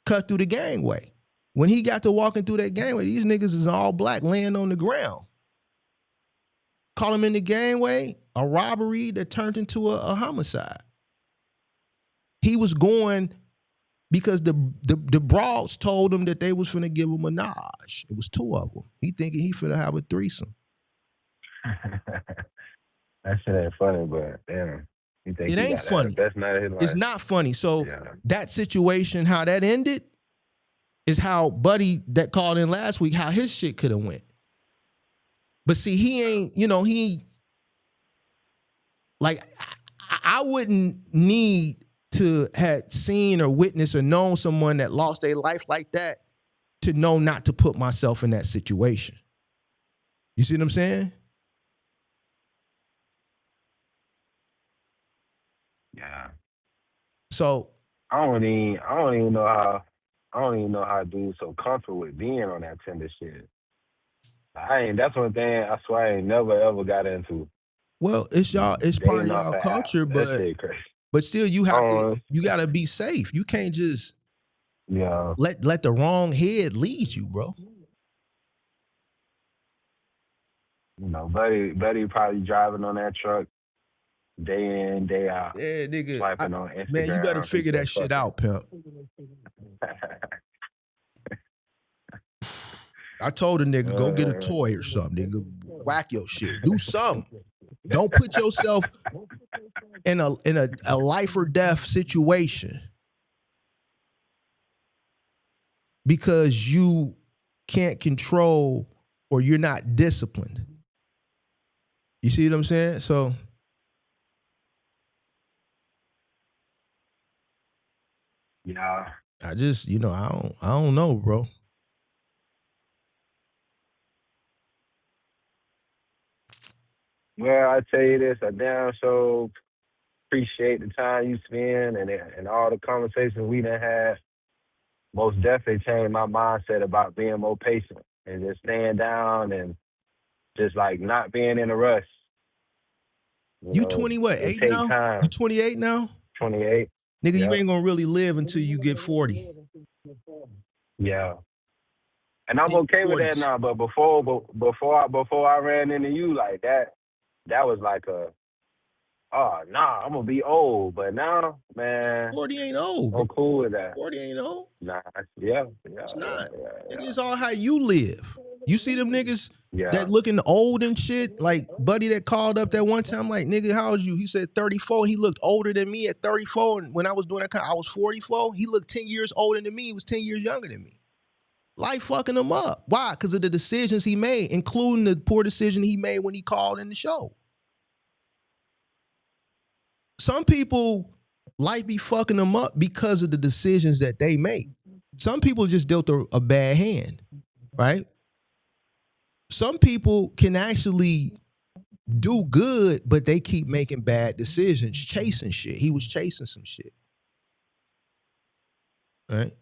cut through the gangway. When he got to walking through that gangway, these niggas is all black laying on the ground. Call him in the gangway, a robbery that turned into a homicide. He was going because the broads told him that they was finna give him a menage. It was 2 of them. He thinking he finna have a threesome. That shit ain't funny, but damn. It ain't funny. Best night of his life. It's not funny. So that situation, how that ended, is how Buddy that called in last week, how his shit could have went. But see, he ain't, like, I wouldn't need to have seen or witnessed or known someone that lost their life like that to know not to put myself in that situation. You see what I'm saying? Yeah. So I don't even know how dudes so comfortable with being on that tender shit. That's one thing I swear I ain't never ever got into. Well, it's part of y'all culture, but still you gotta be safe. You can't just let the wrong head lead you, bro. Buddy probably driving on that truck day in, day out. Yeah, nigga. Swiping on Instagram. Man, you better figure that shit out, pimp. I told a nigga, go get a toy or something, nigga. Whack your shit. Do something. Don't put yourself in a life or death situation because you can't control or you're not disciplined. You see what I'm saying? So yeah. I just, I don't know, bro. Well, I tell you this, I damn so appreciate the time you spend and all the conversations we done had. Most definitely changed my mindset about being more patient and just staying down and just like not being in a rush. You 20 what, 8 now? Time. You 28 now? 28. Nigga, you ain't gonna really live until you get 40. Yeah. And I'm okay with that now, but before I ran into you like that was like a oh, nah, I'm gonna be old. But now, man, 40 ain't old, bro. I'm cool with that. 40 ain't old. Nah, yeah, It's not. yeah, Nigga, it's all how you live. You see them niggas yeah. that looking old and shit, like buddy that called up that one time, like, nigga, how old you? He said 34. He looked older than me at 34. And when I was doing that I was 44. He looked 10 years older than me. He was 10 years younger than me. Life fucking him up. Why? Because of the decisions he made, including the poor decision he made when he called in the show. Some people, life be fucking them up because of the decisions that they make. Some people just dealt a bad hand, right? Some people can actually do good, but they keep making bad decisions, chasing shit. He was chasing some shit, right?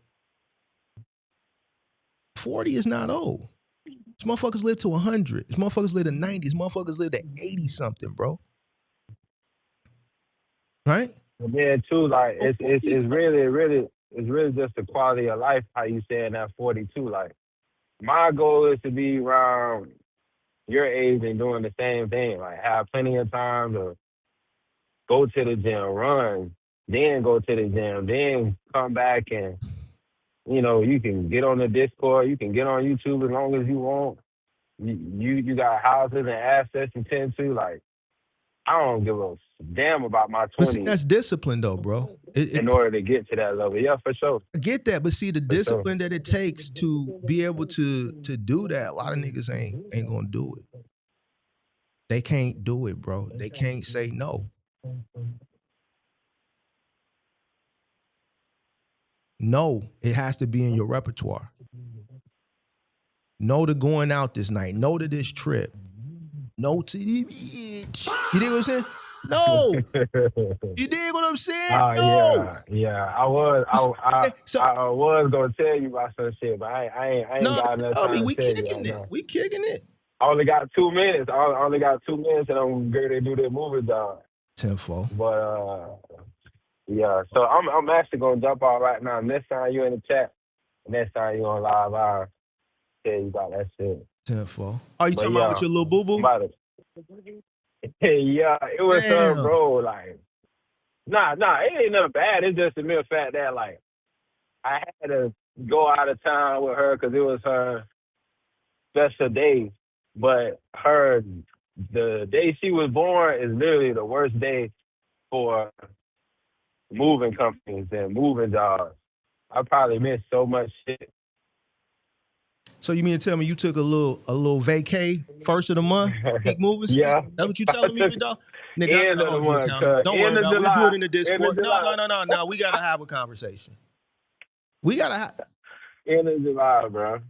40 is not old. These motherfuckers live to 100. These motherfuckers live to 90. These motherfuckers live to 80-something, bro. Right? And then too, like it's really just the quality of life. How you saying that 42? Like my goal is to be around your age and doing the same thing. Like have plenty of time to go to the gym, run, then go to the gym, then come back and you can get on the Discord, you can get on YouTube as long as you want. You got houses and assets to tend to. Like I don't give a damn about my 20s. That's discipline, though, bro. In order to get to that level, yeah, for sure. I get that, but see the discipline that it takes to be able to do that. A lot of niggas ain't gonna do it. They can't do it, bro. They can't say no. No, it has to be in your repertoire. No to going out this night. No to this trip. No to the beach. You dig what I'm saying? No. You dig what I'm saying? No. Yeah. I was gonna tell you about some shit, but I ain't got enough time. We kicking it. We kicking it. I only got 2 minutes. I only got 2 minutes, and I'm going to do this movie dog. 10-4. But yeah. So I'm actually gonna jump out right now. Next time you in the chat, next time you on live, I'll tell you about that shit. 10-4. Are you talking about with your little boo boo? Yeah, it was her, bro. Like, nah, it ain't nothing bad. It's just a mere fact that like I had to go out of town with her because it was her special day. But the day she was born is literally the worst day for moving companies and moving jobs. I probably missed so much shit. So you mean to tell me you took a little vacay first of the month, peak moving season? Yeah. That's what you telling me, big dog? Nigga, I gotta hold you accountable. Don't worry about it. We'll do it in the Discord. No. We gotta have a conversation. We gotta have. End of July, bro.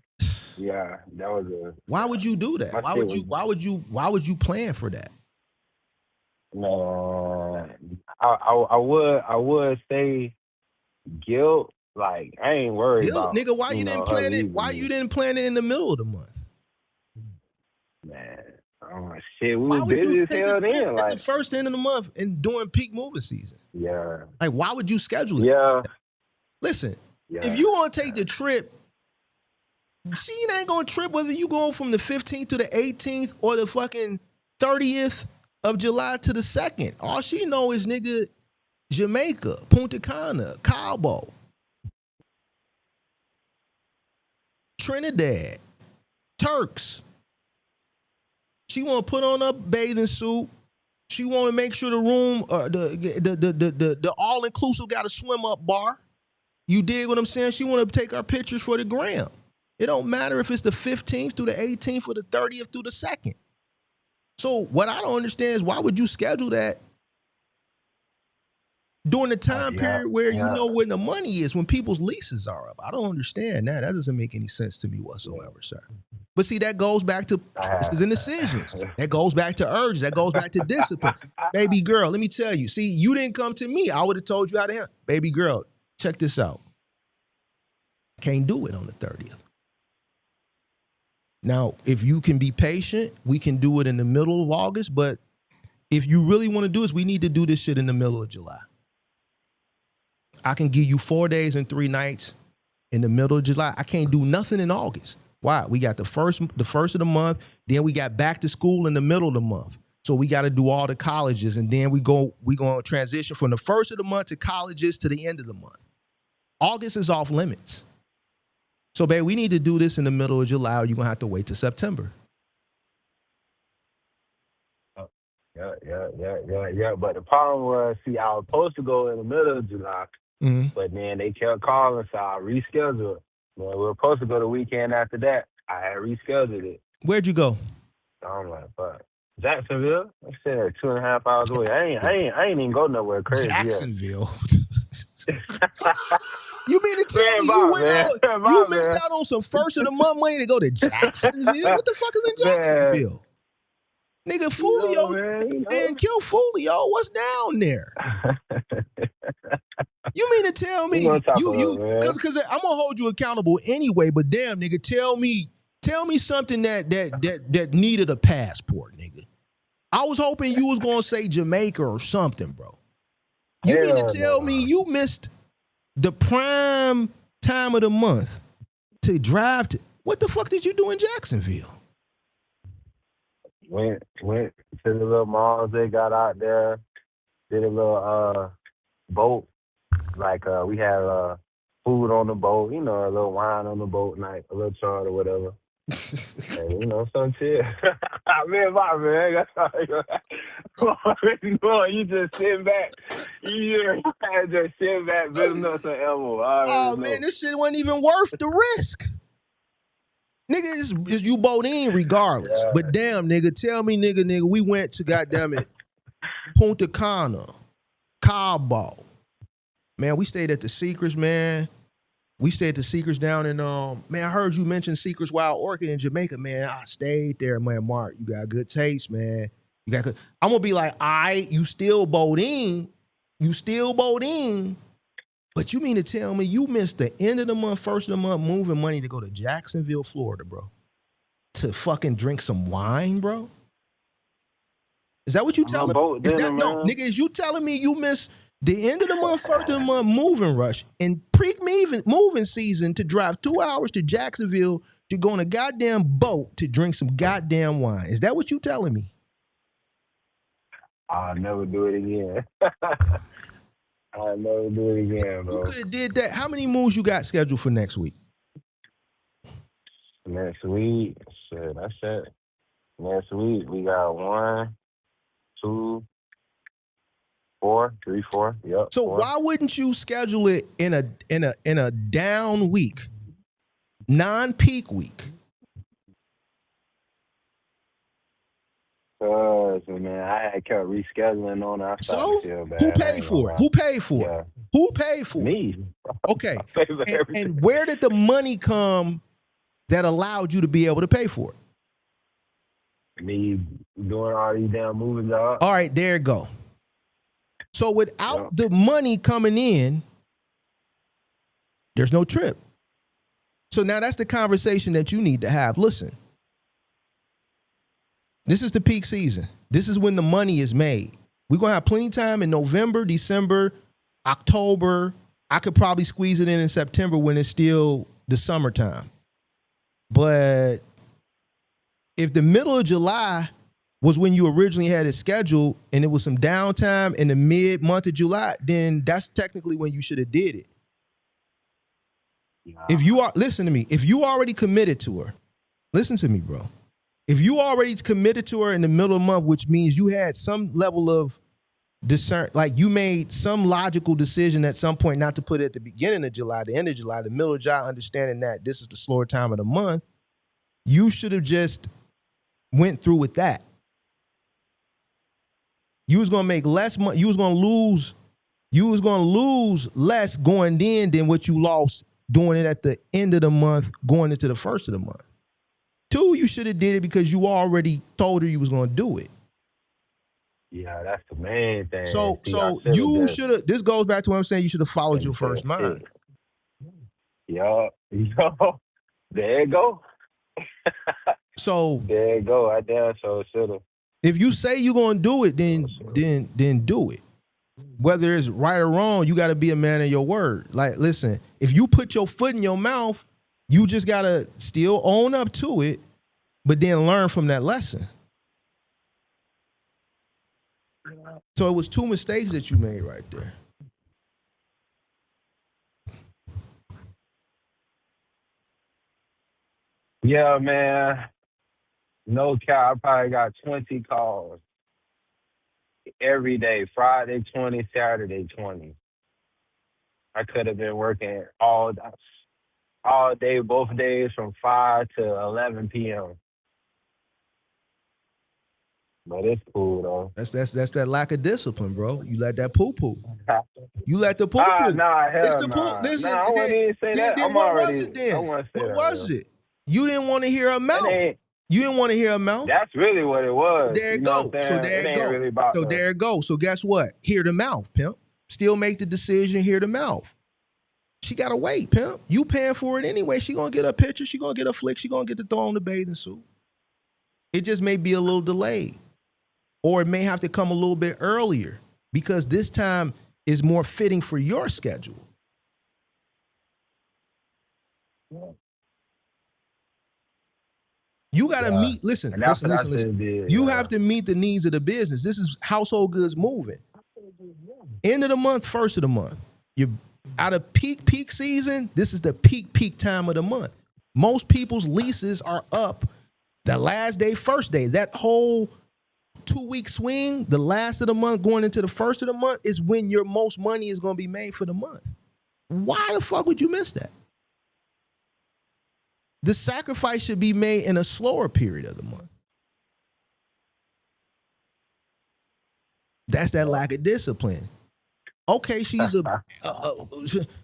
Yeah, that was a. Why would you do that? Why would you plan for that? No, I would say guilt. Like I ain't worried about. Nigga, why you didn't plan it? Why you didn't plan it in the middle of the month? Man, oh shit, we were busy as hell then. Like the first end of the month and during peak moving season. Yeah. Like why would you schedule it? Yeah. Listen, if you want to take the trip, she ain't gonna trip whether you going from the 15th to the 18th or the fucking 30th of July to the 2nd. All she know is nigga Jamaica, Punta Cana, Cabo, Trinidad, Turks. She want to put on a bathing suit. She want to make sure the room, the all inclusive got a swim up bar. You dig what I'm saying? She want to take our pictures for the gram. It don't matter if it's the 15th through the 18th or the 30th through the 2nd. So what I don't understand is why would you schedule that during the time period where you know when the money is, when people's leases are up? I don't understand that. That doesn't make any sense to me whatsoever, sir. But see, that goes back to choices and decisions. That goes back to urges. That goes back to discipline. Baby girl, let me tell you. See, you didn't come to me. I would have told you how to handle. Baby girl, check this out. Can't do it on the 30th. Now, if you can be patient, we can do it in the middle of August. But if you really want to do this, we need to do this shit in the middle of July. I can give you 4 days and 3 nights in the middle of July. I can't do nothing in August. Why? We got the first of the month. Then we got back to school in the middle of the month. So we got to do all the colleges, and then we going to transition from the first of the month to colleges to the end of the month. August is off limits. So, babe, we need to do this in the middle of July, or you're going to have to wait till September. Yeah. But the problem was, see, I was supposed to go in the middle of July, but then they kept calling, so I rescheduled it. Well, we were supposed to go the weekend after that. I had rescheduled it. Where'd you go? So I'm like, fuck. Jacksonville? I said 2.5 hours away. I ain't even go nowhere crazy Jacksonville. You mean to tell me you missed out on some first of the month money to go to Jacksonville? What the fuck is in Jacksonville? Nigga, Fulio, man, kill Fulio. What's down there? You mean to tell me because I'm gonna hold you accountable anyway, but damn, nigga, tell me something that needed a passport, nigga. I was hoping you was gonna say Jamaica or something, bro. You mean to tell me you missed the prime time of the month to drive to? What the fuck did you do in Jacksonville? Went to the little malls they got out there. Did a little boat. Like we had food on the boat, a little wine on the boat night, a little chart or whatever. And, some shit. Man, that's how you just sit back. You just sit back, building up some elbow. Oh, man, this shit wasn't even worth the risk. Nigga, is you boat in regardless. Yeah. But damn, nigga, tell me, nigga, we went to goddamn it, Punta Cana, Cabo. Man, we stayed at the Secrets, man. We stayed at the Secrets down in, man, I heard you mention Secrets Wild Orchid in Jamaica, man. I stayed there, man. Mark, you got good taste, man. You got good. I'm going to be like, all right, you still boat in. But you mean to tell me you missed the end of the month, first of the month, moving money to go to Jacksonville, Florida, bro? To fucking drink some wine, bro? Is that what you telling me? No, nigga, is you telling me you missed the end of the month, first of the month moving rush and moving season to drive 2 hours to Jacksonville to go on a goddamn boat to drink some goddamn wine? Is that what you telling me? I'll never do it again. I'll never do it again, bro. You could have did that. How many moves you got scheduled for next week? Next week, shit, that's it. Next week we got 1, 2, 4, 3, 4. Yep. So 4. Why wouldn't you schedule it in a down week, non-peak week? Man, I had kept rescheduling on it. So who paid for it? Who paid for it? Who paid for it? Me. Okay. And where did the money come that allowed you to be able to pay for it? Me doing all these damn moving jobs. All right, there you go. So without the money coming in, there's no trip. So now that's the conversation that you need to have. Listen, this is the peak season. This is when the money is made. We're going to have plenty of time in November, December, October. I could probably squeeze it in September when it's still the summertime. But if the middle of July was when you originally had it scheduled and it was some downtime in the mid-month of July, then that's technically when you should have did it. Yeah. Listen to me, if you already committed to her, listen to me, bro. If you already committed to her in the middle of the month, which means you had some level of discern, like you made some logical decision at some point not to put it at the beginning of July, the end of July, the middle of July, understanding that this is the slower time of the month, you should have just went through with that. You was gonna make less money. You was gonna lose less going in than what you lost doing it at the end of the month, going into the first of the month. 2, you should have did it because you already told her you was gonna do it. Yeah, that's the main thing. So you should have. This goes back to what I'm saying. You should have followed your first mind. Yo, there you go. So there you go. I damn so should have. If you say you're gonna do it, then do it. Whether it's right or wrong, you got to be a man of your word. Like, listen, if you put your foot in your mouth, you just gotta still own up to it, but then learn from that lesson. So it was 2 mistakes that you made right there. Yeah, man. No cap. I probably got 20 calls every day. Friday 20, Saturday 20. I could have been working all day, both days from 5 to 11 p.m. But it's cool though. That's that lack of discipline, bro. You let that poo. You let the poo. Nah, It's hell the poo. nah. Listen, Nah, I wouldn't even say that. then what was it then? I want to say What that. was it? You didn't want to hear a That mouth. ain't, You didn't want to hear a mouth. that's really what it was. There You it know go. what I'm So saying? there It it ain't go. really about So there it go. So guess what? Hear the mouth, pimp. Still make the decision. Hear the mouth. She gotta wait, pimp. You paying for it anyway. She gonna get a picture. She gonna get a flick. She gonna get to throw on the bathing suit. It just may be a little delayed, or it may have to come a little bit earlier because this time is more fitting for your schedule. You gotta meet. Listen. And that's what I should did. You have to meet the needs of the business. This is household goods moving. End of the month, first of the month. You're out of peak season. This is the peak time of the month. Most people's leases are up the last day, first day. That whole 2-week swing, the last of the month going into the first of the month is when your most money is going to be made for the month. Why the fuck would you miss that? The sacrifice should be made in a slower period of the month. That's that lack of discipline. Okay, she's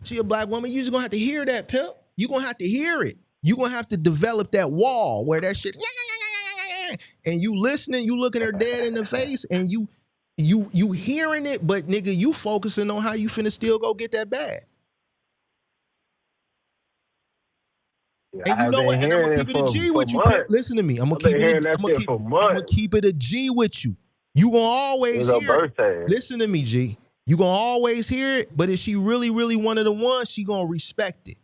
she a black woman. You're just gonna have to hear that, pimp. You're gonna have to hear it. You're gonna have to develop that wall where that shit and you listening, you looking her dead in the face, and you hearing it, but nigga, you focusing on how you finna still go get that bag. And you know what? And I'm gonna keep it a G with you, pimp. Listen to me. I'm gonna keep it a G with you. You gonna always hear it. Listen to me, G. You gonna always hear it, but if she really one of the ones, she gonna respect it.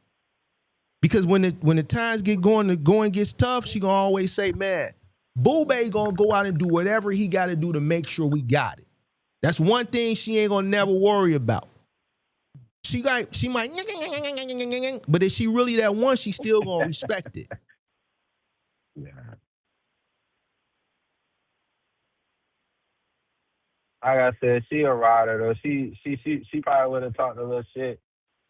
Because when the times get going, the going gets tough, she gonna always say, man, Boo-Bay gonna go out and do whatever he gotta do to make sure we got it. That's one thing she ain't gonna never worry about. She might, but if she really that one, she still gonna respect it. Yeah. Like I said, she a rider though. She probably would have talked a little shit.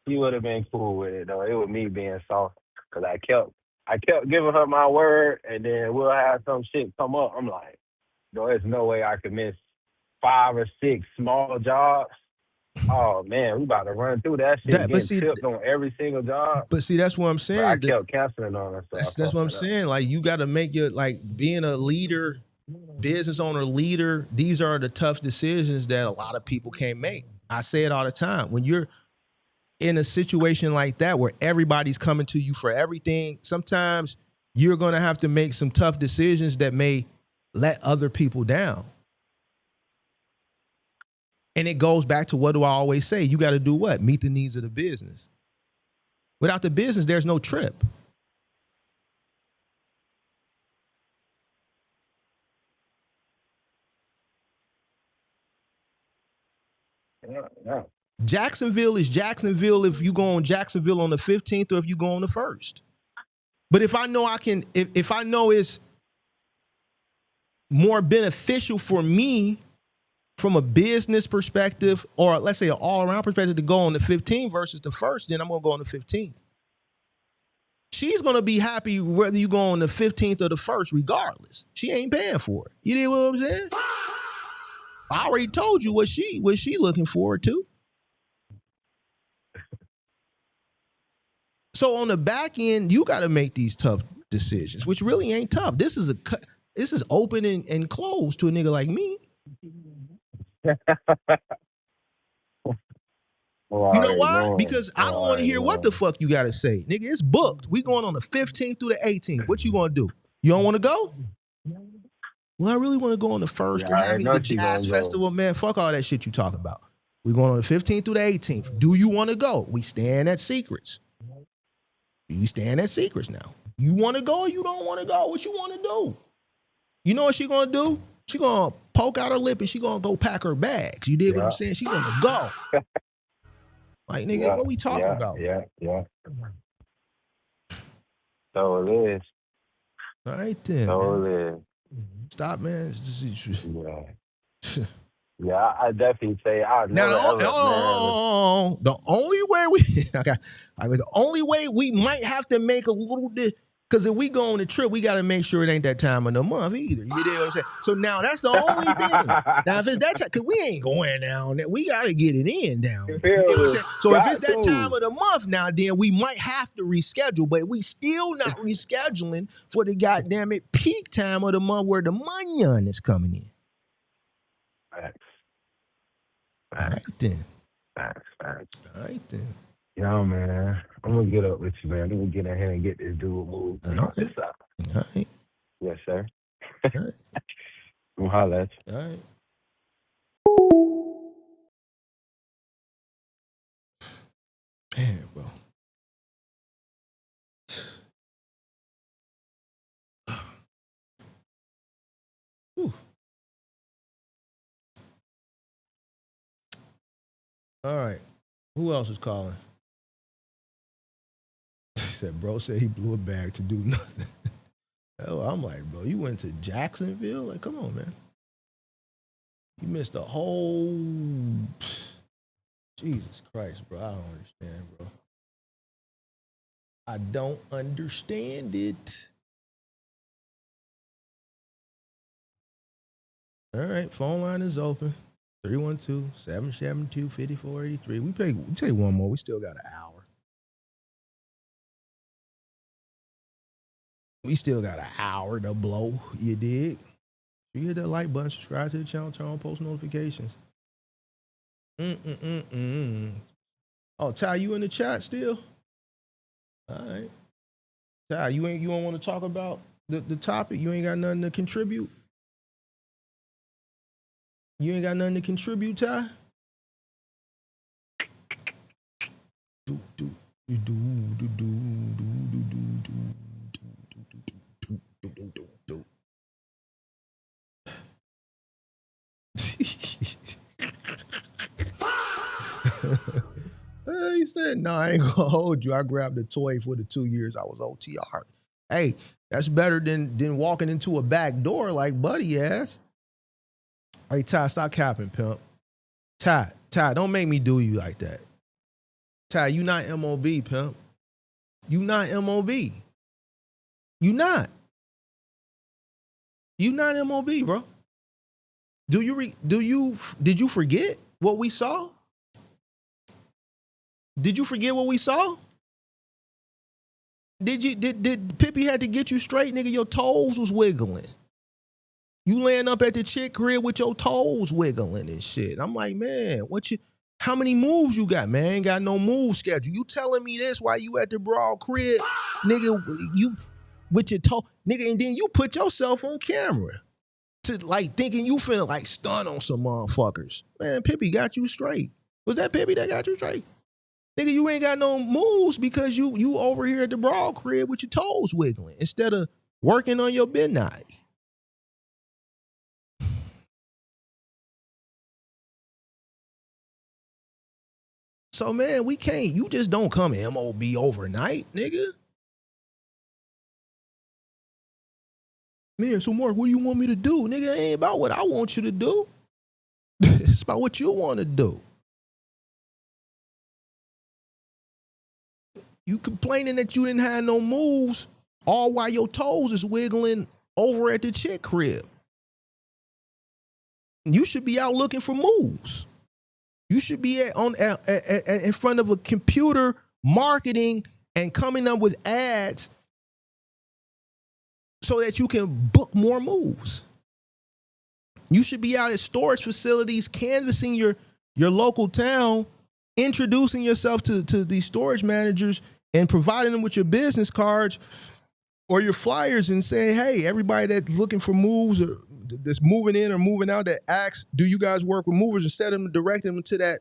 She would have been cool with it though. It was me being soft because I kept giving her my word, and then we'll have some shit come up. I'm like, no, there's no way I could miss 5 or 6 small jobs. Oh man, we about to run through that shit. Getting tipped on every single job. But see, that's what I'm saying. I kept canceling on her. That's what I'm saying. Like you got to make your being a leader. Business owner, leader, these are the tough decisions that a lot of people can't make. I say it all the time. When you're in a situation like that where everybody's coming to you for everything, sometimes you're going to have to make some tough decisions that may let other people down. And it goes back to what do I always say? You got to do what? Meet the needs of the business. Without the business, there's no trip. Yeah. Jacksonville is Jacksonville if you go on Jacksonville on the 15th or if you go on the 1st. But if I know if I know it's more beneficial for me from a business perspective, or let's say an all-around perspective, to go on the 15th versus the 1st, then I'm going to go on the 15th. She's going to be happy whether you go on the 15th or the 1st regardless. She ain't paying for it. You know what I'm saying? I already told you what she looking forward to. So on the back end, you got to make these tough decisions, which really ain't tough. This is open and closed to a nigga like me. You know why? Because I don't want to hear what the fuck you got to say. Nigga, it's booked. We going on the 15th through the 18th. What you going to do? You don't want to go? Well, I really want to go on the 1st. They're having the jazz festival. Man, fuck all that shit you talking about. We going on the 15th through the 18th. Do you want to go? We staying at Secrets. You staying at Secrets now. You want to go or you don't want to go? What you want to do? You know what she going to do? She going to poke out her lip and she gonna go pack her bags. You dig what I'm saying? She gonna go. Like, nigga, what we talking about? Yeah. So it is. All right then. So Man. it is. Stop, man. Yeah, I definitely say I never the only way the only way we might have to make a little bit, because if we go on the trip, we got to make sure it ain't that time of the month either. You know what I'm saying? So now that's the only thing. Now if it's that time, because we ain't going down there, we got to get it in down there. You know what I'm saying? So if it's that time of the month now, then we might have to reschedule, but we still not rescheduling for the goddamn it peak time of the month where the money is coming in. Facts. All right then. Facts. All right then. Yo, man, I'm gonna get up with you, man. We're gonna get in here and get this dude moved. All This up. right. Yes, sir. All right. We'll holler at you. All right. Man, bro. Whew. All right. Who else is calling? Said bro said he blew a bag to do nothing. Oh, I'm like, bro, you went to Jacksonville? Like, come on, man. You missed a whole Jesus Christ, bro. I don't understand, bro. I don't understand it. All right, phone line is open. 312-772-5483. We take one more. We still got an hour. We still got an hour to blow. You dig? You hit that like button, subscribe to the channel, turn on post notifications. Oh, Ty, you in the chat still? All right. Ty, you don't want to talk about the topic? You ain't got nothing to contribute? You ain't got nothing to contribute, Ty? He said, no, I ain't gonna hold you. I grabbed a toy for the 2 years I was OTR. Hey, that's better than walking into a back door like Buddy ass. Hey, Ty, stop capping, pimp. Ty, don't make me do you like that. Ty, you not M.O.B, pimp. You not M.O.B. You not. You not M.O.B, bro. Did you forget what we saw? Did you forget what we saw? Did Pippi had to get you straight, nigga? Your toes was wiggling. You laying up at the chick crib with your toes wiggling and shit. I'm like, man, how many moves you got, man? Ain't got no move schedule. You telling me this while you at the broad crib, nigga, you with your toe, nigga, and then you put yourself on camera to like thinking you finna like stun on some motherfuckers. Man, Pippi got you straight. Was that Pippi that got you straight? Nigga, you ain't got no moves because you over here at the broad crib with your toes wiggling instead of working on your midnight. So, man, you just don't come to M.O.B overnight, nigga. Man, so Mark, what do you want me to do? Nigga, it ain't about what I want you to do. It's about what you want to do. You complaining that you didn't have no moves all while your toes is wiggling over at the chick crib. You should be out looking for moves. You should be in front of a computer marketing and coming up with ads so that you can book more moves. You should be out at storage facilities canvassing your local town, introducing yourself to these storage managers and providing them with your business cards or your flyers and saying, hey, everybody that's looking for moves or that's moving in or moving out that asks, do you guys work with movers, instead of directing them to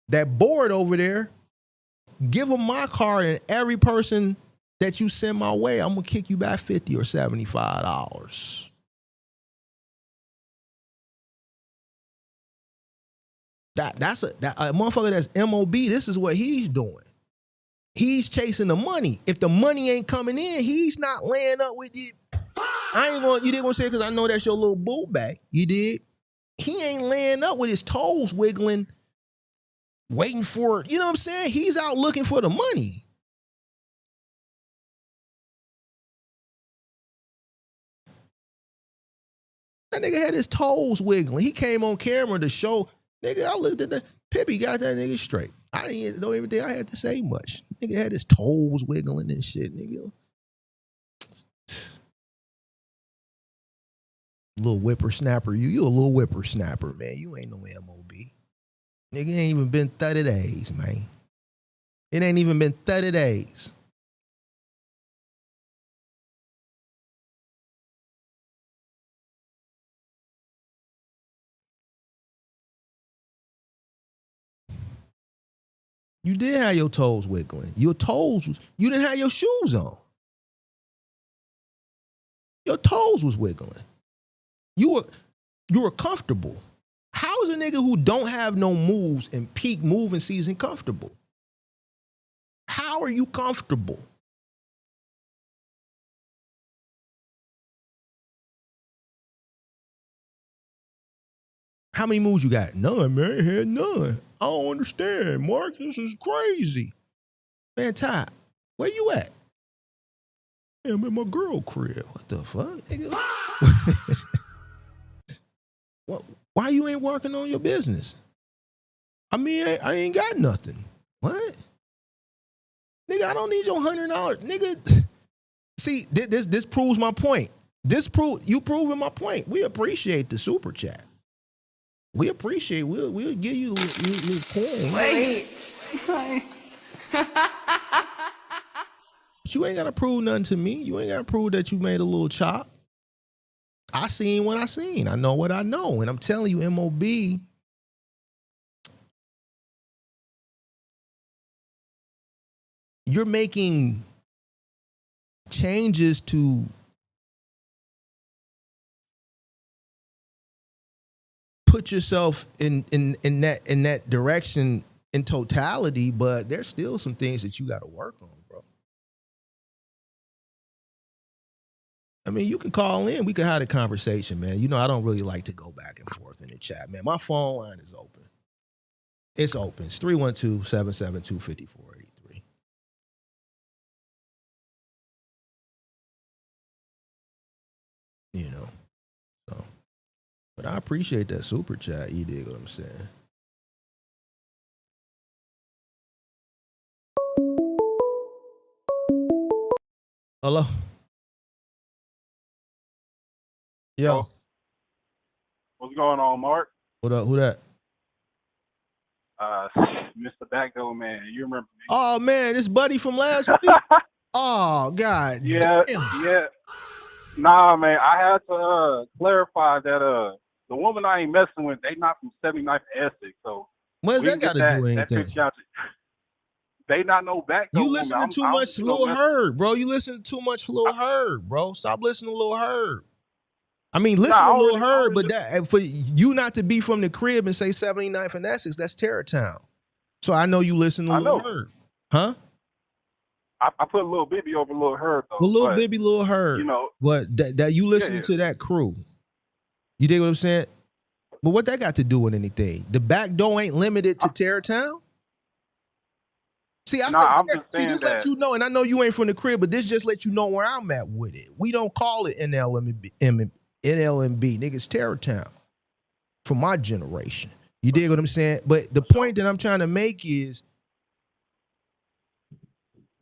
that board over there, give them my card, and every person that you send my way, I'm going to kick you back $50 or $75. That's a motherfucker that's M.O.B. This is what he's doing. He's chasing the money. If the money ain't coming in, he's not laying up with it. You didn't want to say it because I know that's your little bull bag. You did. He ain't laying up with his toes wiggling, waiting for it. You know what I'm saying? He's out looking for the money. That nigga had his toes wiggling. He came on camera to show, nigga, I looked at the Pippi got that nigga straight. Don't even think I had to say much. Nigga had his toes wiggling and shit, nigga. Little whippersnapper. You a little whippersnapper, man. You ain't no M.O.B. Nigga, it ain't even been 30 days, man. It ain't even been 30 days. You did have your toes wiggling. You didn't have your shoes on. Your toes was wiggling. You were comfortable. How is a nigga who don't have no moves in peak moving season comfortable? How are you comfortable? How many moves you got? None, man. I had none. I don't understand, Mark. This is crazy. Man, Ty, where you at? Yeah, I'm at my girl crib. What the fuck, nigga? Why you ain't working on your business? I mean, I ain't got nothing. What? Nigga, I don't need your $100. Nigga, see, this proves my point. You proving my point. We appreciate the super chat. We appreciate. We'll give you coins. Sweet. But you ain't gotta prove nothing to me. You ain't gotta prove that you made a little chop. I seen what I seen. I know what I know. And I'm telling you, M.O.B. You're making changes to put yourself in that direction in totality, but there's still some things that you got to work on, bro. I mean, you can call in. We can have a conversation, man. You know, I don't really like to go back and forth in the chat, man. My phone line is open. It's open. It's 312-772-5483. You know, so. But I appreciate that super chat. You dig what I'm saying? Hello? Yo. What's going on, Mark? What up? Who that? Mr. Backdoor Man. You remember me? Oh, man, this buddy from last week. Oh, God. Yeah, damn. yeah. Nah, man, I had to clarify that the woman I ain't messing with, they not from 79th Essex, so What does that got to do with anything? They not no backdoor. You listen to too much Lil Herb, bro. You listen to too much Lil Herb, bro. Stop listening to Lil Herb. I mean, listen to Lil Herb, but that for you not to be from the crib and say 79th and Essex, that's Terror Town. So I know you listen to Lil Herb. Huh? I put Lil Bibby over Lil Herb, though. Lil Bibby, Lil Herb. You know. But that you listen to that crew. You dig what I'm saying? But what that got to do with anything? The back door ain't limited to Terror Town? See, this let you know, and I know you ain't from the crib, but this just let you know where I'm at with it. We don't call it NLMB, niggas Terror Town for my generation. You dig what I'm saying? But the point that I'm trying to make is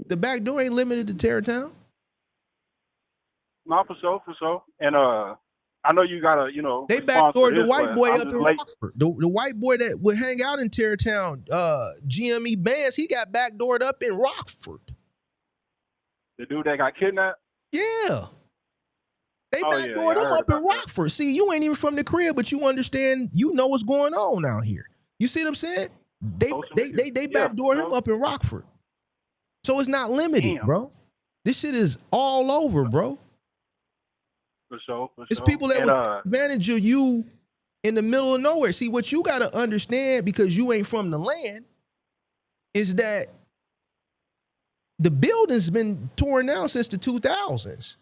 the back door ain't limited to Terror Town. No, for sure. And I know you gotta, they backdoored the white boy up in Rockford. The white boy that would hang out in Terrytown, GME Bands, he got backdoored up in Rockford. The dude that got kidnapped? Yeah. They backdoored him up in Rockford. See, you ain't even from the crib, but you understand, you know what's going on out here. You see what I'm saying? They backdoored him up in Rockford. So it's not limited, bro. This shit is all over, bro. For sure. It's people that would take advantage of you in the middle of nowhere. See, what you got to understand, because you ain't from the land, is that the building's been torn down since the 2000s.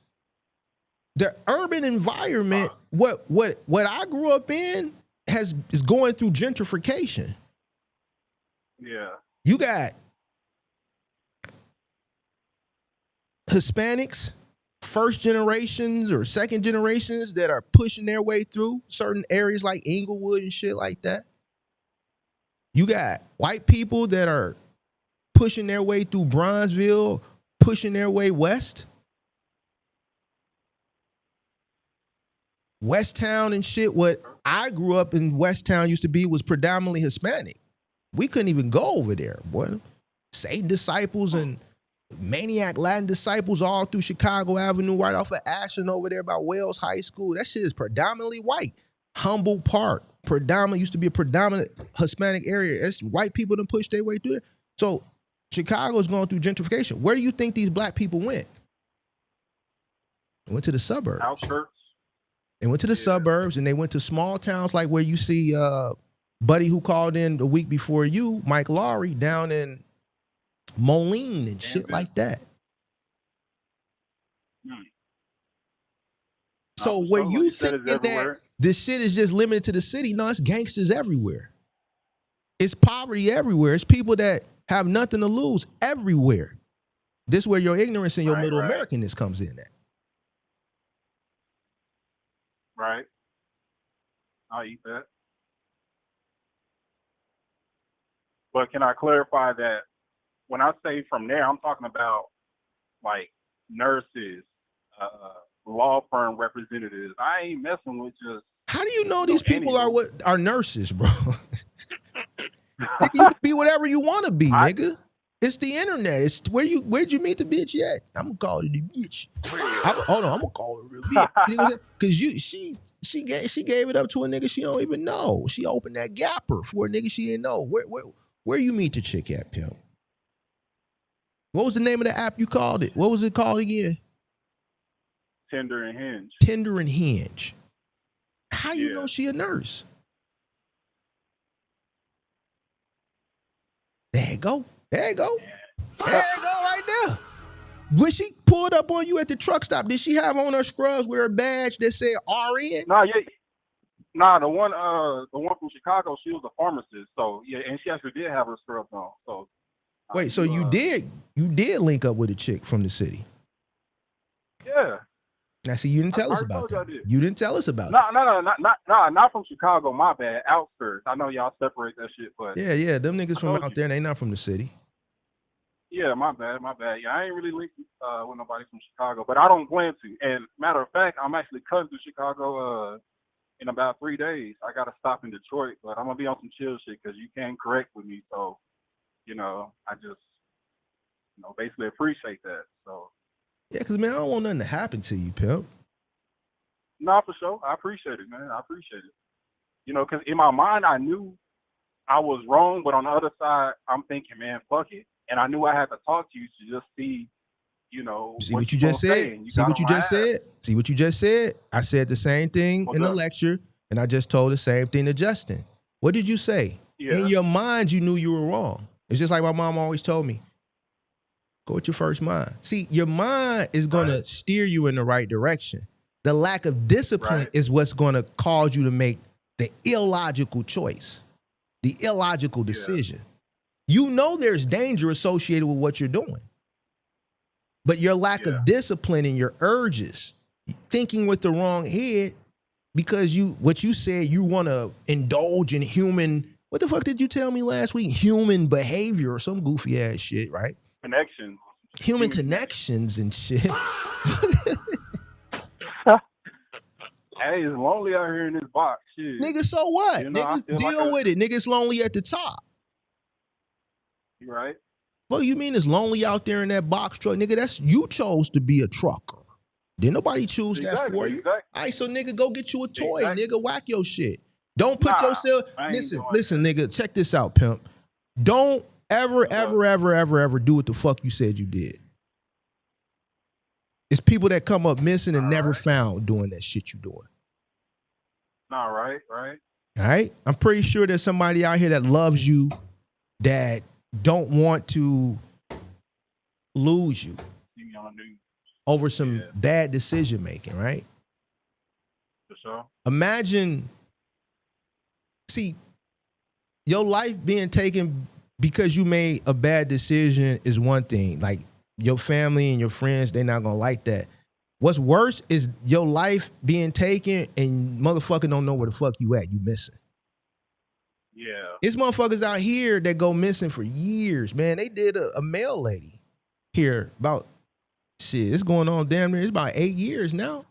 The urban environment, what I grew up in, is going through gentrification. Yeah. You got Hispanics, first generations or second generations, that are pushing their way through certain areas like Inglewood and shit like that. You got white people that are pushing their way through Bronzeville, pushing their way west. West Town and shit, what I grew up in West Town used to be was predominantly Hispanic. We couldn't even go over there, boy. Satan disciples and maniac Latin disciples all through Chicago Avenue, right off of Ashland over there by Wells High School. That shit is predominantly white. Humboldt Park, used to be a predominant Hispanic area. It's white people that push their way through there. So Chicago's going through gentrification. Where do you think these black people went? They went to the suburbs. Outskirts. They went to the suburbs, and they went to small towns like where you see Buddy, who called in the week before you, Mike Lowry, down in Moline and shit like that. So where you think that this shit is just limited to the city, no, it's gangsters everywhere. It's poverty everywhere. It's people that have nothing to lose everywhere. This is where your ignorance and your middle Americanness comes in at. Right. I'll eat that. But can I clarify that when I say from there, I'm talking about like nurses, law firm representatives. I ain't messing with just. How do you know these people are nurses, bro? You can be whatever you want to be, nigga. It's the internet. It's where'd you meet the bitch at? I'm gonna call her the bitch. Hold on, I'm gonna call her the bitch. Because she gave it up to a nigga she don't even know. She opened that gapper for a nigga she didn't know. Where you meet the chick at, pimp? What was the name of the app you called it? What was it called again? Tinder and Hinge. Tinder and Hinge. How you know she a nurse? There you go. There you go. There you go right there. When she pulled up on you at the truck stop, did she have on her scrubs with her badge that said RN? Nah, the one from Chicago, she was a pharmacist. So yeah, and she actually did have her scrubs on. So wait, so you did link up with a chick from the city? Yeah. Now see, you didn't tell us about that. You didn't tell us about that. No, not from Chicago. My bad. Outskirts. I know y'all separate that shit, but yeah, them niggas from out there, and they not from the city. Yeah, my bad. Yeah, I ain't really linked with nobody from Chicago, but I don't plan to. And matter of fact, I'm actually cutting to Chicago in about 3 days. I gotta stop in Detroit, but I'm gonna be on some chill shit because you can't correct with me. So, I just, basically appreciate that. So. Yeah, because, man, I don't want nothing to happen to you, pimp. No, for sure. I appreciate it, man. I appreciate it. Because in my mind, I knew I was wrong, but on the other side, I'm thinking, man, fuck it. And I knew I had to talk to you to just see, See what you just said? See what you just said? See what you just said? I said the same thing in the lecture, and I just told the same thing to Justin. What did you say? Yeah. In your mind, you knew you were wrong. It's just like my mom always told me. Go with your first mind. See, your mind is going to steer you in the right direction. The lack of discipline is what's going to cause you to make the illogical choice, the illogical decision. You know there's danger associated with what you're doing. But your lack of discipline and your urges, thinking with the wrong head, because what you said, you want to indulge in human, what the fuck did you tell me last week? Human behavior or some goofy ass shit, right? Connections. Human connections and shit. Hey, it's lonely out here in this box. Shit. Nigga, so what? Nigga, deal with it. Nigga, it's lonely at the top. You right. Well, you mean it's lonely out there in that box truck? Nigga, you chose to be a trucker. Didn't nobody choose that for you? Exactly. All right, so nigga, go get you a toy. Nigga, whack your shit. Don't put yourself... Listen, nigga, check this out, pimp. Don't ever do what the fuck you said you did. It's people that come up missing and never found doing that shit you doing. Nah, right. All right? I'm pretty sure there's somebody out here that loves you that don't want to lose you See me on the news over some bad decision making, right? for sure. Imagine, see, your life being taken because you made a bad decision is one thing. Like, your family and your friends, they're not gonna like that. What's worse is your life being taken and motherfucker don't know where the fuck you at. You missing. Yeah. It's motherfuckers out here that go missing for years, man. They did a male lady here about, shit, it's going on damn near, it's about 8 years now.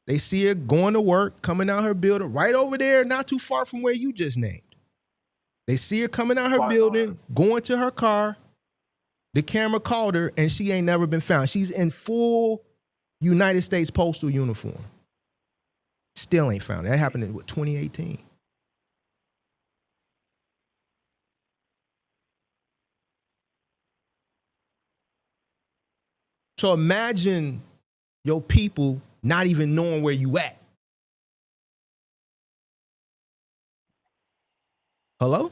They see her going to work, coming out her building, right over there, not too far from where you just named. They see her coming out her building, going to her car. The camera called her, and she ain't never been found. She's in full United States Postal uniform. Still ain't found. That happened in, what, 2018? So imagine your people not even knowing where you at. Hello?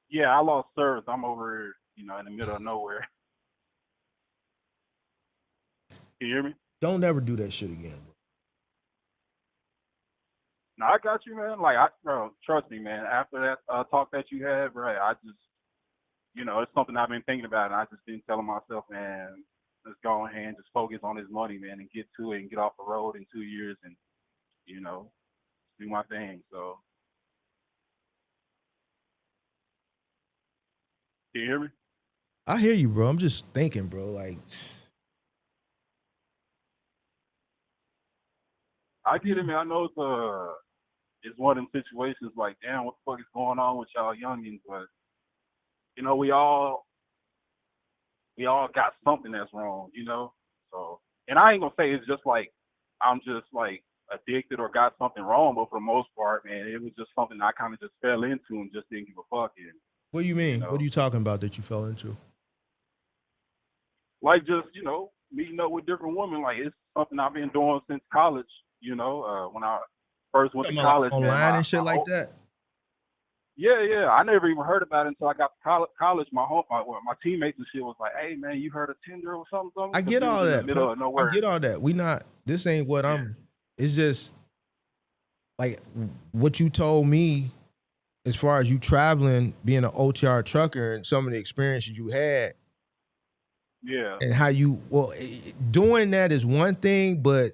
Yeah, I lost service. I'm over here, in the middle of nowhere. Can you hear me? Don't ever do that shit again, bro. No, I got you, man. Like, bro, trust me, man. After that talk that you had, bro, I just, it's something I've been thinking about, and I just been telling myself, man, let's go ahead and just focus on this money, man, and get to it and get off the road in 2 years and, do my thing. So, can you hear me? I hear you, bro. I'm just thinking, bro, like, I get it, man. I know it's one of them situations like, damn, what the fuck is going on with y'all youngins? But we all got something that's wrong, So, and I ain't gonna say it's just like I'm just like addicted or got something wrong, but for the most part, man, it was just something I kind of just fell into and just didn't give a fuck. And, what do you mean? What are you talking about that you fell into? like just meeting up with different women, like it's something I've been doing since college. When I first went to college, online man, and shit like that. Yeah. I never even heard about it until I got to college. My teammates and shit was like, "Hey, man, you heard of Tinder or something?" I get all that. Middle of nowhere. I get all that. This ain't what I'm. It's just like what you told me as far as you traveling, being an OTR trucker, and some of the experiences you had. Yeah. And how you doing that is one thing, but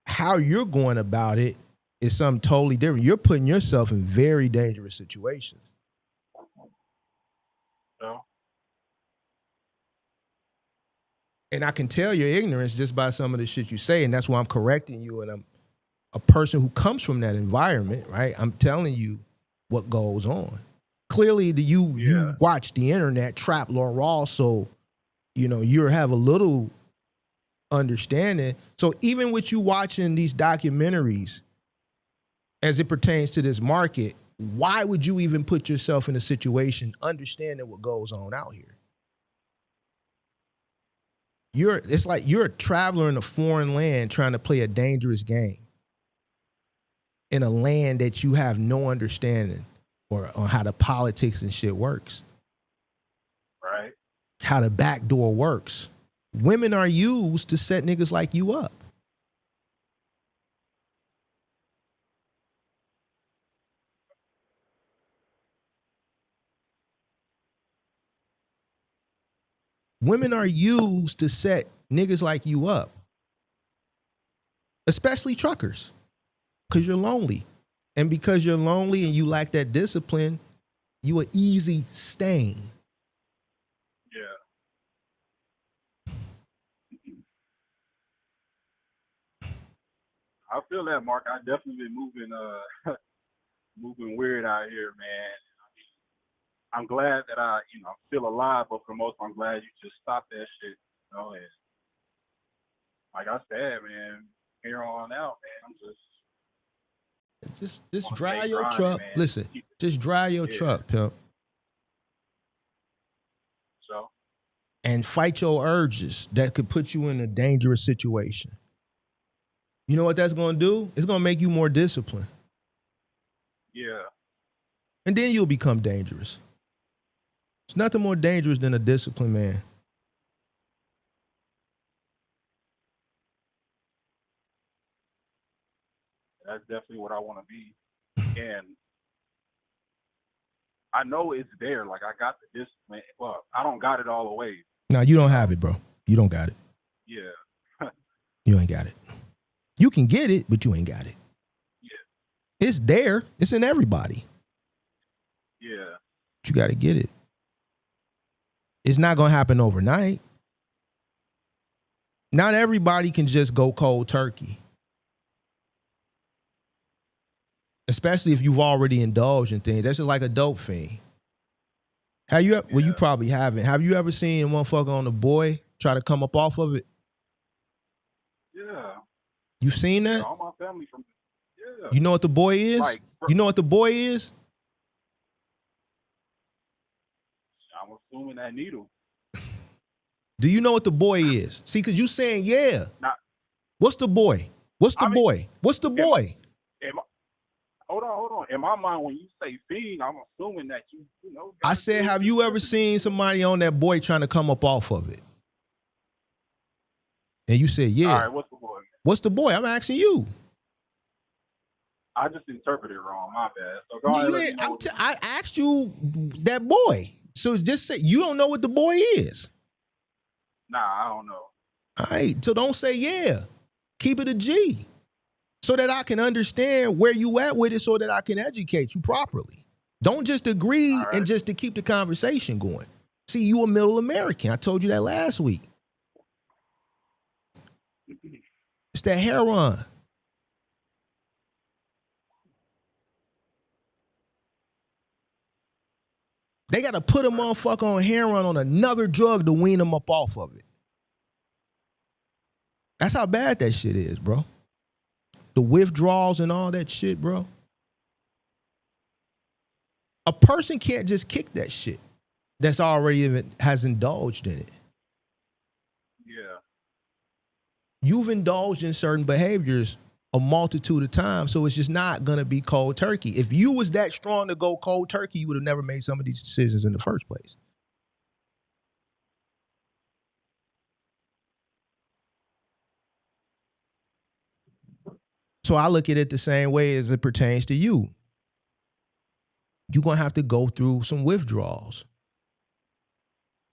how you're going about it is something totally different. You're putting yourself in very dangerous situations. So, and I can tell your ignorance just by some of the shit you say, and that's why I'm correcting you. And I'm a person who comes from that environment, right? I'm telling you what goes on. Clearly, you watch the internet, trap Law Raw, so you have a little understanding. So even with you watching these documentaries as it pertains to this market, why would you even put yourself in a situation understanding what goes on out here? It's like you're a traveler in a foreign land trying to play a dangerous game in a land that you have no understanding or on how the politics and shit works. Right. How the back door works. Women are used to set niggas like you up. Women are used to set niggas like you up. Especially truckers. Because you're lonely. And because you're lonely and you lack that discipline, you an easy stain. Yeah. I feel that, Mark. I definitely been moving moving weird out here, man. I'm glad that I'm still alive, but for most, I'm glad you just stopped that shit. And like I said, man, here on out, man, I'm just dry your truck. Man. Listen, just dry your truck, pimp. So. And fight your urges that could put you in a dangerous situation. You know what that's going to do? It's going to make you more disciplined. Yeah. And then you'll become dangerous. It's nothing more dangerous than a disciplined man. That's definitely what I want to be. And I know it's there. Like, I got the discipline. Well, I don't got it all the way. Now, you don't have it, bro. You don't got it. Yeah. You ain't got it. You can get it, but you ain't got it. Yeah. It's there. It's in everybody. Yeah. But you got to get it. It's not going to happen overnight. Not everybody can just go cold turkey. Especially if you've already indulged in things. That's just like a dope fiend. Have you? Well, you probably haven't. Have you ever seen a motherfucker on the boy try to come up off of it? Yeah. You've seen that? Yeah, all my family from. Yeah. You know what the boy is? Like, you know what the boy is? I'm assuming that needle. Do you know what the boy is? See, because you saying yeah. Nah. What's the boy? What's the boy? What's the boy? Hold on. In my mind, when you say fiend, I'm assuming that you know. I said, have you ever seen somebody on that boy trying to come up off of it? And you said, yeah. All right, what's the boy? What's the boy? I'm asking you. I just interpreted it wrong. My bad. So go ahead. I asked you that boy. So just say you don't know what the boy is. Nah, I don't know. All right. So don't say yeah. Keep it a G. So that I can understand where you at with it so that I can educate you properly. Don't just agree and just to keep the conversation going. See, you a middle American. I told you that last week. It's that heroin. They got to put a motherfucker on heroin on another drug to wean them up off of it. That's how bad that shit is, bro. The withdrawals and all that shit, bro. A person can't just kick that shit that's already has indulged in it. Yeah. You've indulged in certain behaviors a multitude of times, so it's just not going to be cold turkey. If you was that strong to go cold turkey, you would have never made some of these decisions in the first place. So I look at it the same way as it pertains to you. You're going to have to go through some withdrawals.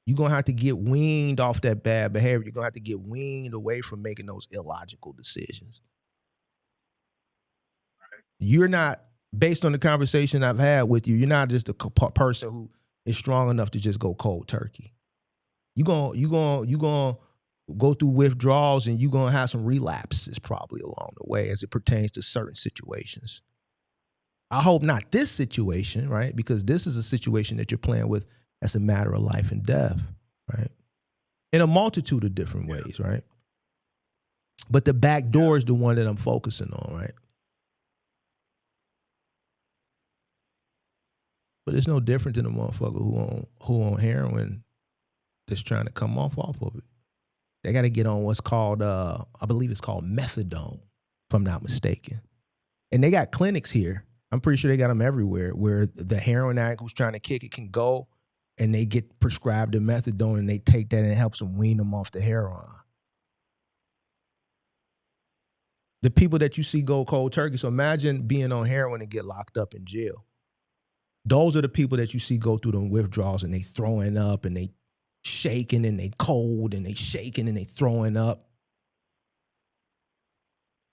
You're going to have to get weaned off that bad behavior. You're going to have to get weaned away from making those illogical decisions. You're not, based on the conversation I've had with you, you're not just a person who is strong enough to just go cold turkey. You're going to go through withdrawals and you're going to have some relapses probably along the way as it pertains to certain situations. I hope not this situation, right? Because this is a situation that you're playing with as a matter of life and death, right? In a multitude of different ways, right? But the back door is the one that I'm focusing on, right? But it's no different than a motherfucker who on heroin that's trying to come off of it. They got to get on what's called, I believe it's called methadone, if I'm not mistaken. And they got clinics here. I'm pretty sure they got them everywhere where the heroin addict who's trying to kick it can go and they get prescribed the methadone and they take that and it helps them wean them off the heroin. The people that you see go cold turkey, so imagine being on heroin and get locked up in jail. Those are the people that you see go through the withdrawals and they throwing up and they shaking and they cold and they shaking and they throwing up.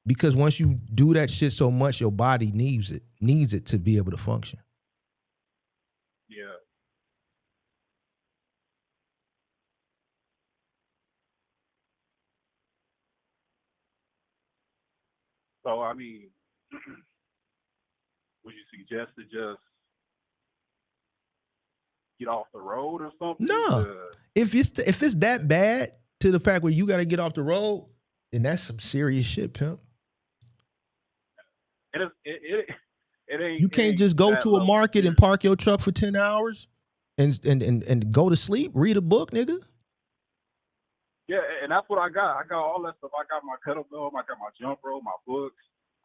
Because once you do that shit so much, your body needs it to be able to function. Yeah. So, I mean, would you suggest to just get off the road or something? No. If it's that bad to the fact where you got to get off the road, then that's some serious shit, pimp. It ain't. You can't just go to a market and park your truck for 10 hours and go to sleep, read a book, nigga. Yeah, and that's what I got. I got all that stuff. I got my kettlebell, I got my jump rope, my books.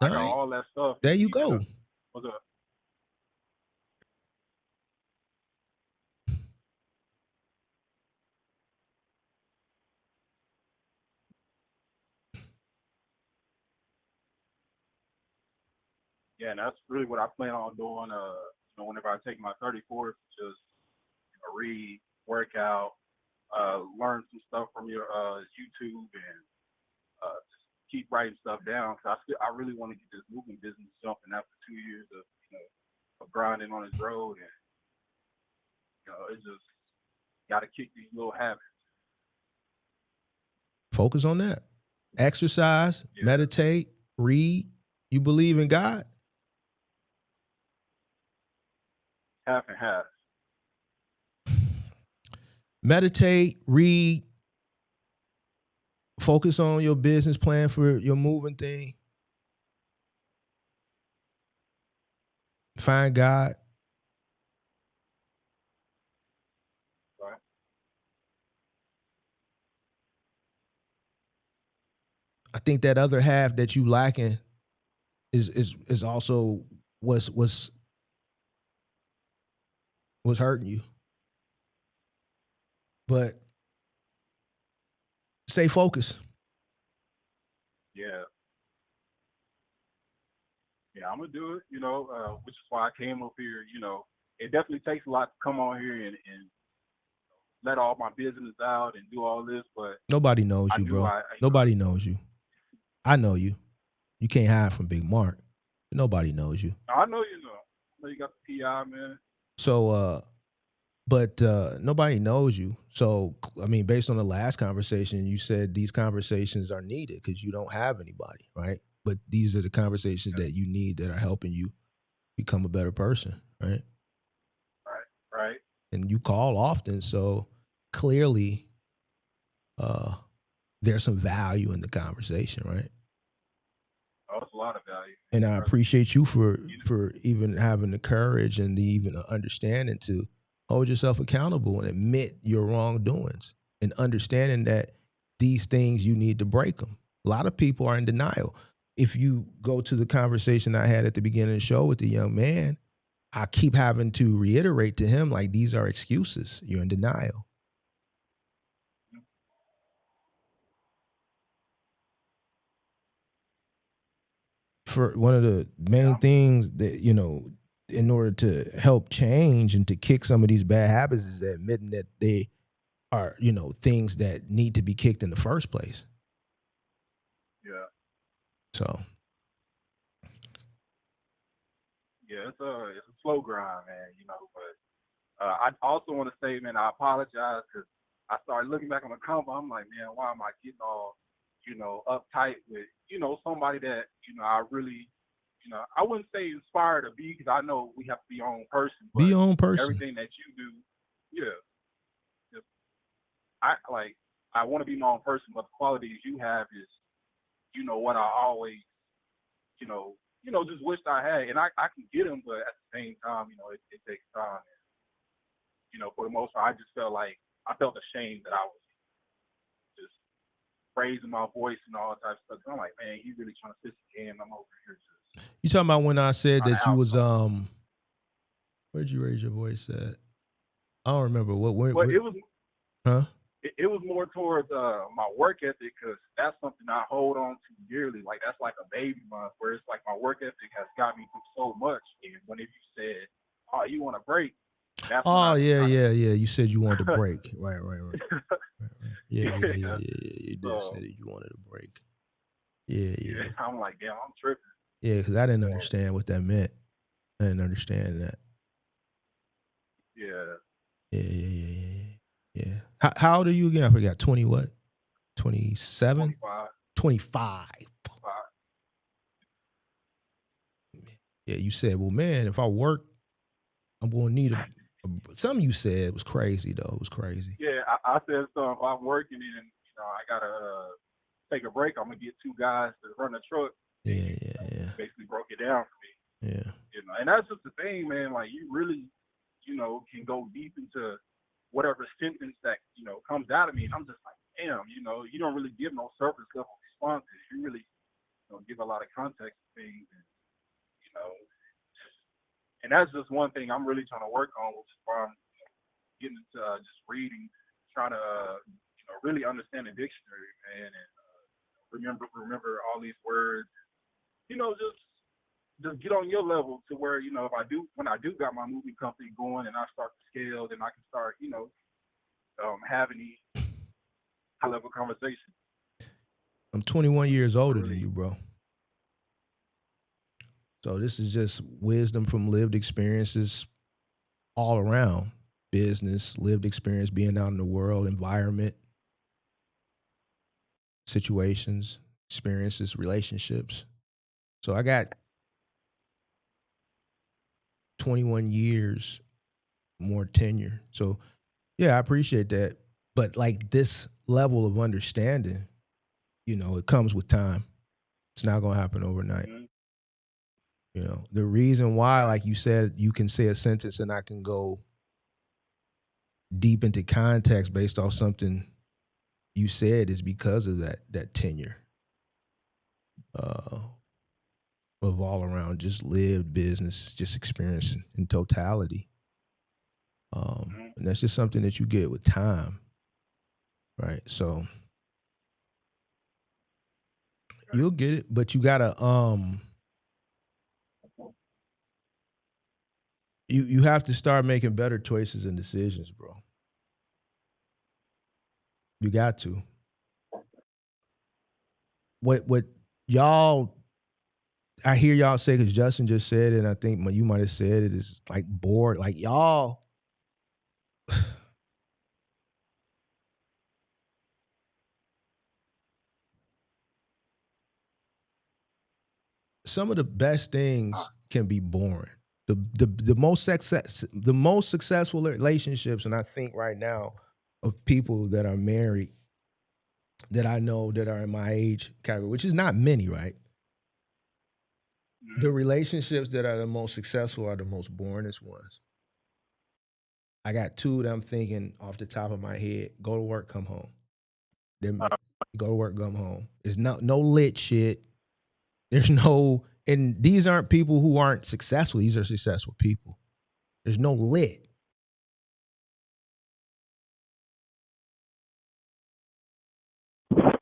I got all that stuff. There you go. What's up? yeah, and that's really what I plan on doing. Whenever I take my 34th, just read, work out, learn some stuff from your YouTube, and just keep writing stuff down. Cause I really want to get this moving business jumping after 2 years of of grinding on this road, and it's just got to kick these little habits. Focus on that. Exercise, Yeah, meditate, read. You believe in God? half and half. Meditate, read, focus on your business plan for your moving thing. Find God. Right. I think that other half that you lacking is also what's hurting you. But stay focused. Yeah. Yeah, I'm gonna do it. Which is why I came up here. It definitely takes a lot to come on here and let all my business out and do all this, but Nobody knows I you, knew bro. Nobody knows you. I know you. You can't hide from Big Mark. Nobody knows you. I know you know. I know you got the PI, man. So but nobody knows you. So I mean, based on the last conversation, you said these conversations are needed because you don't have anybody, right? But these are the conversations that you need that are helping you become a better person, right? Right. And you call often, so clearly there's some value in the conversation, right? Oh, it's a lot of value. And I Trust me. appreciate you for even having the courage and the even understanding to hold yourself accountable and admit your wrongdoings and understanding that these things you need to break them. A lot of people are in denial. If you go to the conversation I had at the beginning of the show with the young man, I keep having to reiterate to him, like, these are excuses. You're in denial. For one of the main things that, in order to help change and to kick some of these bad habits is admitting that they are, things that need to be kicked in the first place. Yeah. So Yeah, it's a slow grind, man. But I also want to say, man, I apologize because I started looking back on the combo. I'm like, man, why am I getting all, uptight with, somebody that, I really, I wouldn't say inspired to be because I know we have to be our own person, be but your own person. everything that you do, yeah, just, I want to be my own person, but the qualities you have is, what I always, just wished I had, and I can get them, but at the same time, it takes time. For the most part, I just felt like I felt ashamed that I was just raising my voice and all that type of stuff. I'm like, man, he's really trying to fix the game. I'm over here just You talking about when I said trying to that you was out. where'd you raise your voice at? I don't remember But it was huh? it was more towards my work ethic because that's something I hold on to dearly. Like that's like a baby month where it's like my work ethic has got me through so much. And whenever you said, "Oh, you want a break," that's when Oh I yeah, kind of yeah, yeah. You said you wanted a break. Right. Yeah. yeah. You did say So that you wanted a break. Yeah. yeah, I'm like, damn, I'm tripping. Yeah, because I didn't So understand what that meant. I didn't understand that. yeah, Yeah. How old are you again? I forgot. 20 what? 27? 25. 25. Yeah, you said, well, man, if I work, I'm going to need a something you said was crazy, though. It was crazy. Yeah, I said so. If I'm working and I gotta take a break, I'm gonna get two guys to run the truck. Yeah. Basically broke it down for me. Yeah. And that's just the thing, man. Like you really, can go deep into whatever sentence that comes out of me, and I'm just like, damn, you don't really give no surface level responses. You really, give a lot of context to things, and you know, and that's just one thing I'm really trying to work on, which is why I'm getting into just reading, trying to really understand the dictionary, man, and remember all these words. Just just get on your level to where, you know, when I do got my movie company going and I start to scale, then I can start, you know, having these high level conversations. I'm 21 years older than Really. you, bro. So this is just wisdom from lived experiences all around. Business, lived experience, being out in the world, environment, situations, experiences, relationships. So I got 21 years more tenure. So yeah, I appreciate that. But like this level of understanding, you know, it comes with time. It's not going to happen overnight. Mhm. You know, the reason why, like you said, you can say a sentence and I can go deep into context based off something you said is because of that tenure of all around just lived business, just experience in totality. And that's just something that you get with time, right? So you'll get it, but you gotta you have to start making better choices and decisions, bro. You got to. What y'all, I hear y'all say, because Justin just said it, and I think you might have said it, is like bored. Like y'all, some of the best things can be boring. The most successful relationships, and I think right now of people that are married that I know that are in my age category, which is not many, right? The relationships that are the most successful are the most boringest ones. I got two that I'm thinking off the top of my head. Go to work, come home. Then go to work, come home. There's no lit shit. There's no, and these aren't people who aren't successful. These are successful people. There's no lit.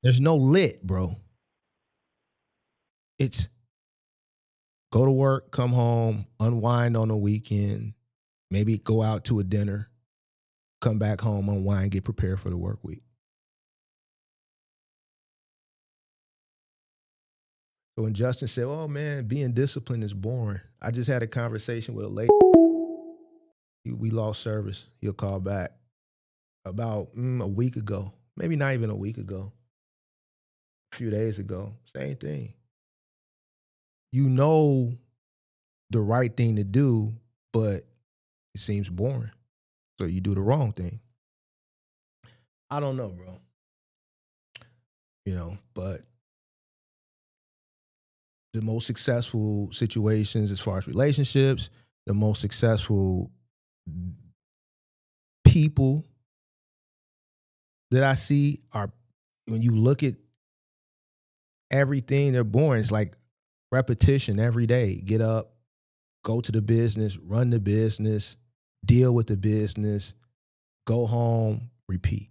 There's no lit, bro. It's go to work, come home, unwind on the weekend, maybe go out to a dinner, come back home, unwind, get prepared for the work week. So when Justin said, "Oh man, being disciplined is boring," I just had a conversation with a lady. We lost service. He'll call back about a week ago, maybe not even a week ago, a few days ago. Same thing. You know the right thing to do, but it seems boring. So you do the wrong thing. I don't know, bro. You know, but the most successful situations as far as relationships, the most successful people that I see are, when you look at everything, they're boring. It's like repetition every day. Get up, go to the business, run the business, deal with the business, go home, repeat.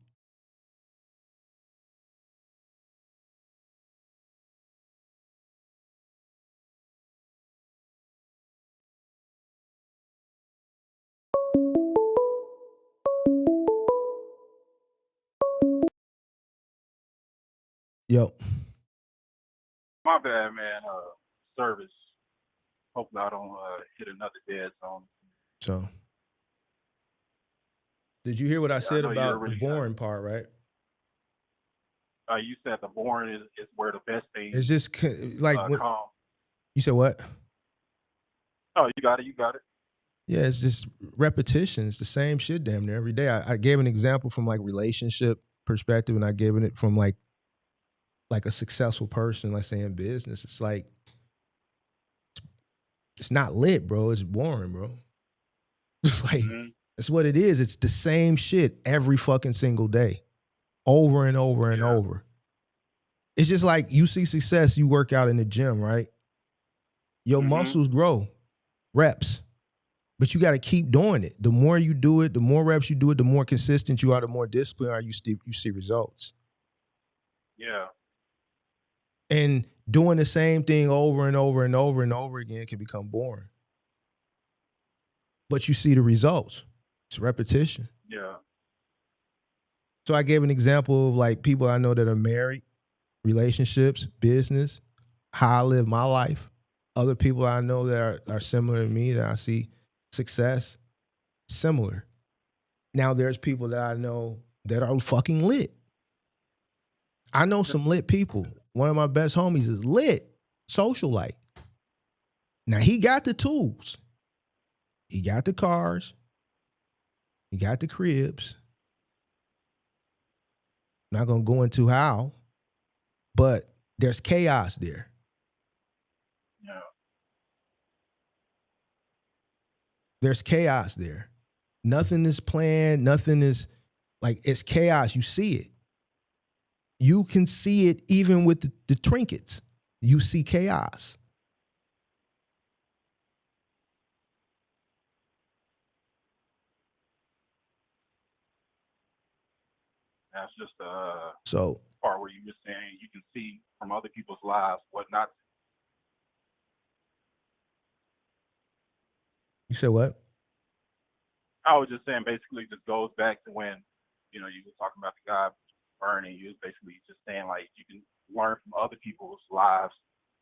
Yo, My bad, man. Service. Hopefully I don't hit another dead zone. so did you hear what I I said know you're about the really boring part, right? you said the boring is where the best things It's just like when come. you said what? Oh, you got it. Yeah, it's just repetition. It's the same shit damn near every day. I gave an example from like relationship perspective, and I gave it from like a successful person, let's say in business. It's like it's not lit, bro. It's boring, bro. Like that's what it is. It's the same shit every fucking single day, over and over and over. It's just like you see success, you work out in the gym, right? Your muscles grow, reps. But you got to keep doing it. The more you do it, the more reps you do it, the more consistent you are, the more disciplined are you see results. Yeah. And doing the same thing over and over and over and over again can become boring. But you see the results. It's repetition. Yeah. So I gave an example of like people I know that are married, relationships, business, how I live my life. Other people I know that are similar to me, that I see success, similar. Now there's people that I know that are fucking lit. I know some lit people. One of my best homies is lit, socialite. Now he got the tools. He got the cars. He got the cribs. Not gonna go into how, but there's chaos there. Yeah. There's chaos there. Nothing is planned. Nothing is like, it's chaos. You see it. You can see it even with the trinkets. You see chaos. That's just So part where you're just saying you can see from other people's lives what not. you said what? I was just saying basically it just goes back to when, you know, you were talking about the guy burning. You was basically just saying like you can learn from other people's lives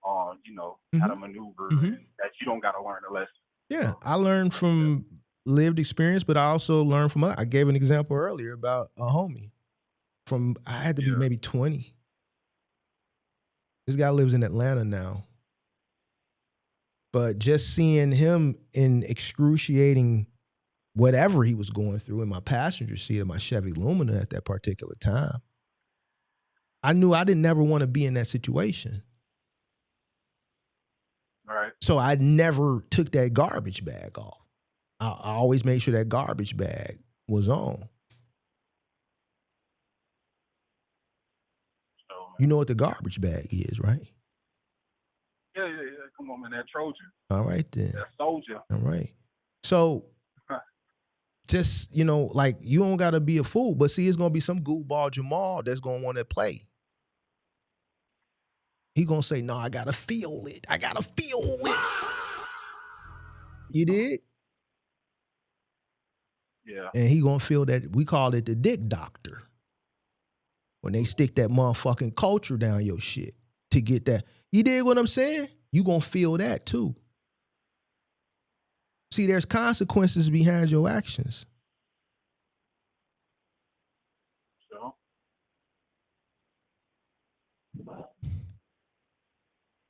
on, you know, how to maneuver and that you don't got to learn a lesson. Yeah, I learned from lived experience, but I also learned from, I gave an example earlier about a homie from, I had to be maybe 20. This guy lives in Atlanta now. But just seeing him in excruciating whatever he was going through in my passenger seat of my Chevy Lumina at that particular time, I knew I didn't never want to be in that situation. All right. So I never took that garbage bag off. I always made sure that garbage bag was on. So, You know what the garbage bag is, right? yeah. Come on, man. That Trojan. All right then. That soldier. All right. So just, you know, like you don't got to be a fool, but see, it's going to be some goofball Jamal that's going to want to play. He going to say, no, I got to feel it. I got to feel it. You did? Yeah. And he going to feel that, we call it the dick doctor. When they stick that motherfucking culture down your shit to get that. You dig what I'm saying? You going to feel that too. See, there's consequences behind your actions.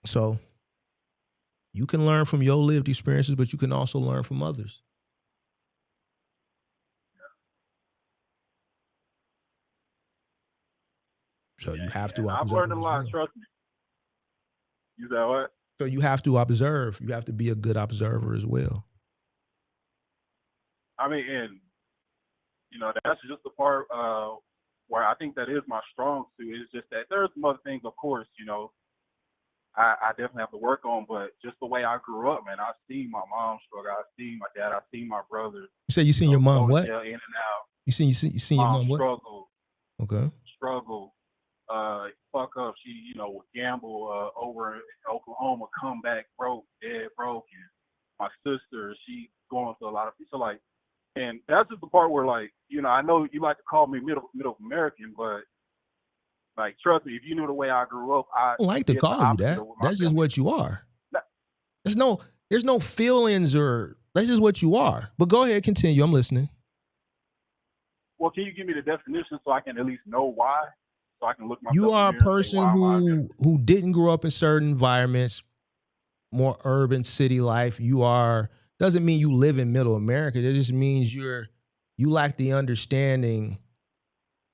So you can learn from your lived experiences, but you can also learn from others. So you have to observe. I've learned a lot, trust me. You said what? So you have to observe. You have to be a good observer as well. I mean, and, you know, that's just the part where I think that is my strong suit. It's just that there's some other things, of course, you know, I definitely have to work on, but just the way I grew up, man, I see my mom struggle. I see my dad. I see my brother. You say you seen your mom what? In and out. You seen your mom what? Struggle. Okay. Struggle. Fuck up. She, you know, would gamble over in Oklahoma, come back broke, dead broke. And my sister, she going through a lot of so like, and that's just the part where like, you know, I know you like to call me middle American, but like, trust me, if you knew the way I grew up, I don't like to call you that. That's just what you are. There's no feelings or that's just what you are. But go ahead, continue. I'm listening. Well, can you give me the definition so I can at least know why? So I can look myself. You are a person who didn't grow up in certain environments, more urban city life. Doesn't mean you live in middle America. It just means you lack the understanding,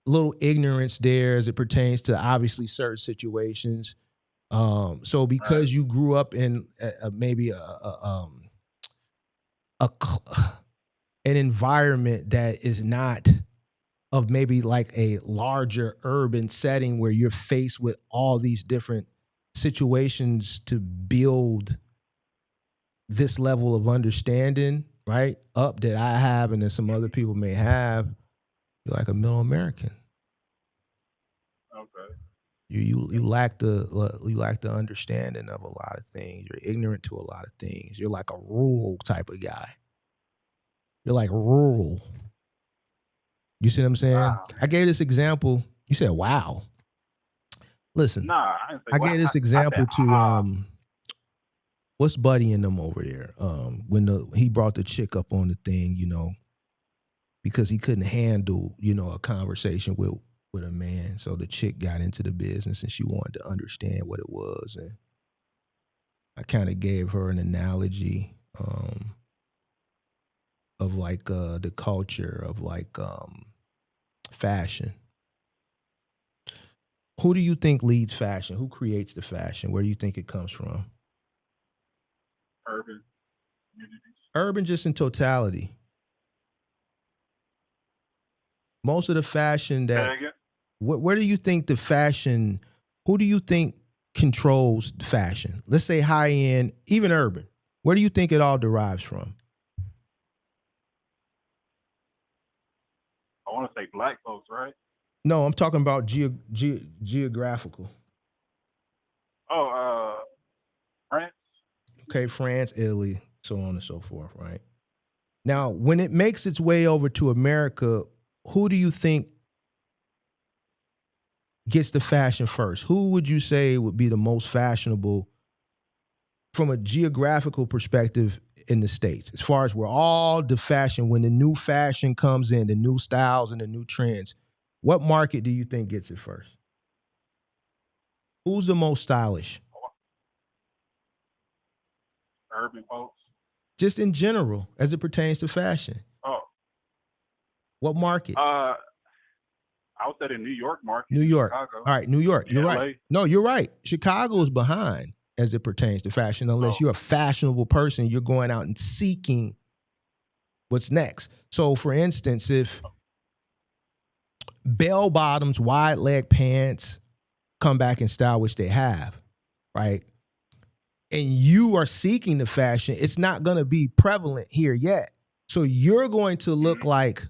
little ignorance there as it pertains to obviously certain situations. So because you grew up in maybe an environment that is not of maybe like a larger urban setting where you're faced with all these different situations to build this level of understanding, right? Up that I have and that some other people may have, you're like a middle American. Okay. You lack the understanding of a lot of things. You're ignorant to a lot of things. You're like a rural type of guy. You're like rural. You see what I'm saying? Wow. I gave this example. You said, "Wow." Listen, Nah, I didn't say I wow. gave this I example said, to what's Buddy and them over there? When he brought the chick up on the thing, because he couldn't handle, a conversation with a man. So the chick got into the business and she wanted to understand what it was. And I kind of gave her an analogy of like the culture of like fashion. Who do you think leads fashion? Who creates the fashion? Where do you think it comes from? urban communities. Urban just in totality. Most of the fashion Say that, again? where do you think the fashion, who do you think controls fashion? Let's say high end, even urban. Where do you think it all derives from? I want to say black folks, right? No, I'm talking about geographical. Oh, France. Okay, France, Italy, so on and so forth, right? Now, when it makes its way over to America, who do you think gets the fashion first? Who would you say would be the most fashionable from a geographical perspective in the States? As far as where all the fashion, when the new fashion comes in, the new styles and the new trends, what market do you think gets it first? Who's the most stylish? Urban folks. Just in general, as it pertains to fashion. Oh, What market? I would say the New York market. New York. Chicago. All right, New York. You're LA. right. No, you're right. Chicago is behind as it pertains to fashion. Unless you're a fashionable person, you're going out and seeking what's next. So, for instance, if bell bottoms, wide leg pants come back in style, which they have, right? And you are seeking the fashion, it's not going to be prevalent here yet. So you're going to look like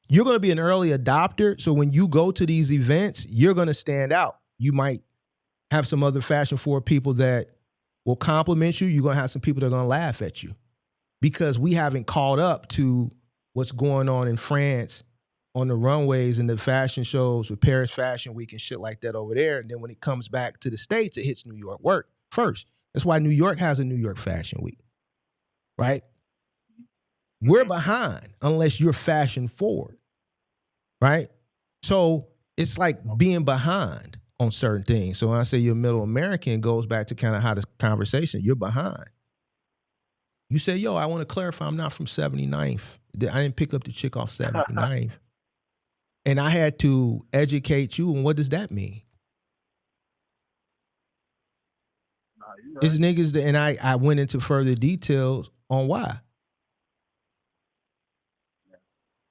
you're going to be an early adopter. So when you go to these events, you're going to stand out. You might have some other fashion forward people that will compliment you. You're going to have some people that are going to laugh at you because we haven't caught up to what's going on in France on the runways and the fashion shows with Paris Fashion Week and shit like that over there. And then when it comes back to the States, it hits New York work first. That's why New York has a New York Fashion Week, right? We're behind unless you're fashion forward, right? So it's like being behind on certain things. So when I say you're middle American, it goes back to kind of how the conversation, you're behind. You say, yo, I want to clarify, I'm not from 79th. I didn't pick up the chick off 79th. And I had to educate you on what does that mean? Right. It's niggas that, and I went into further details on why.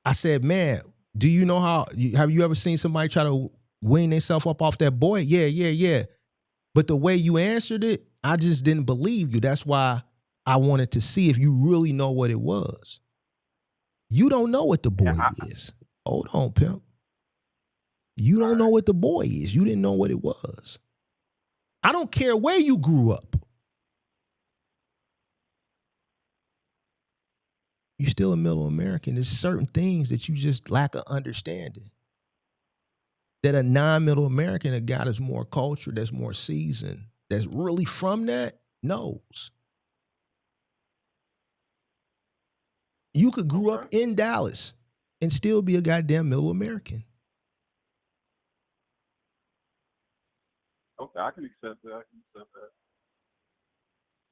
I said, man, do you know how, have you ever seen somebody try to wean themselves up off that boy? Yeah. But the way you answered it, I just didn't believe you. That's why I wanted to see if you really know what it was. You don't know what the boy is. Hold on, pimp. You don't know what the boy is. You didn't know what it was. I don't care where you grew up. You're still a middle American. There's certain things that you just lack of understanding. That a non-middle American that got us more culture, that's more seasoned, that's really from that, knows. You could grow up in Dallas and still be a goddamn middle American. Okay, I can accept that.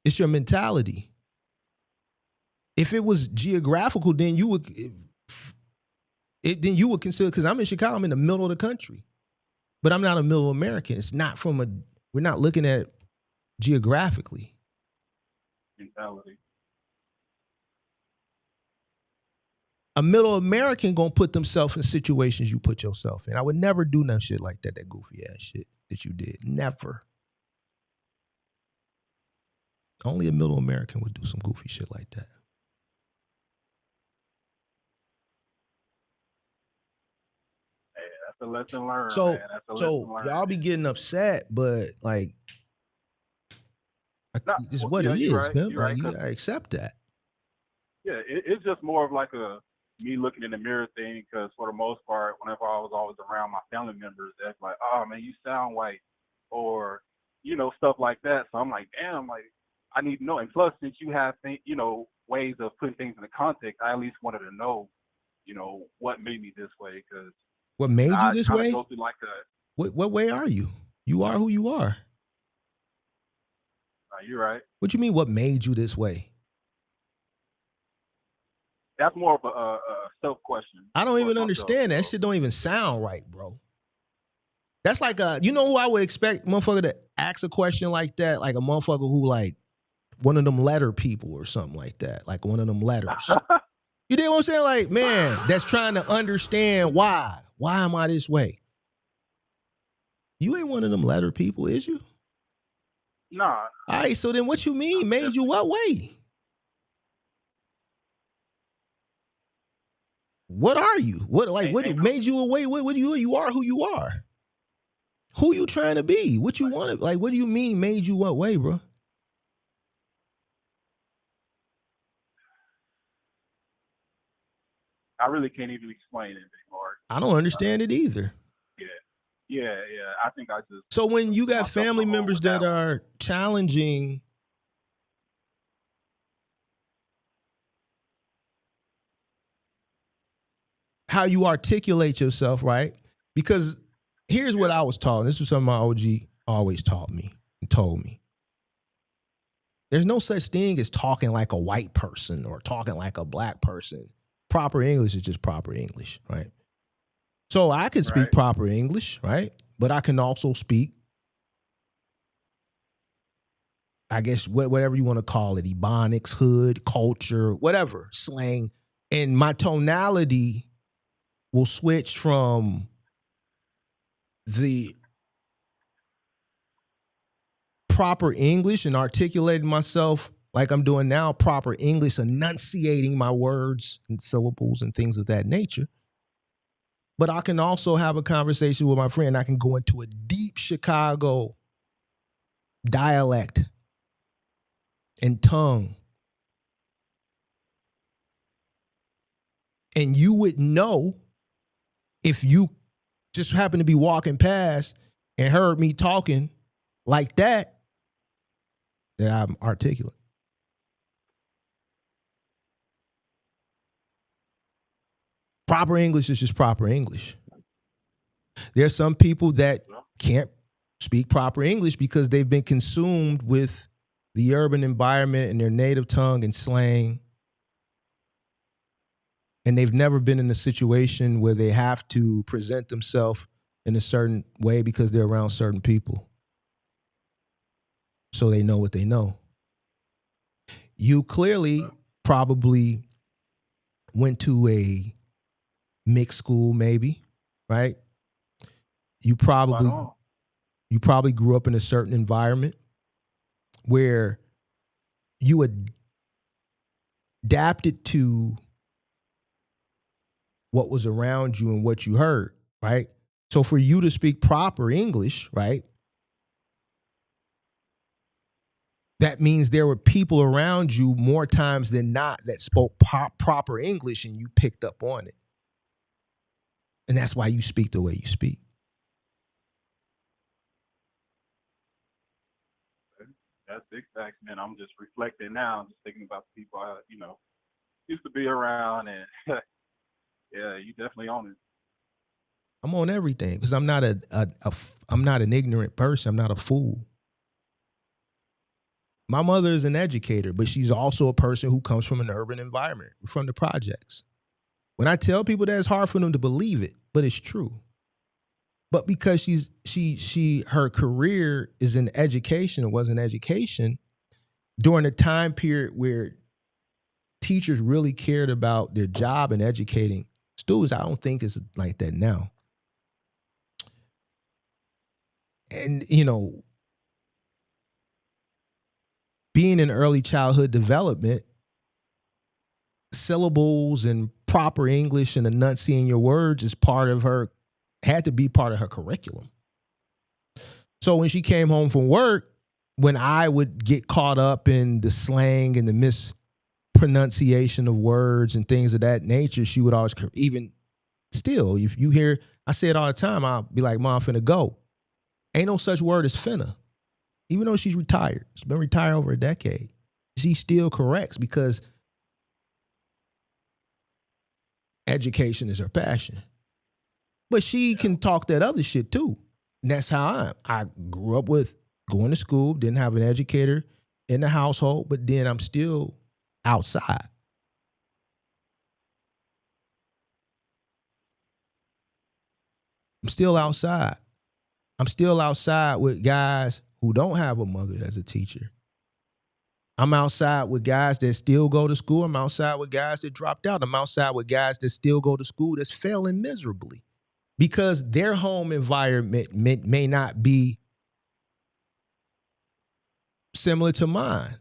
It's your mentality. If it was geographical, then you would consider, because I'm in Chicago, I'm in the middle of the country. But I'm not a middle American. It's not we're not looking at it geographically. Mentality. A middle American gonna put themselves in situations you put yourself in. I would never do no shit like that goofy ass shit that you did. Never. Only a middle American would do some goofy shit like that. Hey, that's a lesson learned, So, man. That's a lesson learned. y'all be getting upset, but like, Nah, it's well, what yeah, it you're is, right. man. You're right. Like, you 'Cause, gotta accept that. yeah, it's just more of like a me looking in the mirror thing. Because for the most part, whenever I was always around my family members, that's like, oh man, you sound white, or stuff like that. So I'm like, damn, like I need to know. And plus, since you have ways of putting things into context, I at least wanted to know, what made me this way. Because What made you I this kind of way? go through like a. What way are you? You are who you are. You're right. What you mean? What made you this way? That's more of a self question. I don't even towards myself. understand that. So, Shit don't even sound right, bro. That's like you know who I would expect motherfucker to ask a question like that? Like a motherfucker who like one of them letter people or something like that. Like one of them letters. You know what I'm saying? Like, man, that's trying to understand why. Why am I this way? You ain't one of them letter people, is you? nah. All right, so then what you mean made you what way? What are you? What made you a way? What you are who you are? Who you trying to be? What you want to, like, what do you mean made you what way, bro? I really can't even explain it anymore. I don't understand it either. Yeah. I think I just. So when you got myself in family a hole members with that that one. are challenging how you articulate yourself, right? Because here's what I was taught. This was something my OG always taught me and told me. There's no such thing as talking like a white person or talking like a black person. Proper English is just proper English, right? So I can speak Right. proper English, right? But I can also speak, I guess, whatever you want to call it, Ebonics, hood, culture, whatever, slang. And my tonality will switch from the proper English and articulating myself like I'm doing now, proper English, enunciating my words and syllables and things of that nature. But I can also have a conversation with my friend. I can go into a deep Chicago dialect and tongue. And you would know if you just happened to be walking past and heard me talking like that I'm articulate. Proper English is just proper English. There's some people that can't speak proper English because they've been consumed with the urban environment and their native tongue and slang. And they've never been in a situation where they have to present themselves in a certain way because they're around certain people. So they know what they know. You clearly probably went to a mixed school, maybe, right? You probably grew up in a certain environment where you adapted to what was around you and what you heard, right? So for you to speak proper English, right? That means there were people around you more times than not that spoke proper English and you picked up on it. And that's why you speak the way you speak. That's big facts, man. I'm just reflecting now, just thinking about the people I, used to be around, and yeah, you definitely own it. I'm on everything because I'm not I'm not an ignorant person. I'm not a fool. My mother is an educator, but she's also a person who comes from an urban environment, from the projects. When I tell people that, it's hard for them to believe it, but it's true. But because her career is in education, it was in education, during a time period where teachers really cared about their job and educating students, I don't think it's like that now. And, being in early childhood development, syllables and proper English and enunciating your words is part of her Had to be part of her curriculum. So when she came home from work, when I would get caught up in the slang and the mispronunciation of words and things of that nature, she would always, even still, if you hear, I say it all the time, I'll be like, Mom, I'm finna go. Ain't no such word as finna. Even though she's retired, she's been retired over a decade, she still corrects because education is her passion. But she can talk that other shit too. And that's how I grew up with going to school, didn't have an educator in the household, but then I'm still outside. I'm still outside. I'm still outside with guys who don't have a mother as a teacher. I'm outside with guys that still go to school. I'm outside with guys that dropped out. I'm outside with guys that still go to school that's failing miserably because their home environment may not be similar to mine.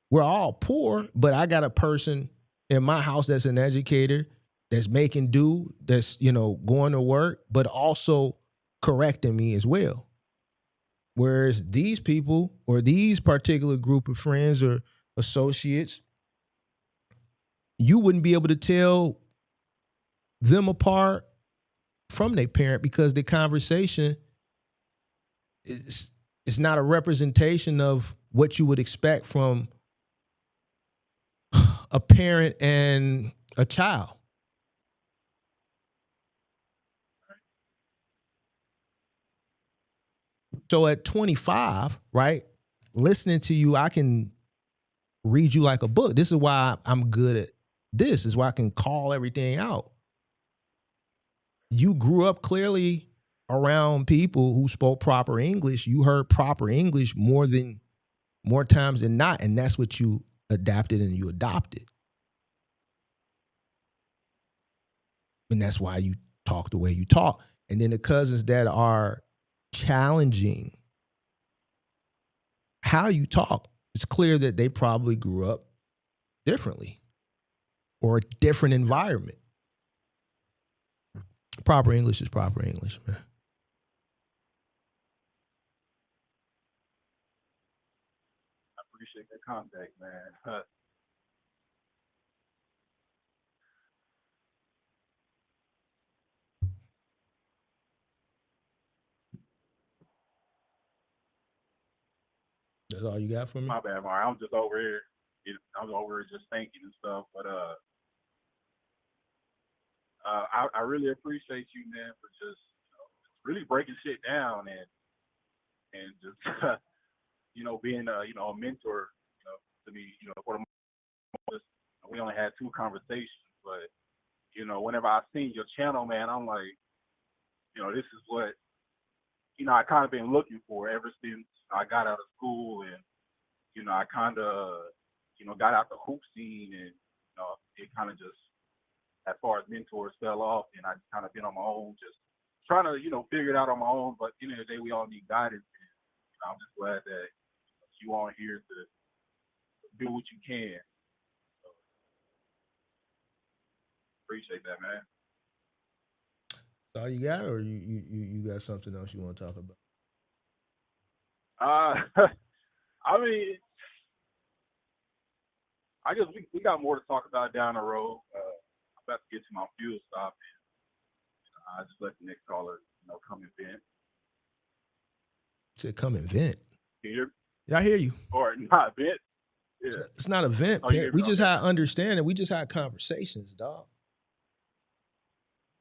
We're all poor, but I got a person in my house that's an educator, that's making do, that's, going to work, but also correcting me as well. Whereas these people or these particular group of friends or associates, you wouldn't be able to tell them apart from their parent because the conversation is not a representation of what you would expect from a parent and a child. So at 25, right, listening to you, I can read you like a book. This is why I'm good at this. This is why I can call everything out. You grew up clearly around people who spoke proper English. You heard proper English more times than not, and that's what you adapted and you adopted. And that's why you talk the way you talk. And then the cousins that are challenging how you talk, it's clear that they probably grew up differently or a different environment. Proper English is proper English, man. I appreciate that contact, man. That's all you got for me? My bad, Mark. I'm just over here. I'm over here just thinking and stuff. But I really appreciate you, man, for just really breaking shit down and just being a mentor, to me, for the most. We only had 2 conversations, but whenever I seen your channel, man, I'm like, this is what I kind of been looking for ever since I got out of school, and I kind of got out the hoop scene, and it kind of just, as far as mentors fell off, and I kind of been on my own, just trying to figure it out on my own. But at the end of the day, we all need guidance, and I'm just glad that you all here to do what you can. So, appreciate that, man. That's all you got, or you got something else you want to talk about? I mean, I guess we got more to talk about down the road. I'm about to get to my fuel stop, and I just let the next caller, come and vent. Said come and vent. Can you hear me? Yeah, I hear you. Or not vent? Yeah. It's not a vent. Oh, you hear We me? just Okay. had understanding. We just had conversations, dog.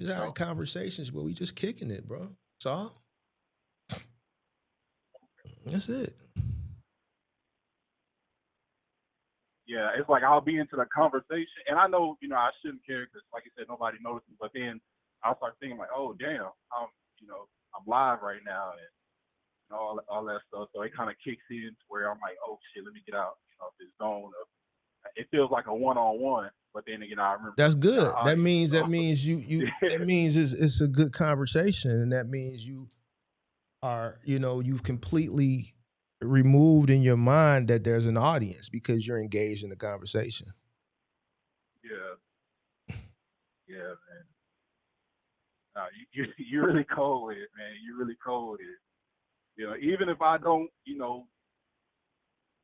Just had conversations where we just kicking it, bro. That's all. That's it. Yeah, it's like I'll be into the conversation, and I know, I shouldn't care because, like you said, nobody notices. But then I'll start thinking like, oh, damn, I'm live right now, and all that stuff. So it kind of kicks in to where I'm like, oh shit, let me get out, this zone of. It feels like a one-on-one, but then again, I remember. That's good. That means so. that means it's a good conversation, and that means you are, you've completely removed in your mind that there's an audience because you're engaged in the conversation. Yeah, man. you're really cold with it, man. You're really cold with it. You know, even if I don't,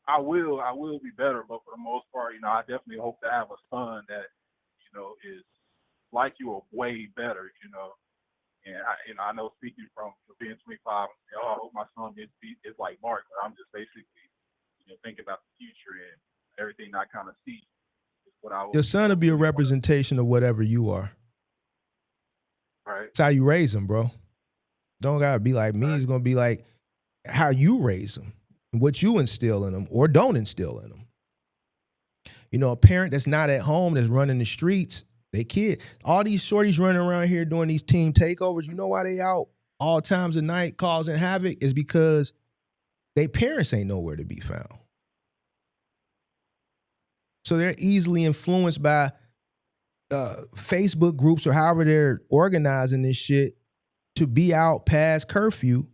I will be better. But for the most part, I definitely hope to have a son that, is like you or way better. And I know speaking from being 25, I hope my son is like Mark. But I'm just basically, thinking about the future and everything I kind of see is what I will. Your son will be a representation of whatever you are. Right. It's how you raise him, bro. Don't gotta be like me. Right. It's gonna be like how you raise them, what you instill in them or don't instill in them. A parent that's not at home, that's running the streets, they kid. All these shorties running around here doing these team takeovers, you know why they out all times of night causing havoc? Is because their parents ain't nowhere to be found. So they're easily influenced by Facebook groups or however they're organizing this shit to be out past curfew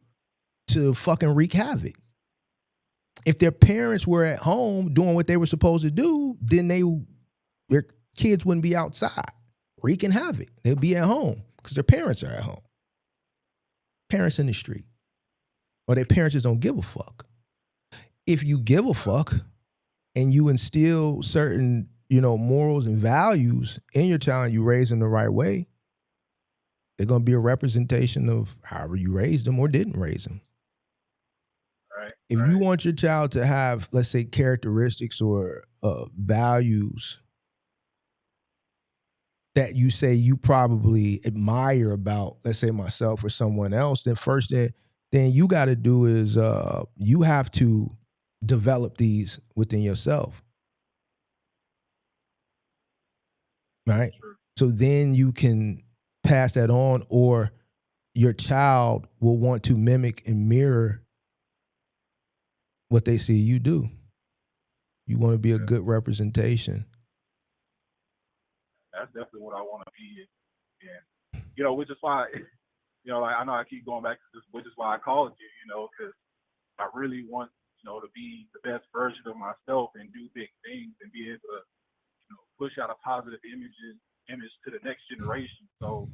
to fucking wreak havoc. If their parents were at home doing what they were supposed to do, then their kids wouldn't be outside wreaking havoc. They'd be at home because their parents are at home. Parents in the street. Or their parents just don't give a fuck. If you give a fuck and you instill certain, morals and values in your child and you raise them the right way, they're going to be a representation of however you raised them or didn't raise them. Right. If you want your child to have, let's say, characteristics or values that you say you probably admire about, let's say, myself or someone else, then first then you got to do is you have to develop these within yourself. Right? So then you can pass that on, or your child will want to mimic and mirror what they see you do. You want to be a good representation. That's definitely what I want to be. And, which is why, like I know I keep going back to this, which is why I called you, because I really want, to be the best version of myself and do big things and be able to, push out a positive image to the next generation. So,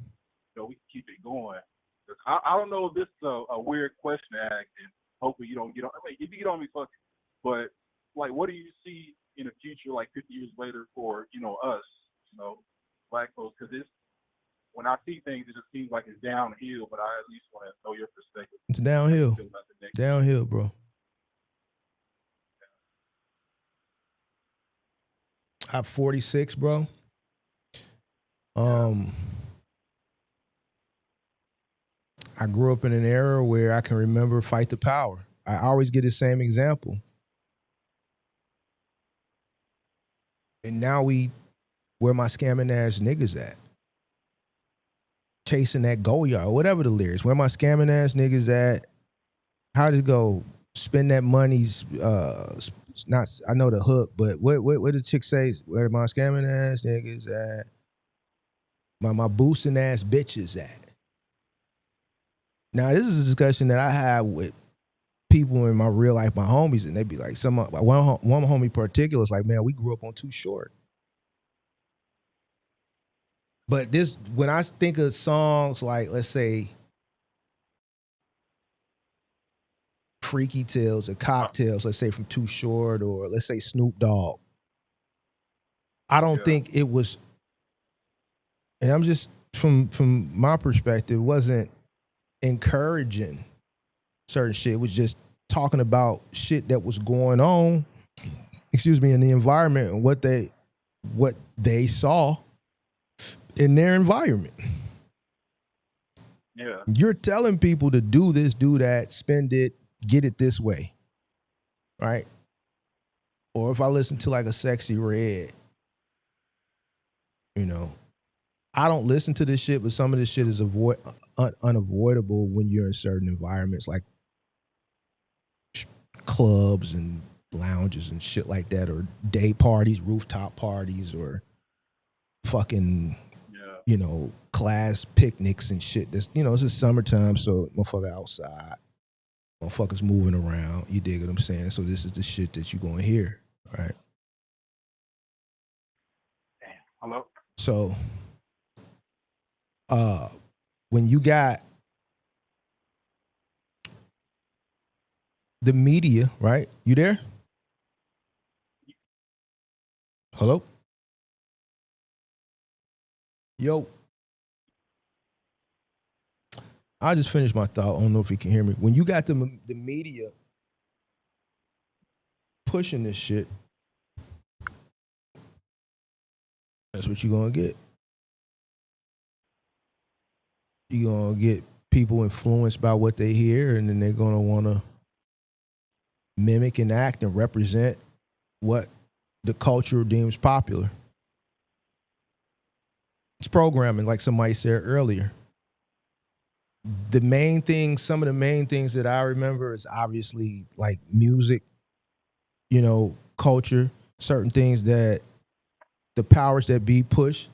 we can keep it going. I don't know if this is a weird question to ask, and hopefully you don't get on. If you get on me, fuck it. But like, what do you see in the future, like 50 years later, for us, Black folks? Because when I see things, it just seems like it's downhill. But I at least want to know your perspective. It's downhill. Downhill, bro. I'm 46, bro. I grew up in an era where I can remember Fight the Power. I always get the same example. And now where my scamming ass niggas at? Chasing that Goyard, whatever the lyrics. Where my scamming ass niggas at? How does it go? Spend that money. Not, I know the hook, but what the chick say? Where my scamming ass niggas at? My boosting ass bitches at? Now, this is a discussion that I have with people in my real life, my homies, and they be like, one homie particular is like, man, we grew up on Too Short. But when I think of songs like, let's say, Freaky Tales or Cocktails, let's say from Too Short, or let's say Snoop Dogg, I don't think it was, and I'm just, from my perspective, wasn't encouraging certain shit. It was just talking about shit that was going on, in the environment and what they saw in their environment. Yeah. You're telling people to do this, do that, spend it, get it this way. Right? Or if I listen to like a Sexy Red, I don't listen to this shit, but some of this shit is unavoidable when you're in certain environments like clubs and lounges and shit like that, or day parties, rooftop parties, or fucking, class picnics and shit. This, it's the summertime, so motherfucker outside, motherfuckers moving around. You dig what I'm saying? So this is the shit that you gonna hear, right? Hello. So, when you got the media, right? You there? Hello? Yo. I just finished my thought. I don't know if you can hear me. When you got the media pushing this shit, that's what you're going to get. You're going to get people influenced by what they hear, and then they're going to want to mimic and act and represent what the culture deems popular. It's programming, like somebody said earlier. The main thing, some of the main things that I remember is obviously like music, you know, culture, certain things that the powers that be push.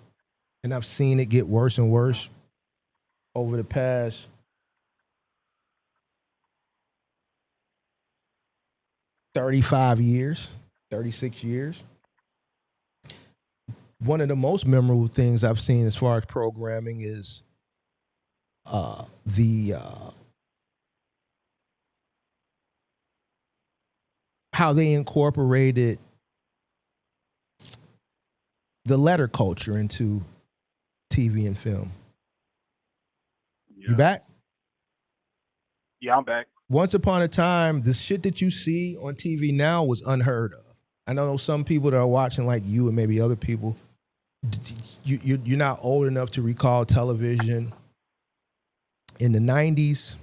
And I've seen it get worse and worse over the past 35 years, 36 years. One of the most memorable things I've seen as far as programming is how they incorporated the letter culture into TV and film. Yeah. You back? Yeah, I'm back. Once upon a time, the shit that you see on TV now was unheard of. I know some people that are watching, like you and maybe other people, you're not old enough to recall television in the 90s,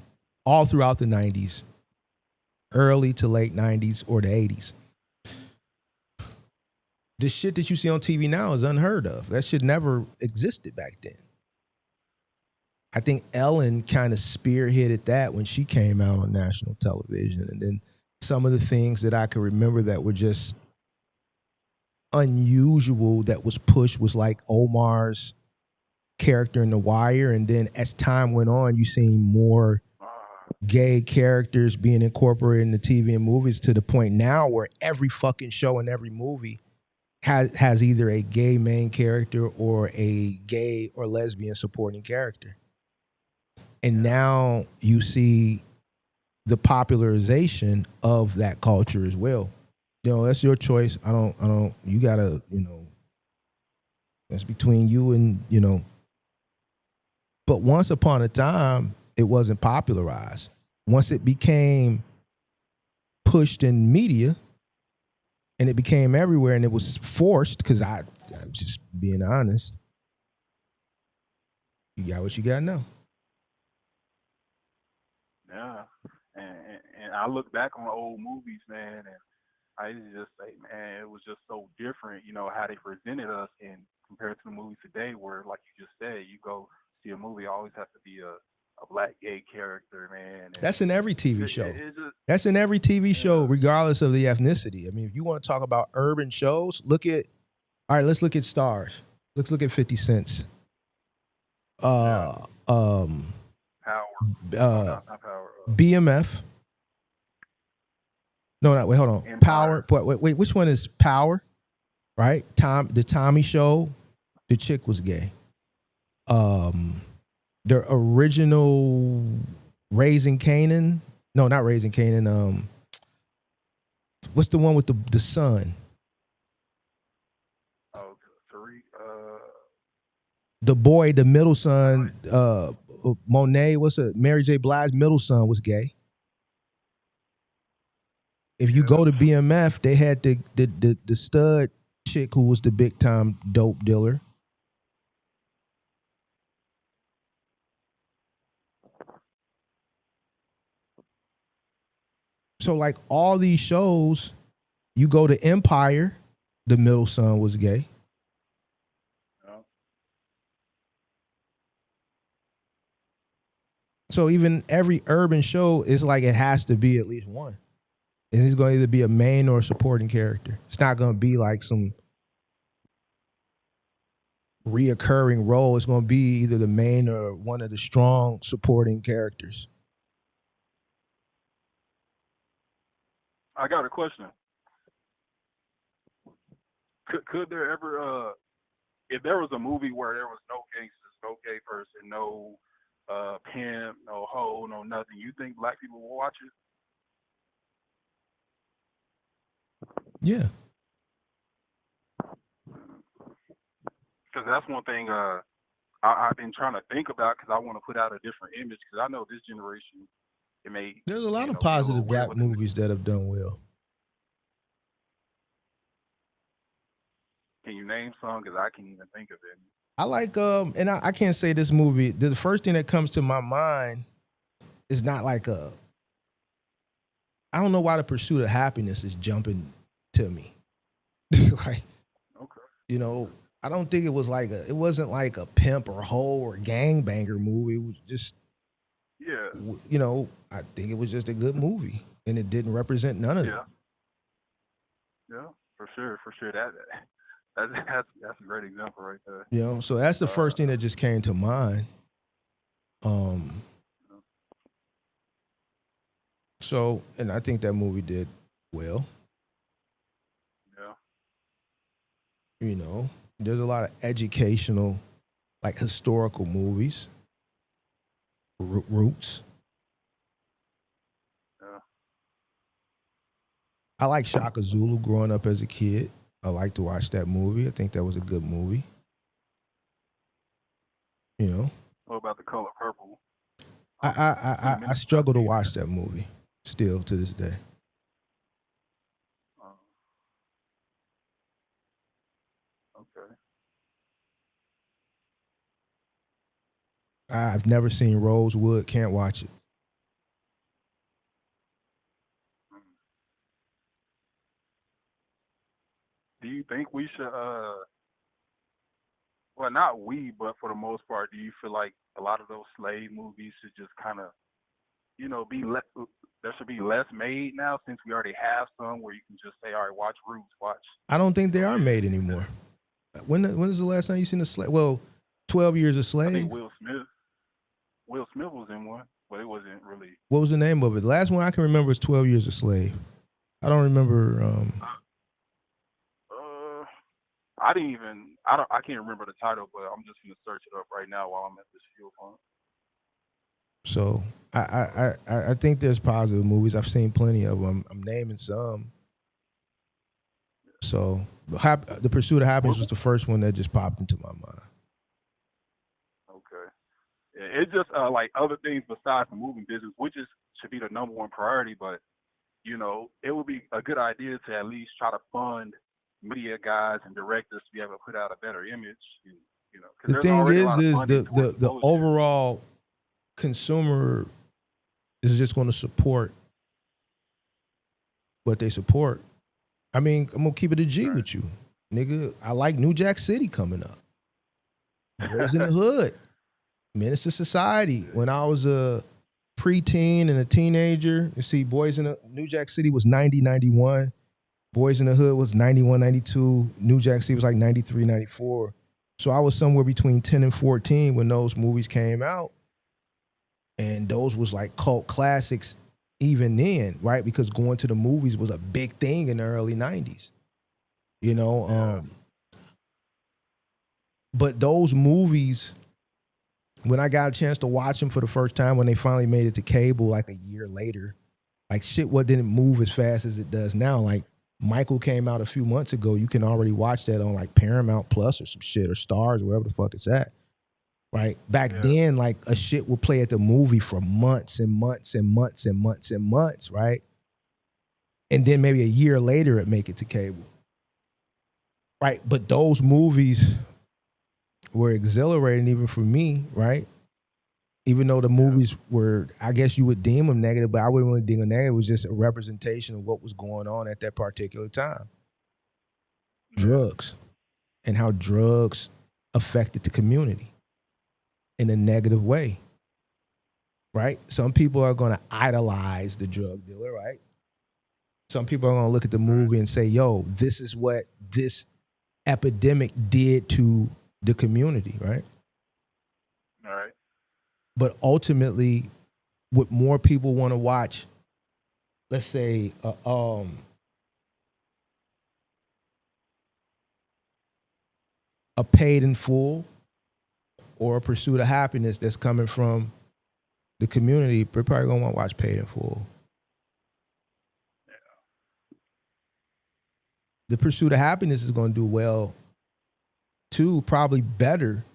all throughout the 90s, early to late 90s or the 80s. The shit that you see on TV now is unheard of. That shit never existed back then. I think Ellen kind of spearheaded that when she came out on national television. And then some of the things that I can remember that were just unusual that was pushed was like Omar's character in The Wire. And then as time went on, you seen more gay characters being incorporated into TV and movies to the point now where every fucking show and every movie has either a gay main character or a gay or lesbian supporting character. And now you see the popularization of that culture as well. You know, that's your choice. I don't, you gotta, you know, that's between you and, you know. But once upon a time, it wasn't popularized. Once it became pushed in media and it became everywhere and it was forced, because I'm just being honest, you got what you got now. Yeah, and I look back on old movies, man, and I used to just say, man, it was just so different, you know, how they presented us, and compared to the movies today, where, like you just said, you go see a movie, always has to be a black gay character, man. And that's in every TV show. That's in every Yeah. TV show, regardless of the ethnicity. I mean, if you want to talk about urban shows, let's look at Stars. Let's look at 50 Cent's. Power. Not Power. BMF. No, not wait, hold on. Empire. Power. Wait, which one is Power? Right? The Tommy Show. The chick was gay. The original Raising Canaan. No, not Raising Canaan. What's the one with the son? Oh, Tariq. The boy, the middle son, Monet, Mary J. Blige's middle son was gay. If you go to BMF, they had the stud chick who was the big time dope dealer. So like all these shows, you go to Empire, the middle son was gay. So even every urban show is like it has to be at least one. And he's going to either be a main or a supporting character. It's not going to be like some reoccurring role. It's going to be either the main or one of the strong supporting characters. I got a question. Could there ever, if there was a movie where there was no gangsters, no gay person, no pimp, no hoe, no nothing. You think black people will watch it? Yeah. Because that's one thing I've been trying to think about because I want to put out a different image because I know this generation, it may, There's a lot of be a little positive weird black with the movies that have done well. Can you name some? Because I can't even think of it. I like and I can't say this movie. The first thing that comes to my mind is not like a. I don't know why The Pursuit of Happiness is jumping to me. Like, Okay. I don't think it was like it wasn't like a pimp or hoe or gangbanger movie. It was just, Yeah. I think it was just a good movie, and it didn't represent none of Yeah. that. Yeah. For sure. For sure. That's a great example right there. So that's the first thing that just came to mind. So, and I think that movie did well. Yeah. There's a lot of educational, like historical movies. Roots. Yeah. I like Shaka Zulu growing up as a kid. I like to watch that movie. I think that was a good movie. What about The Color Purple? I struggle to watch that movie still to this day. Okay. I've never seen Rosewood. Can't watch it. Do you think we should well, not we, but for the most part, do you feel like a lot of those slave movies should just kind of, be there should be less made now since we already have some where you can just say, all right, watch Roots, watch. I don't think they are made anymore. When is the last time you seen a slave? Well, 12 Years a I Slave. think Will Smith was in one, but it wasn't really. What was the name of it? The last one I can remember is 12 Years a Slave. I don't remember. I can't remember the title, but I'm just gonna search it up right now while I'm at this fuel pump. So I think there's positive movies. I've seen plenty of them. I'm naming some. So The Pursuit of Happiness was the first one that just popped into my mind. Okay. Yeah, it's just like other things besides the movie business, which should be the number one priority. But it would be a good idea to at least try to fund media guys and directors to be able to put out a better image. The thing is the overall consumer is just going to support what they support. I mean, I'm gonna keep it a G with you, nigga. I like New Jack City coming up. Boys in the Hood, Menace to Society. When I was a preteen and a teenager, you see, New Jack City was 90, 91. Boys in the Hood was 91, 92. New Jack City was like 93, 94. So I was somewhere between 10 and 14 when those movies came out. And those was like cult classics even then, right? Because going to the movies was a big thing in the early 90s. But those movies, when I got a chance to watch them for the first time, when they finally made it to cable like a year later, like shit didn't move as fast as it does now. Like Michael came out a few months ago. You can already watch that on like Paramount Plus or some shit or Stars or wherever the fuck it's at. Right? Back then, like a shit would play at the movie for months and months and months and months and months, right? And then maybe a year later it make it to cable. Right? But those movies were exhilarating even for me, right? Even though the movies were, I guess you would deem them negative, but I wouldn't really deem them negative. It was just a representation of what was going on at that particular time. Drugs and how drugs affected the community in a negative way, right? Some people are going to idolize the drug dealer, right? Some people are going to look at the movie and say, yo, this is what this epidemic did to the community, right? All right. But ultimately, would more people want to watch, let's say, a Paid in Full or a pursuit of happiness that's coming from the community, they're probably gonna want to watch Paid in Full. The pursuit of happiness is gonna do well too, probably better,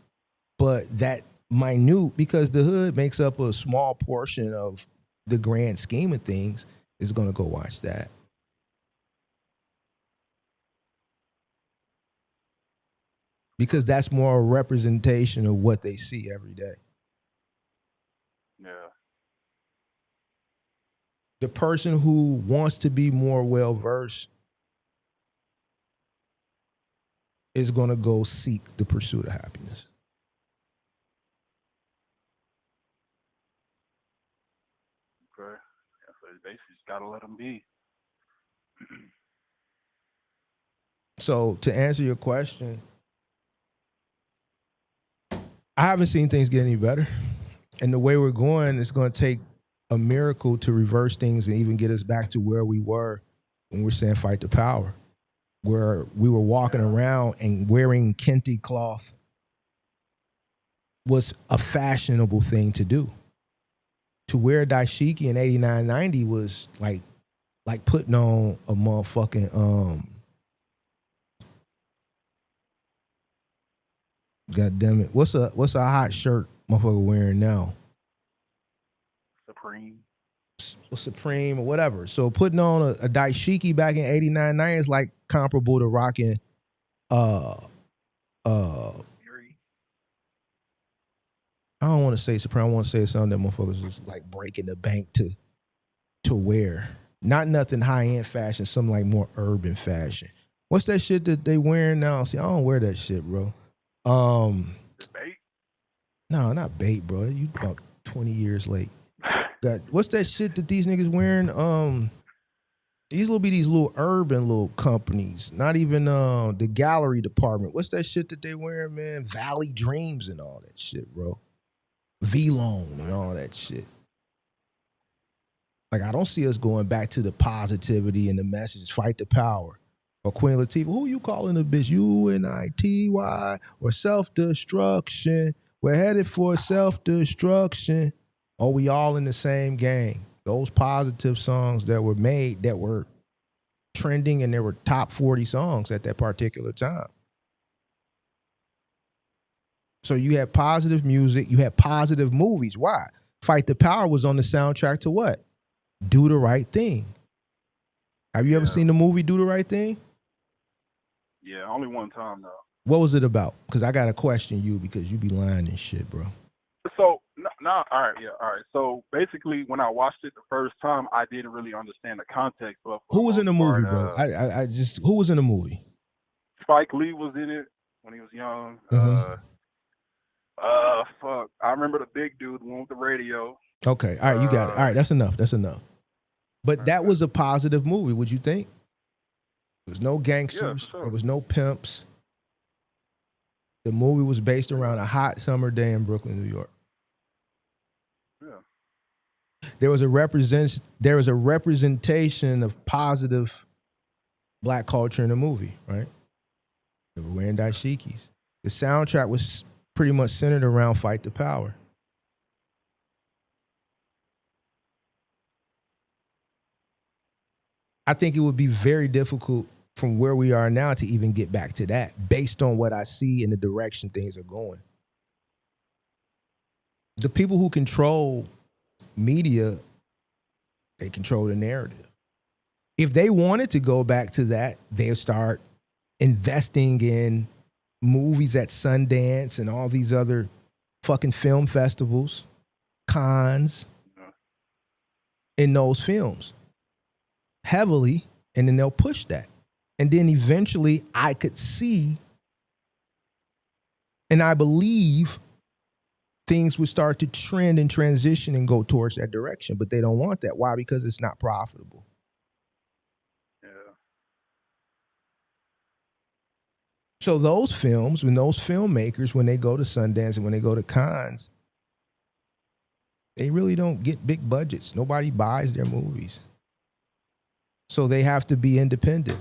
but that minute, because the hood makes up a small portion of the grand scheme of things, is gonna go watch that. Because that's more a representation of what they see every day. Yeah. The person who wants to be more well-versed is going to go seek the pursuit of happiness. Okay. Yeah, so basically just gotta let them be. So to answer your question, I haven't seen things get any better. And the way we're going, it's going to take a miracle to reverse things and even get us back to where we were when we're saying fight the power, where we were walking around and wearing kente cloth was a fashionable thing to do. To wear dashiki in 89, 90 was like putting on a motherfucking, God damn it. What's a hot shirt motherfucker wearing now? Supreme or whatever. So putting on a dashiki back in 89, 90 is like comparable to rocking I don't want to say Supreme. I want to say something that motherfuckers is like breaking the bank to wear. Not nothing high-end fashion, something like more urban fashion. What's that shit that they wearing now? See, I don't wear that shit, bro. Bait? No, not bait, bro. You about 20 years late. What's that shit that these niggas wearing? These little urban little companies. Not even the gallery department. What's that shit that they wearing, man? Valley Dreams and all that shit, bro. V-Loan and all that shit. Like, I don't see us going back to the positivity and the message, fight the power. Or Queen Latifah, who you calling a bitch? UNITY or self-destruction? We're headed for self-destruction. Or we all in the same gang? Those positive songs that were made that were trending and there were top 40 songs at that particular time. So you had positive music, you had positive movies. Why? Fight the Power was on the soundtrack to what? Do the Right Thing. Have you ever seen the movie Do the Right Thing? Yeah, only one time though. What was it about? Because I got to question you because you be lying and shit, bro. So, all right. So basically, when I watched it the first time, I didn't really understand the context. But who was in the movie, bro? Who was in the movie? Spike Lee was in it when he was young. Fuck. I remember the big dude, the one with the radio. Okay, all right, you got it. All right, that's enough. But that was a positive movie, would you think? There was no gangsters. Sure. There was no pimps. The movie was based around a hot summer day in Brooklyn, New York. Yeah. There was a representation of positive black culture in the movie, right? They were wearing dashikis. The soundtrack was pretty much centered around Fight the Power. I think it would be very difficult from where we are now to even get back to that based on what I see and the direction things are going. The people who control media, they control the narrative. If they wanted to go back to that, they'll start investing in movies at Sundance and all these other fucking film festivals, cons, in those films heavily, and then they'll push that. And then eventually I could see and I believe things would start to trend and transition and go towards that direction. But they don't want that. Why? Because it's not profitable. Yeah. So those films, when those filmmakers, when they go to Sundance and when they go to cons, they really don't get big budgets. Nobody buys their movies. So they have to be independent.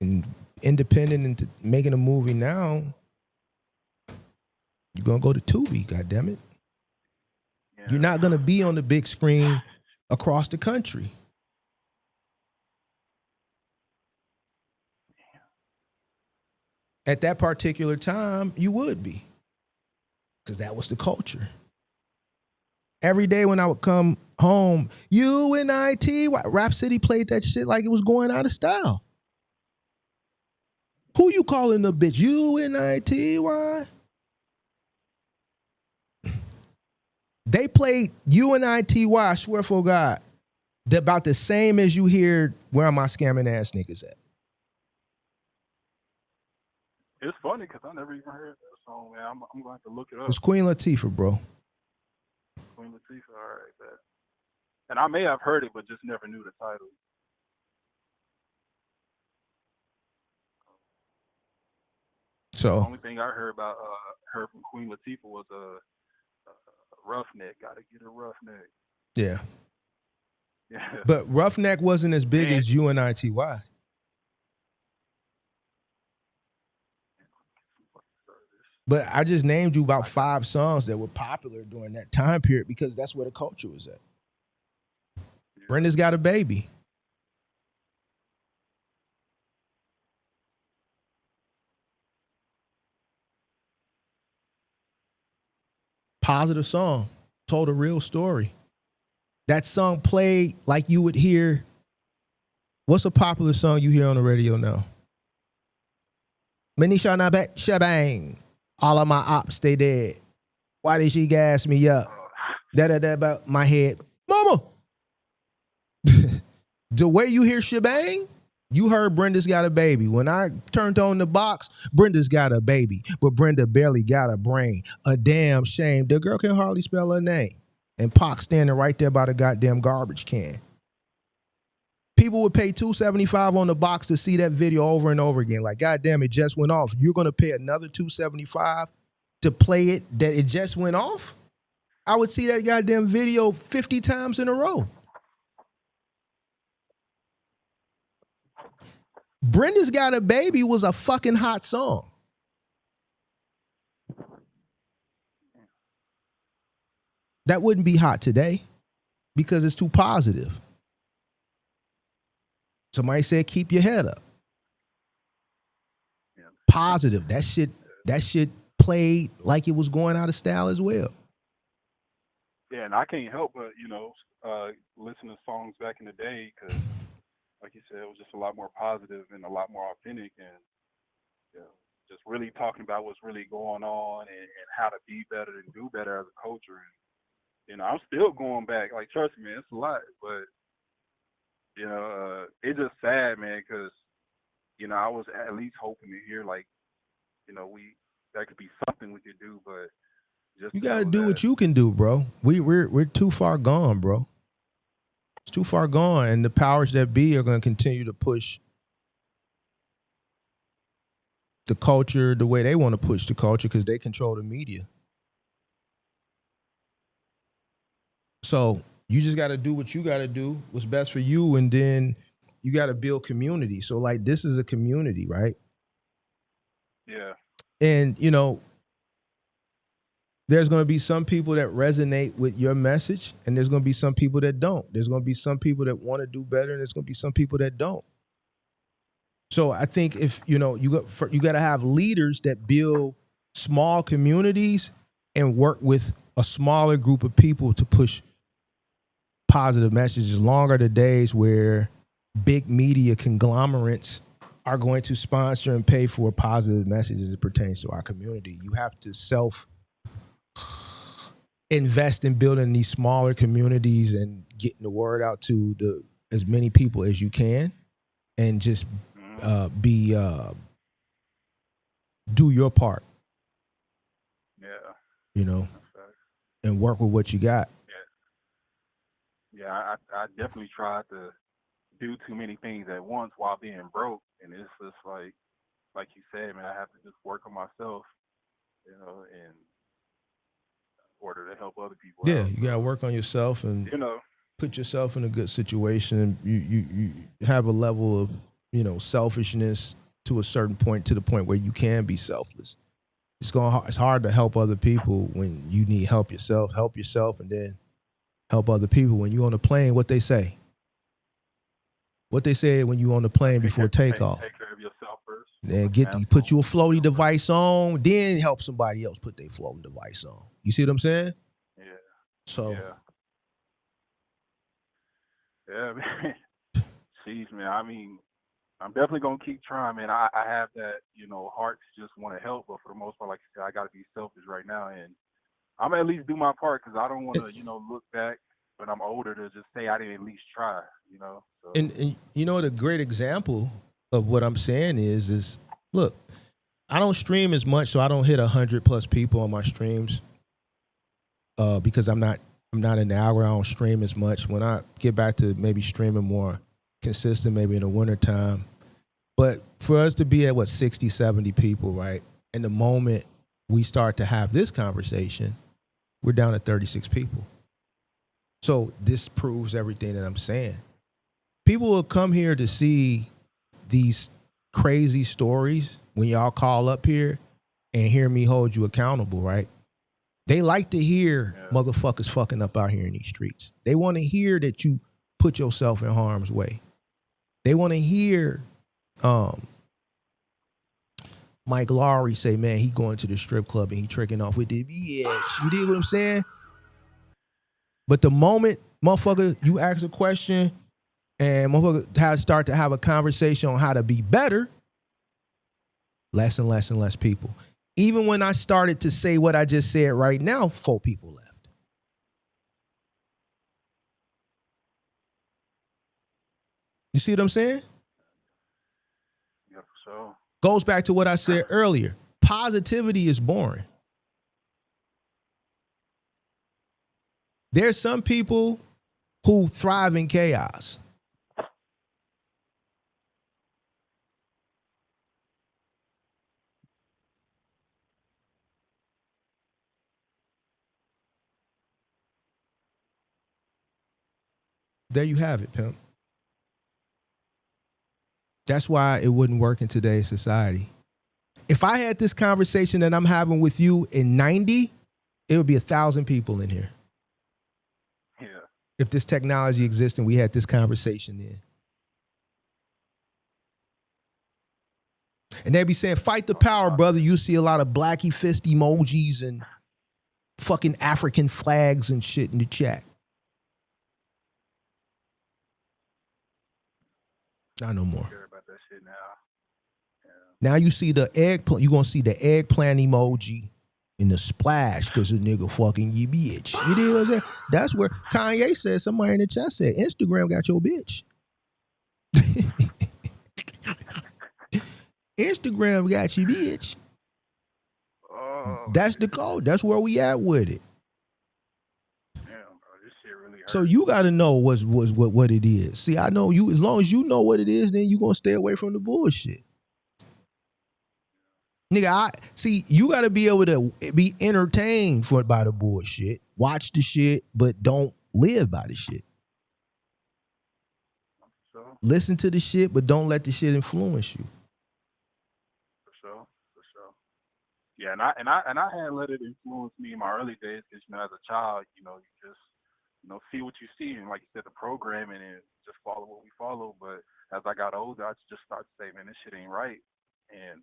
And independent into making a movie now, You're gonna go to Tubi, goddammit. Yeah. You're not gonna be on the big screen across the country. At that particular time, you would be. Because that was the culture. Every day when I would come home, UNIT, Rap City played that shit like it was going out of style. Who you calling a bitch? UNITY? They played UNITY, I swear for God, they're about the same as you hear where are my scamming ass niggas at. It's funny because I never even heard that song, man. I'm going to have to look it up. It's Queen Latifah, bro. Queen Latifah, all right, bet. And I may have heard it, but just never knew the title. So the only thing I heard about her from Queen Latifah was Roughneck. Gotta get a Roughneck. yeah. Yeah. But Roughneck wasn't as big as UNITY. But I just named you about 5 songs that were popular during that time period because that's where the culture was at. Brenda's Got a Baby. Positive song. Told a real story. That song played like you would hear. What's a popular song you hear on the radio now? Manisha Nabet Shabang. All of my ops, they dead. Why did she gas me up? Da about my head. Mama! The way you hear Shebang, you heard Brenda's Got a Baby. When I turned on the box, Brenda's got a baby, but Brenda barely got a brain. A damn shame. The girl can hardly spell her name. And Pac standing right there by the goddamn garbage can. People would pay $275 on the box to see that video over and over again. Like, goddamn, it just went off. You're going to pay another $275 to play it that it just went off? I would see that goddamn video 50 times in a row. Brenda's Got a Baby was a fucking hot song. That wouldn't be hot today because it's too positive. Somebody said, keep your head up. Yeah. Positive. That shit played like it was going out of style as well. Yeah, and I can't help but, listen to songs back in the day because, like you said, it was just a lot more positive and a lot more authentic and just really talking about what's really going on and how to be better and do better as a culture. And, I'm still going back. Like, trust me, man, it's a lot, but it's just sad, man, because, I was at least hoping to hear, like, that could be something we could do, but just you gotta do what you can do, bro. We're too far gone, bro. It's too far gone, and the powers that be are gonna continue to push the culture the way they want to push the culture because they control the media. So you just got to do what you got to do, what's best for you, and then you got to build community. So, like, this is a community, right? Yeah. And, there's going to be some people that resonate with your message, and there's going to be some people that don't. There's going to be some people that want to do better, and there's going to be some people that don't. So I think if, you got to have leaders that build small communities and work with a smaller group of people to push positive messages. Longer the days where big media conglomerates are going to sponsor and pay for positive messages as it pertains to our community. You have to invest in building these smaller communities and getting the word out to as many people as you can, and just do your part. Yeah. And work with what you got. Yeah, I definitely tried to do too many things at once while being broke, and it's just like you said, man, I have to just work on myself, in order to help other people. Yeah, out. you gotta work on yourself and put yourself in a good situation. You have a level of selfishness to a certain point, to the point where you can be selfless. it's hard to help other people when you need help yourself, and then help other people. When you're on the plane, what they say when you on the plane before takeoff. Take care of yourself first. Then put you a floaty device on, then help somebody else put their floating device on. You see what I'm saying? Yeah. So Yeah, man. Jeez, man. I mean, I'm definitely gonna keep trying, man. I have that, heart to just want to help, but for the most part, like you said, I gotta be selfish right now, and I'm gonna at least do my part because I don't want to, look back when I'm older to just say I didn't at least try, So. And the great example of what I'm saying is look, I don't stream as much, so I don't hit 100+ people on my streams because I'm not in the hour. I don't stream as much. When I get back to maybe streaming more consistent, maybe in the wintertime. But for us to be at 60, 70 people, right? And the moment we start to have this conversation, we're down to 36 people. So this proves everything that I'm saying. People will come here to see these crazy stories when y'all call up here and hear me hold you accountable, right? They like to hear motherfuckers fucking up out here in these streets. They want to hear that you put yourself in harm's way. They want to hear Mike Lowry say, man, he going to the strip club and he tricking off with the bitch. You dig what I'm saying? But the moment, motherfucker, you ask a question and motherfucker start to have a conversation on how to be better, less and less and less people. Even when I started to say what I just said right now, 4 people left. You see what I'm saying? Yeah, for sure. Goes back to what I said earlier. Positivity is boring. There's some people who thrive in chaos. There you have it, pimp. That's why it wouldn't work in today's society. If I had this conversation that I'm having with you in 90, it would be 1,000 people in here. Yeah. If this technology exists and we had this conversation then. And they'd be saying, fight the power, brother. You see a lot of blacky fist emojis and fucking African flags and shit in the chat. Not no more. Care about that shit now. Now you see the eggplant. You're going to see the eggplant emoji in the splash because the nigga fucking you bitch. You know what I'm saying? That's where Kanye said, somebody in the chat said, Instagram got your bitch. Instagram got you bitch. Oh, That's the code. That's where we at with it. damn, bro, this shit really hurts. So you got to know what it is. See, I know you. As long as you know what it is, then you gonna stay away from the bullshit. Nigga, you got to be able to be entertained by the bullshit. Watch the shit, but don't live by the shit. So, Listen to the shit, but don't let the shit influence you. for sure. Yeah, and I had let it influence me in my early days because as a child, you just see what you see, and like you said, the programming and just follow what we follow. But as I got older, I just started to say, man, this shit ain't right. And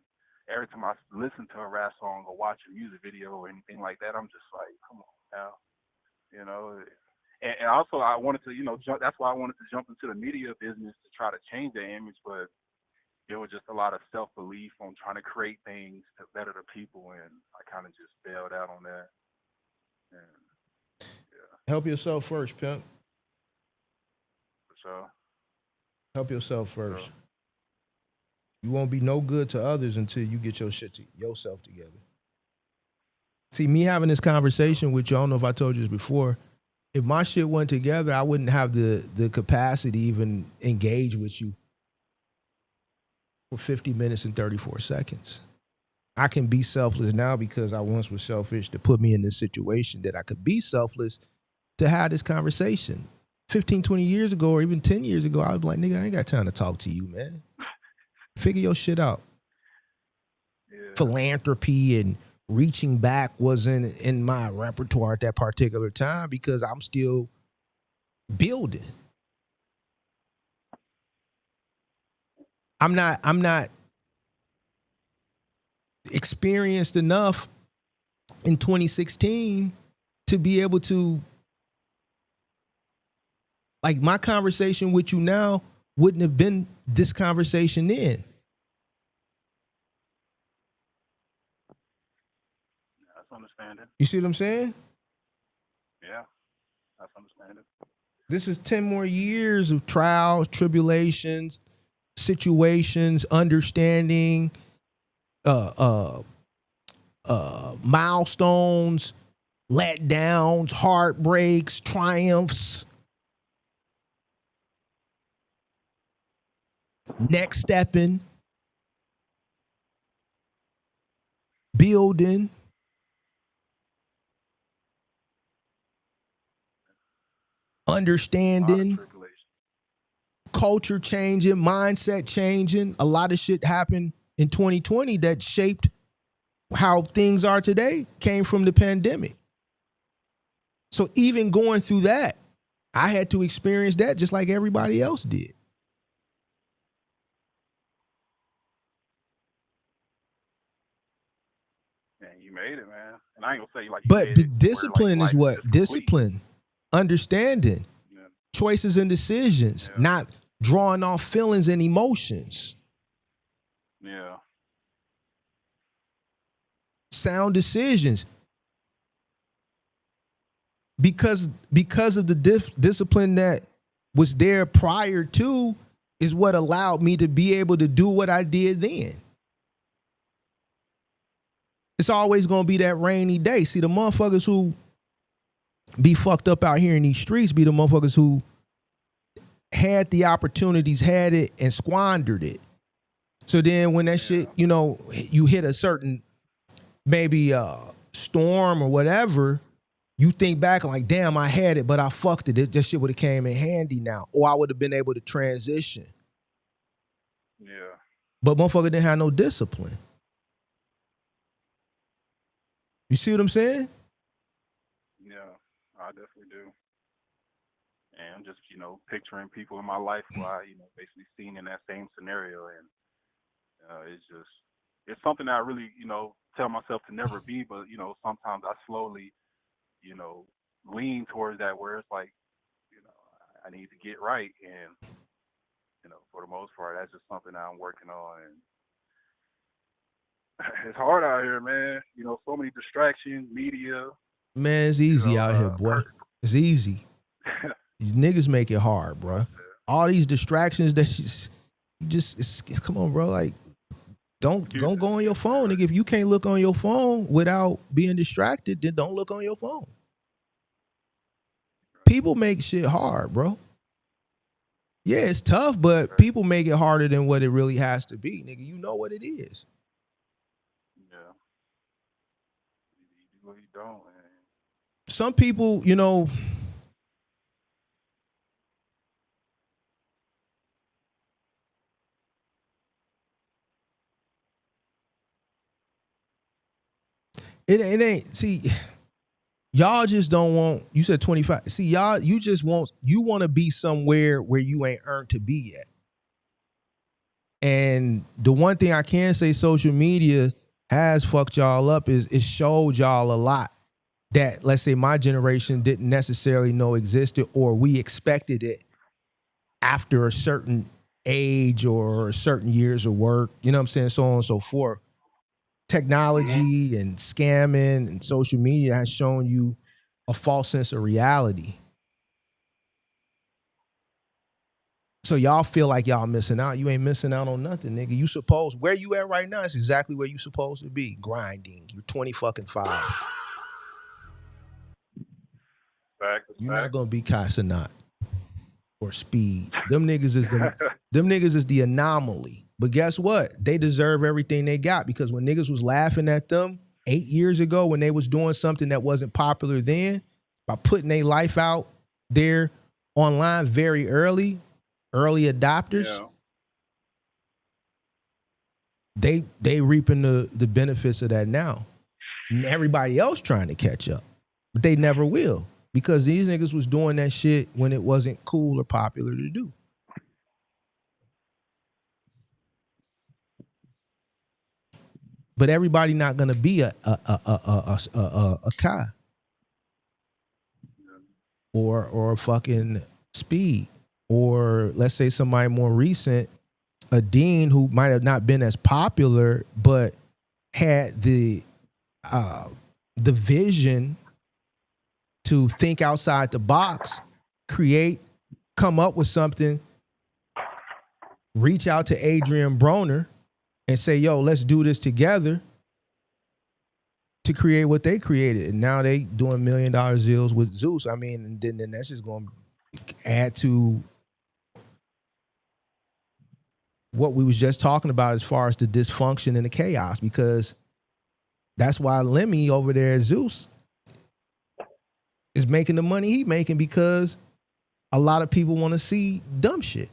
every time I listen to a rap song or watch a music video or anything like that, I'm just like, come on now, And also, I wanted to, that's why I wanted to jump into the media business to try to change the image, but there was just a lot of self-belief on trying to create things to better the people, and I kind of just bailed out on that. And, Help yourself first, pimp. for sure. Help yourself first. You won't be no good to others until you get yourself together. See, me having this conversation with you, I don't know if I told you this before. If my shit went together, I wouldn't have the capacity to even engage with you for 50 minutes and 34 seconds. I can be selfless now because I once was selfish to put me in this situation that I could be selfless to have this conversation. 15, 20 years ago or even 10 years ago, I was like, nigga, I ain't got time to talk to you, man. Figure your shit out. Yeah. Philanthropy and reaching back wasn't in my repertoire at that particular time because I'm still building. I'm not experienced enough in 2016 to be able to, like, my conversation with you now wouldn't have been this conversation then. That's understanding. You see what I'm saying? Yeah, that's understanding. This is 10 more years of trials, tribulations, situations, understanding, milestones, letdowns, heartbreaks, triumphs, next stepping, building, understanding, culture changing, mindset changing. A lot of shit happened in 2020 that shaped how things are today, came from the pandemic. So even going through that, I had to experience that just like everybody else did. Man, you made it, man. And I ain't gonna say like you But made it discipline where, is like, what? just complete. Discipline, understanding, Yeah. choices and decisions, Yeah. not drawing off feelings and emotions. Yeah. Sound decisions. Because of the discipline that was there prior to is what allowed me to be able to do what I did then. It's always going to be that rainy day. See, the motherfuckers who be fucked up out here in these streets be the motherfuckers who had the opportunities, had it, and squandered it. So then when that shit, you know, you hit a certain maybe storm or whatever, you think back like, damn, I had it, but I fucked it. That shit would have came in handy now. Or I would have been able to transition. Yeah. But motherfucker didn't have no discipline. You see what I'm saying? Yeah, I definitely do. And I'm just, picturing people in my life who I, basically seen in that same scenario. And it's something that I really, tell myself to never be. But, sometimes I slowly, lean towards that where it's like, I need to get right. And, for the most part, that's just something that I'm working on. And it's hard out here, man. So many distractions, media. Man, it's easy out here, boy. It's easy. These niggas make it hard, bro. All these distractions that you just come on, bro. Like, don't go on your phone, nigga. If you can't look on your phone without being distracted, then don't look on your phone. People make shit hard, bro. Yeah, it's tough, but people make it harder than what it really has to be, nigga. You know what it is. Yeah. You really don't, man. Some people, it ain't, see, y'all just don't want, you said 25. See, y'all, you want to be somewhere where you ain't earned to be yet. And the one thing I can say social media has fucked y'all up is it showed y'all a lot that, let's say, my generation didn't necessarily know existed, or we expected it after a certain age or certain years of work, you know what I'm saying, so on and so forth. Technology and scamming and social media has shown you a false sense of reality. So y'all feel like y'all missing out. You ain't missing out on nothing, nigga. You supposed, where you at right now is exactly where you supposed to be, grinding. You're 20-5. You're not gonna be Casanat or Speed. Them niggas is the anomaly. But guess what? They deserve everything they got, because when niggas was laughing at them 8 years ago when they was doing something that wasn't popular then, by putting their life out there online very early adopters, they reaping the benefits of that now. And everybody else trying to catch up. But they never will. Because these niggas was doing that shit when it wasn't cool or popular to do. But everybody not gonna be a Kai or a fucking Speed, or let's say somebody more recent, a Dean who might have not been as popular but had the vision to think outside the box, create, come up with something, reach out to Adrian Broner and say, yo, let's do this together to create what they created. And now they doing $1 million deals with Zeus. I mean, and then that's just going to add to what we was just talking about as far as the dysfunction and the chaos, because that's why Lemmy over there at Zeus is making the money he making, because a lot of people want to see dumb shit.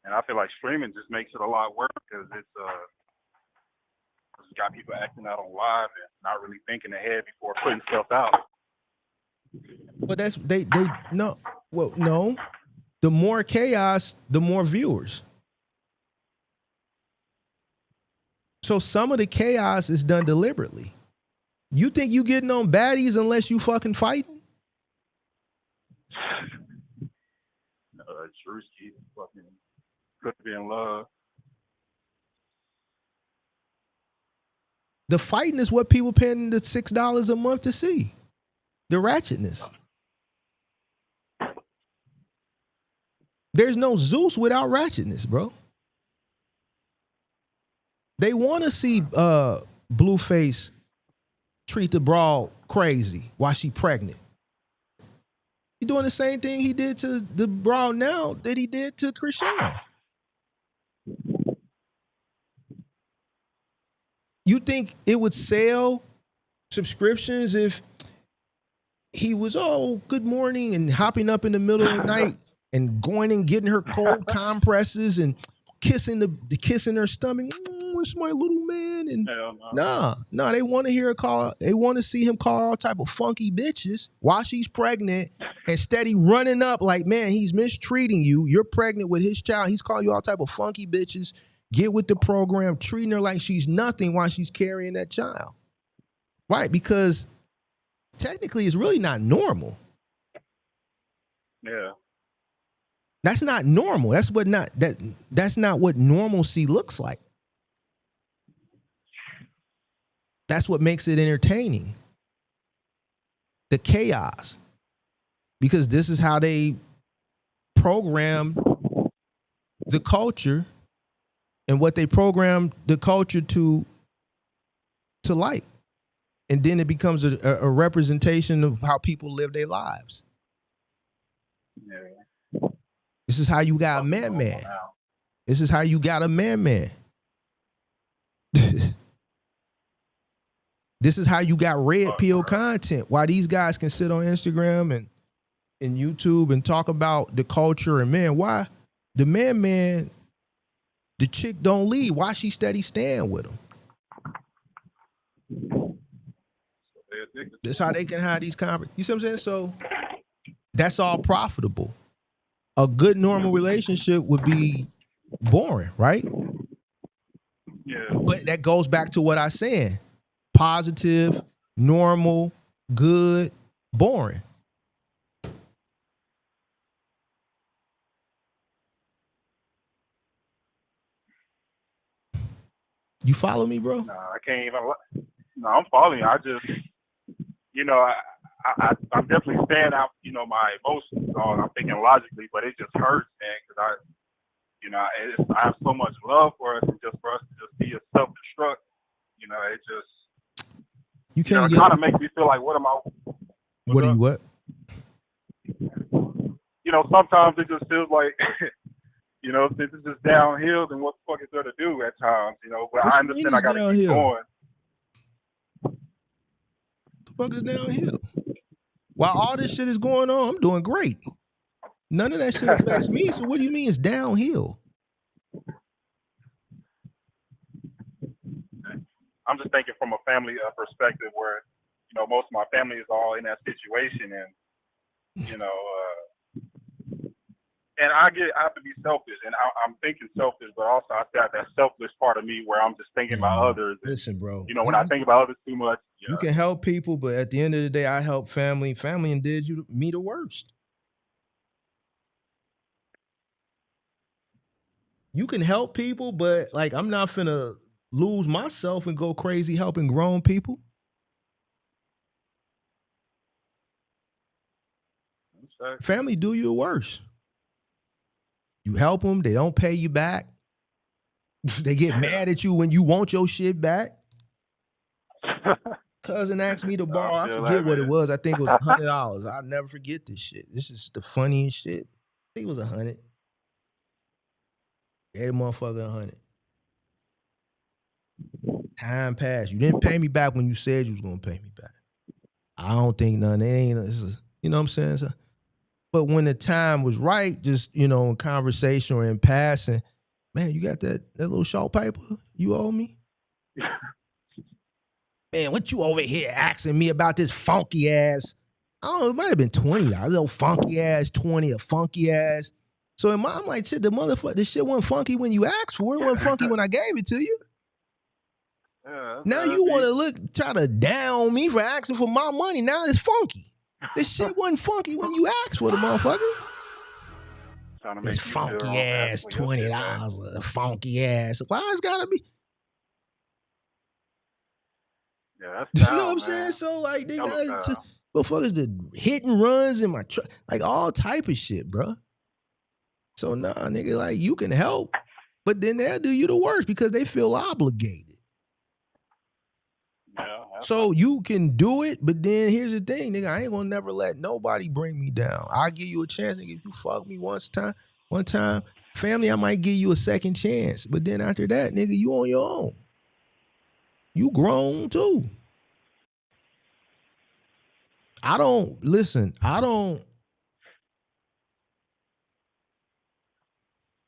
And I feel like streaming just makes it a lot worse because it's got people acting out on live and not really thinking ahead before putting stuff out. But that's they no. Well, no. The more chaos, the more viewers. So some of the chaos is done deliberately. You think you getting on baddies unless you fucking fighting? Drewski fucking could be in love. The fighting is what people paying the $6 a month to see. The ratchetness. There's no Zeus without ratchetness, bro. They want to see Blueface treat the broad crazy while she pregnant. He doing the same thing he did to the broad now that he did to Chrisean. You think it would sell subscriptions if he was, oh, good morning, and hopping up in the middle of the night and going and getting her cold compresses and kissing her stomach? It's my little man. And nah, they want to hear her call. They want to see him call all type of funky bitches while she's pregnant and steady running up like, man, he's mistreating you. You're pregnant with his child. He's calling you all type of funky bitches. Get with the program, treating her like she's nothing while she's carrying that child. Right? Because technically it's really not normal. Yeah. That's not normal. That's not what normalcy looks like. That's what makes it entertaining. The chaos. Because this is how they program the culture and what they program the culture to like. And then it becomes a representation of how people live their lives. Yeah. This is how you got a man. This is how you got a man. This is how you got red pill content. Why these guys can sit on Instagram and YouTube and talk about the culture and man, why the man, the chick don't leave. Why she steady staying with him? That's how they can have these conversations. You see what I'm saying? So that's all profitable. A good normal relationship would be boring, right? Yeah. But that goes back to what I said. Positive, normal, good, boring. You follow me, bro? No, I can't even. No, I'm following you. I just, I'm definitely staying out, my emotions. I'm thinking logically, but it just hurts, man, because I have so much love for us, and just for us to just be a self-destruct, it just. You can't it kind of makes me feel like, what am I? What are you what? Sometimes it just feels like, since it's just downhill, then what the fuck is there to do at times, But I understand I gotta keep going. The fuck is downhill? While all this shit is going on, I'm doing great. None of that shit affects me. So what do you mean it's downhill? I'm just thinking from a family perspective where, most of my family is all in that situation, and you know, and I have to be selfish, and I'm thinking selfish, but also I still have that selfless part of me where I'm just thinking about others. And, Listen, bro. When I think about others too much, you can help people, but at the end of the day, I help family. Family and did me the worst. You can help people, but like I'm not finna lose myself and go crazy helping grown people. Family do you worse. You help them, they don't pay you back. They get mad at you when you want your shit back. Cousin asked me to borrow. I forget what it was. I think it was $100. I'll never forget this shit. This is the funniest shit. I think it was $100. Gave the motherfucker $100. Time passed. You didn't pay me back when you said you was gonna pay me back. I don't think none. It ain't. You know what I'm saying? So, but when the time was right, just in conversation or in passing, man, you got that little short paper you owe me? Man, what you over here asking me about this funky ass? I don't know, it might have been $20. A little funky ass 20, a funky ass. So I'm like, shit, this shit wasn't funky when you asked for it. It wasn't funky when I gave it to you. Yeah, now you want to try to down me for asking for my money. Now it's funky. This shit wasn't funky when you asked for the motherfucker. This funky ass $20, funky ass. Why it's gotta be? Yeah, that's you know what I'm saying? So like they got motherfuckers the hit and runs in my truck, like all type of shit, bro. So nah, nigga, like you can help, but then they'll do you the worst because they feel obligated. Yeah, so you can do it, but then here's the thing, nigga, I ain't gonna never let nobody bring me down. I'll give you a chance, nigga. If you fuck me one time, family, I might give you a second chance. But then after that, nigga, you on your own. You grown too. I don't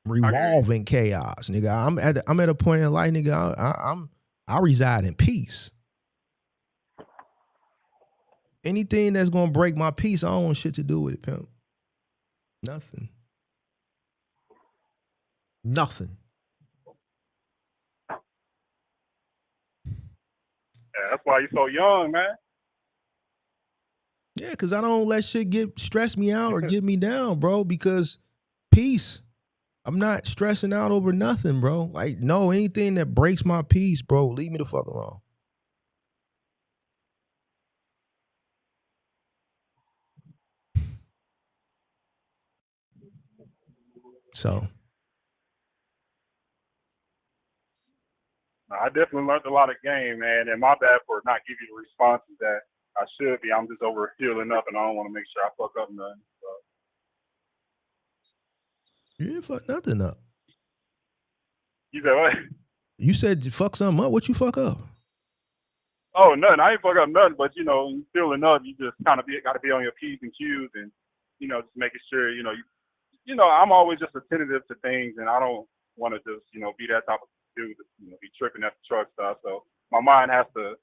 revolve in chaos, nigga. I'm at a point in life, nigga. I reside in peace. Anything that's gonna break my peace, I don't want shit to do with it, pimp. Nothing. Yeah, that's why you're so young, man. Yeah, because I don't let shit stress me out or get me down, bro, because peace. I'm not stressing out over nothing, bro. Like, no, anything that breaks my peace, bro, leave me the fuck alone. So. I definitely learned a lot of game, man, and my bad for not giving you the responses that I should be. I'm just over healing up, and I don't want to make sure I fuck up nothing. So. You didn't fuck nothing up. You said what? You said you fuck something up. What you fuck up? Oh, nothing. I ain't fuck up nothing, but you feeling up, you just kind of got to be on your P's and Q's, and just making sure I'm always just attentive to things, and I don't want to just be that type of dude to be tripping at the truck stuff. So my mind has to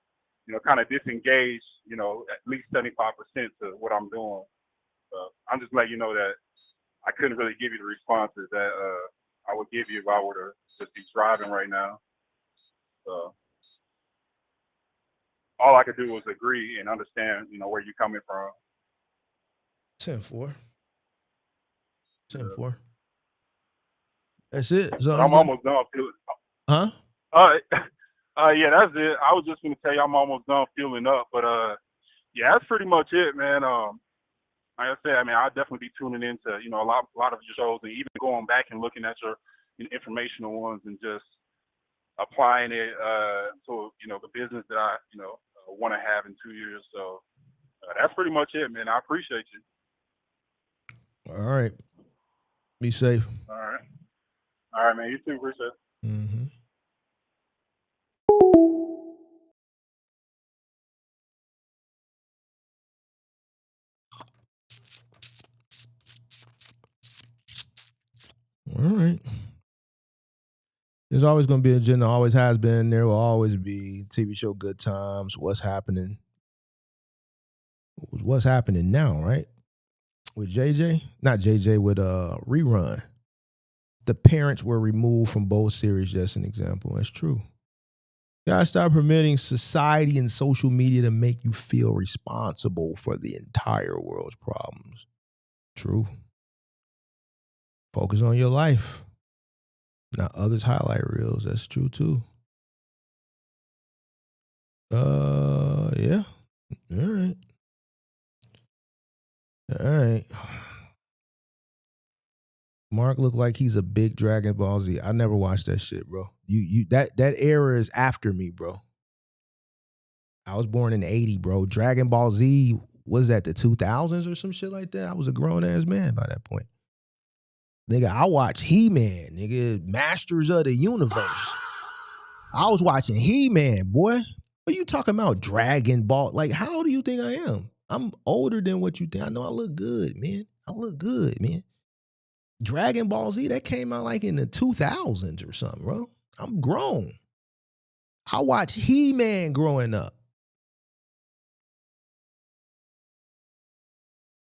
kind of disengage at least 75% to what I'm doing. So I'm just letting you know that I couldn't really give you the responses that I would give you if I were to just be driving right now. So all I could do was agree and understand, where you're coming from. 10-4. 10-4. That's it. So I'm almost done feeling. Huh? Yeah, that's it. I was just gonna tell you I'm almost done feeling up, but yeah, that's pretty much it, man. Like I said, I mean, I'll definitely be tuning into a lot of your shows, and even going back and looking at your informational ones and just applying it to the business that I want to have in 2 years. So that's pretty much it, man. I appreciate you. All right. Be safe. All right, man. You too. Appreciate it. Mm-hmm. All right. There's always going to be an agenda. Always has been. There will always be. TV show Good Times. What's happening? What's happening now, right? With JJ? Not JJ, with Rerun. The parents were removed from both series, just an example. That's true. You gotta stop permitting society and social media to make you feel responsible for the entire world's problems. True. Focus on your life, not others' highlight reels. That's true too. Yeah. All right. All right. Mark looked like he's a big Dragon Ball Z. I never watched that shit, bro. That era is after me, bro. I was born in 80, bro. Dragon Ball Z, was that the 2000s or some shit like that? I was a grown ass man by that point. Nigga, I watched He-Man, nigga, Masters of the Universe. I was watching He-Man, boy. What are you talking about? Dragon Ball? Like, how old do you think I am? I'm older than what you think. I know I look good, man. I look good, man. Dragon Ball Z, that came out like in the 2000s or something, bro. I'm grown. I watched He-Man growing up.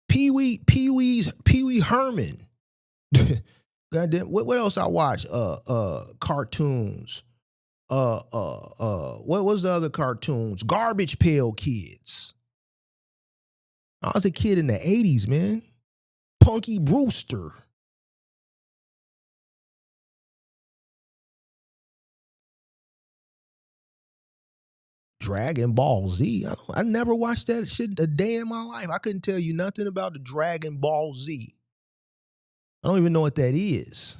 Pee-wee Herman. Goddamn, what else I watch? Cartoons. What was the other cartoons? Garbage Pail Kids. I was a kid in the 80s, man. Punky Brewster. Dragon Ball Z. I never watched that shit a day in my life. I couldn't tell you nothing about the Dragon Ball Z. I don't even know what that is.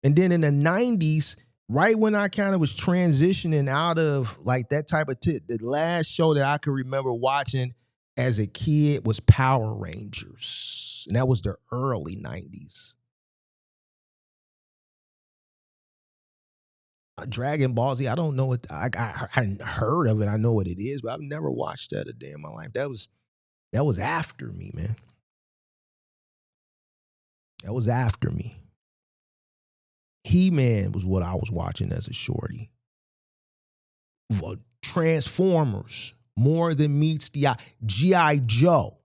And then in the 90s, right when I kind of was transitioning out of like that type of the last show that I could remember watching as a kid was Power Rangers. And that was the early 90s. Dragon Ball Z, I don't know what I heard of it. I know what it is, but I've never watched that a day in my life. That was after me, man. That was after me. He-Man was what I was watching as a shorty. Transformers, more than meets the eye. G.I. Joe.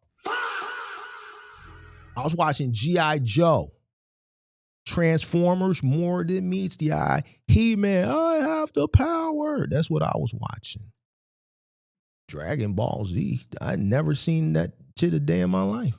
I was watching G.I. Joe. Transformers, more than meets the eye. He-Man, I have the power. That's what I was watching. Dragon Ball Z, I'd never seen that shit a day in my life.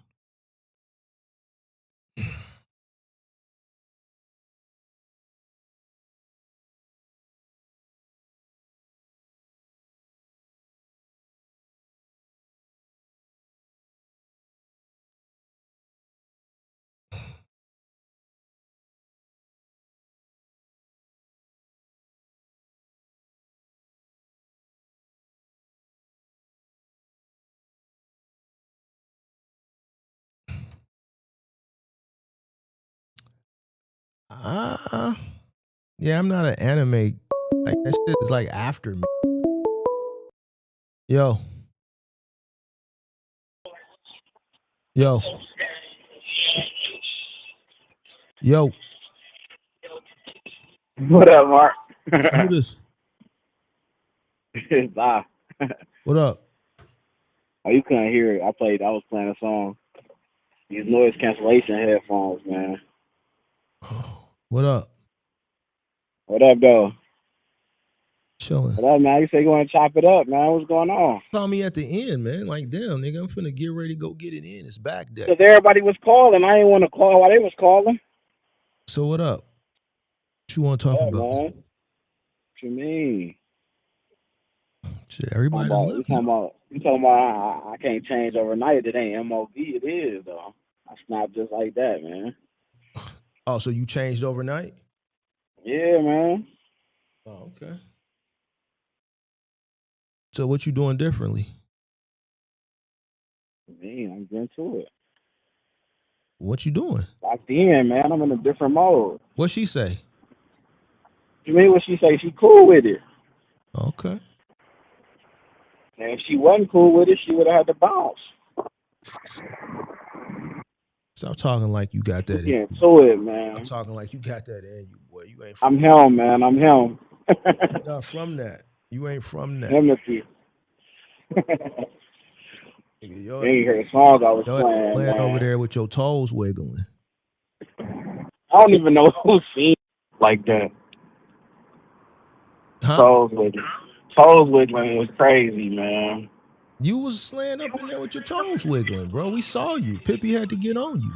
Yeah, I'm not an anime. Like that shit is like after me. Yo. Yo. What up, Mark? Who this? Bye. What up? Oh, you couldn't hear it. I was playing a song. These noise cancellation headphones, man. What up? What up, though? Chilling. What up, man? You say you want to chop it up, man. What's going on? Call me at the end, man. Like, damn, nigga, I'm finna get ready to go get it in. It's back there. Because everybody was calling. I didn't want to call while they was calling. So what up? What you want to talk about? Man? What you mean? Shit, everybody You talking about I can't change overnight. It ain't M.O.B. It is, though. I snap just like that, man. Oh, so you changed overnight? Yeah, man. Oh, okay. So what you doing differently? Man, I'm getting to it. What you doing? Locked in, man. I'm in a different mode. What she say? You mean what she say? She cool with it. Okay. And if she wasn't cool with it, she would have had to bounce. Stop talking like you got that in Yeah, you. to it, man. I'm talking like you got that in you, boy. boy. You ain't from I'm him, man. I'm him. not from that. You ain't from that. Timothy. Nigga, You ain't heard the song I was playing, playing over man. there with your toes wiggling. I don't even know who seen like that. Huh? Toes wiggling was crazy, man. You was laying up in there with your toes wiggling, bro. We saw you. Pippi had to get on you.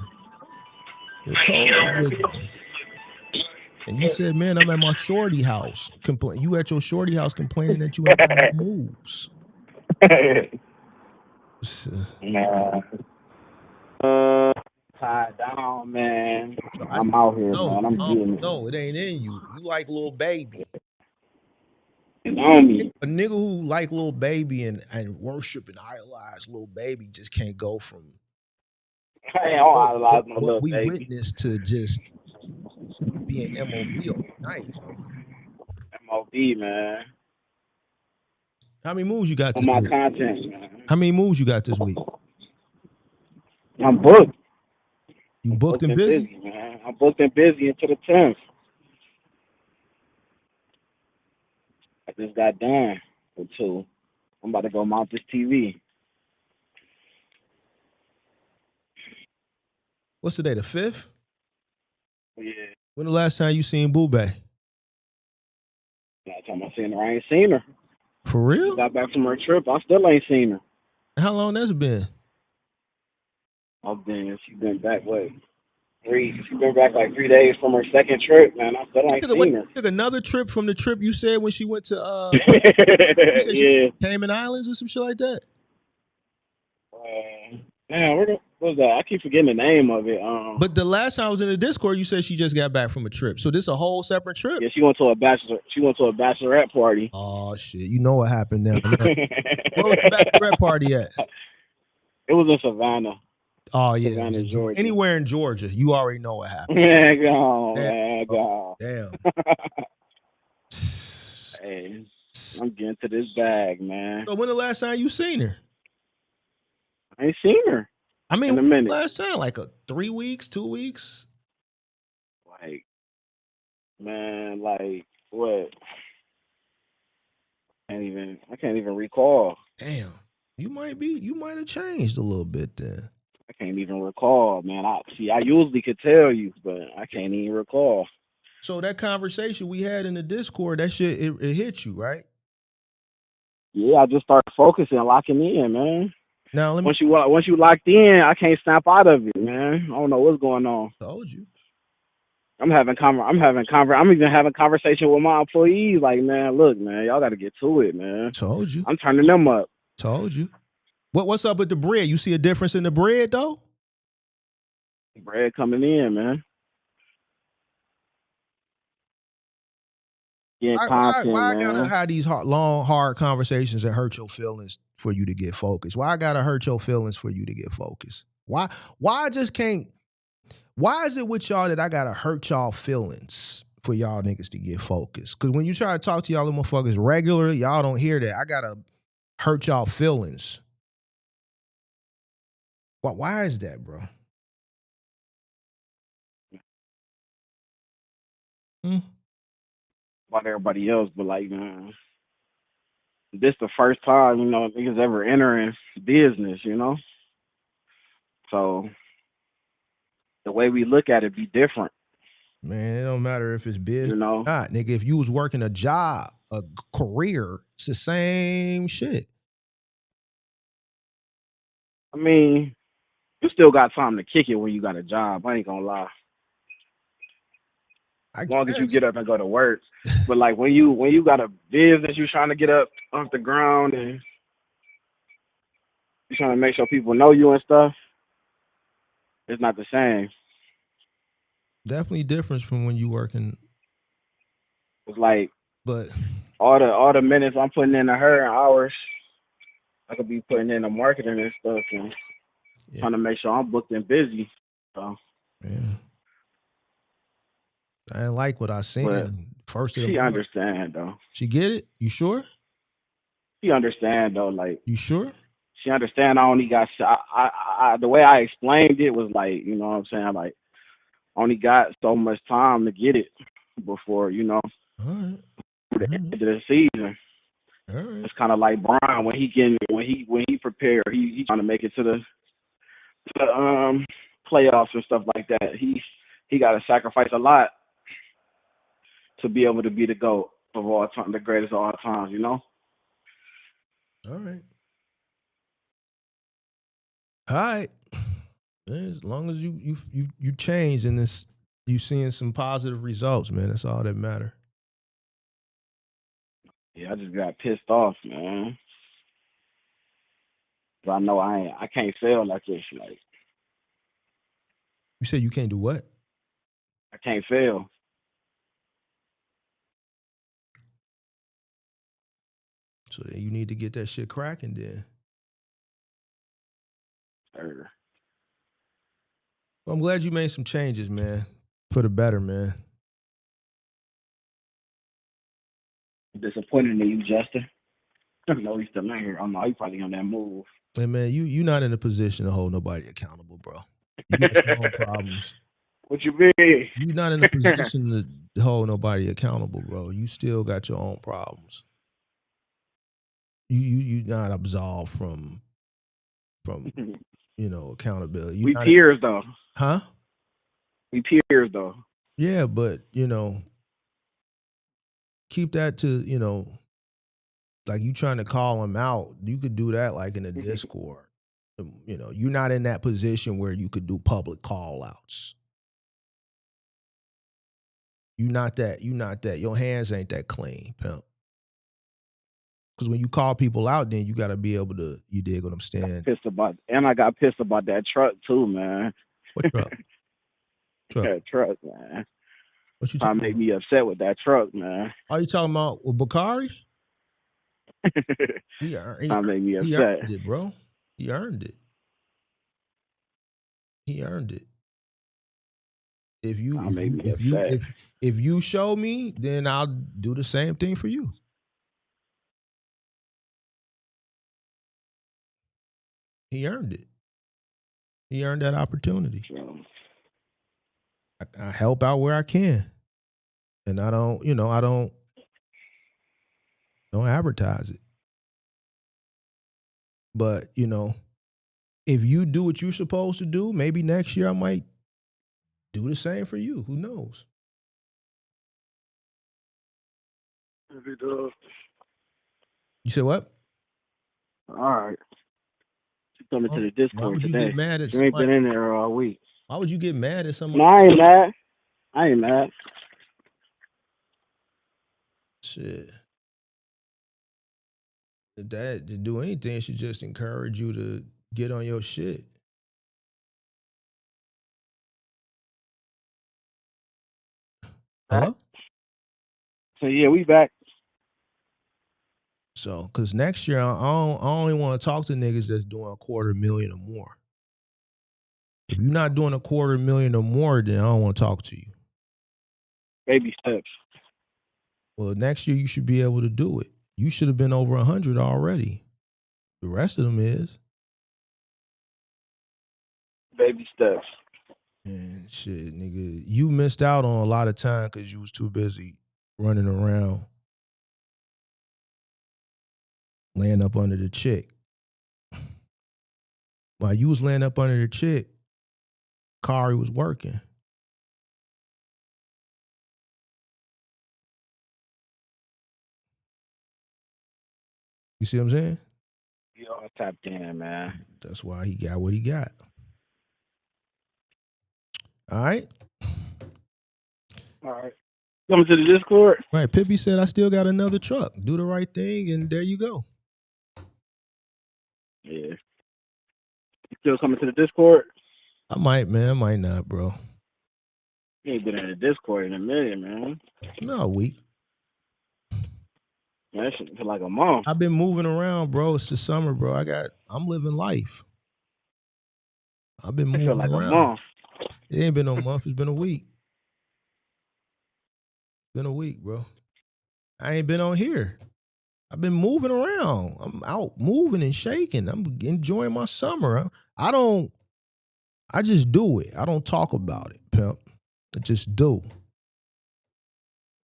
Your toes was wiggling. And you said, man, I'm at my shorty house. You at your shorty house complaining that you ain't got no moves. Man. Tied down, man. I'm out here, man. I'm getting it. No, it ain't in you. You like Lil Baby. It's on me. A nigga who like Lil Baby and worship and idolize Lil Baby just can't go from I ain't on idolize no what little we baby. witnessed to just being M.O.B. overnight, yo. M.O.B, man. How many moves you got On this my week? content, man. How many moves you got this week? I'm booked. You booked and busy? Man. I'm booked and busy into the 10th. I just got done with 2. I'm about to go mount this TV. What's today, the 5th? Yeah. When the last time you seen Boo Bay? Last time I seen her, I ain't seen her. For real? She got back from her trip. I still ain't seen her. How long that's been? She's been back, what? She's been back like 3 days from her second trip, man. I still ain't seen her. Took another trip from the trip you said when she went to yeah. She Cayman Islands or some shit like that? Man, what was that? I keep forgetting the name of it. But the last time I was in the Discord, you said she just got back from a trip. So this a whole separate trip? Yeah, she went to a bachelorette party. Oh shit! You know what happened now? Where was the bachelorette party at? It was in Savannah. Oh yeah, Savannah, Georgia. Anywhere in Georgia, you already know what happened. Man, go. Damn. Hey, I'm getting to this bag, man. So when the last time you seen her? I ain't seen her. I mean, in a minute. Last time, like 3 weeks, 2 weeks. Like, man, like what? I can't even recall. Damn, you might have changed a little bit then. I can't even recall, man. I usually could tell you, but I can't even recall. So that conversation we had in the Discord, that shit, it hit you, right? Yeah, I just started focusing, locking in, man. Now once you locked in, I can't snap out of it, man. I don't know what's going on. Told you. I'm even having conversation with my employees. Like, man, look, man, y'all got to get to it, man. Told you. I'm turning them up. Told you. What's up with the bread? You see a difference in the bread though? Bread coming in, man. Why I gotta have these hard conversations that hurt your feelings for you to get focused? Why I gotta hurt your feelings for you to get focused? Why I just can't? Why is it with y'all that I gotta hurt y'all feelings for y'all niggas to get focused? Because when you try to talk to y'all motherfuckers regular, y'all don't hear that. I gotta hurt y'all feelings. Why is that, bro? About everybody else, but like, man, this the first time, niggas ever entering business, So the way we look at it be different. Man, it don't matter if it's business or not, nigga. If you was working a job, a career, it's the same shit. I mean, you still got time to kick it when you got a job. I ain't gonna lie. As long as you get up and go to work. But like when you got a business, you trying to get up off the ground and you trying to make sure people know you and stuff, it's not the same. Definitely different from when you working. It's like, but all the minutes I'm putting into her and hours, I could be putting in the marketing and stuff and trying to make sure I'm booked and busy. So yeah. I didn't like what I seen first of the month. She month. understand though. She get it? You sure? She understand though. Like, you sure? She understand. I only got the way I explained it was like, you know what I'm saying? Like, only got so much time to get it. before All right. the end of the season. All right. It's kind of like Brian when he prepared, he trying to make it to the playoffs and stuff like that. He got to sacrifice a lot to be able to be the GOAT of all time, the greatest of all times. You know. All right. All right. As long as you change and this, you seeing some positive results, man. That's all that matter. Yeah, I just got pissed off, man. 'Cause I know I can't fail like this. Like You said you can't do what? I can't fail. So then you need to get that shit cracking then. Or, Well, I'm glad you made some changes, man. For the better, man. disappointed in you, Justin. No, he's still in here. Oh no, he's probably on that move. Hey, man, you not in a position to hold nobody accountable, bro. You got your own problems. What you mean? You not in a position to hold nobody accountable, bro. You still got your own problems. You not absolved from accountability. We peers though. Huh? We peers though. Yeah, but keep that to like you trying to call him out. You could do that like in a Discord. You're not in that position where you could do public call outs. You not that. Your hands ain't that clean, pimp. Because when you call people out, then you got to be able to. You dig what I'm saying? I got pissed about that truck too, man. What truck? That truck, man. What you trying to make me upset with that truck, man? Are you talking about with Bakari? He make me upset. He earned it, bro. He earned it. He earned it. If you show me, then I'll do the same thing for you. He earned it. He earned that opportunity. I help out where I can, and I don't advertise it. But if you do what you're supposed to do, maybe next year I might do the same for you. Who knows? If he does. You said what? All right. Coming to the Discord why would you today. get mad at You ain't somebody? been in there all week. Why would you get mad at somebody? No, I ain't mad. I ain't mad. Shit. That to do anything should just encourage you to get on your shit. Hello? So yeah, we back. So, because next year I only want to talk to niggas that's doing $250,000 or more. If you're not doing $250,000 or more, then I don't want to talk to you. Baby steps. Well, next year you should be able to do it. You should have been over 100 already. The rest of them is. Baby steps. And shit, nigga, you missed out on a lot of time because you was too busy running around, laying up under the chick. While you was laying up under the chick, Kari was working. You see what I'm saying? You all tapped in, man. That's why he got what he got. All right. All right. Coming to the Discord. Right. Pippi said, I still got another truck. Do the right thing, and there you go. Yeah. You still coming to the Discord? I might, man. I might not, bro. You ain't been in the Discord in a minute, man. No, a week. Man, that shit feel like a month. I've been moving around, bro. It's the summer, bro. I'm living life. I've been moving feel like around. A month. It ain't been no month. It's been a week. Been a week, bro. I ain't been on here. I've been moving around. I'm out moving and shaking. I'm enjoying my summer. I just do it. I don't talk about it, pimp. I just do.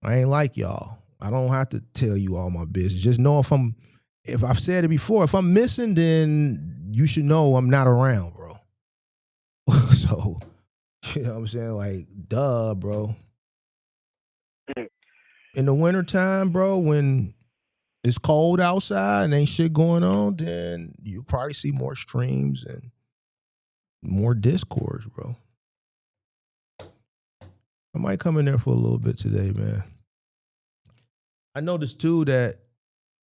I ain't like y'all. I don't have to tell you all my business. Just know if I've said it before, if I'm missing, then you should know I'm not around, bro. So, you know what I'm saying? Like, duh, bro. In the wintertime, bro, when it's cold outside and ain't shit going on, then you'll probably see more streams and more discourse, bro. I might come in there for a little bit today, man. I noticed too that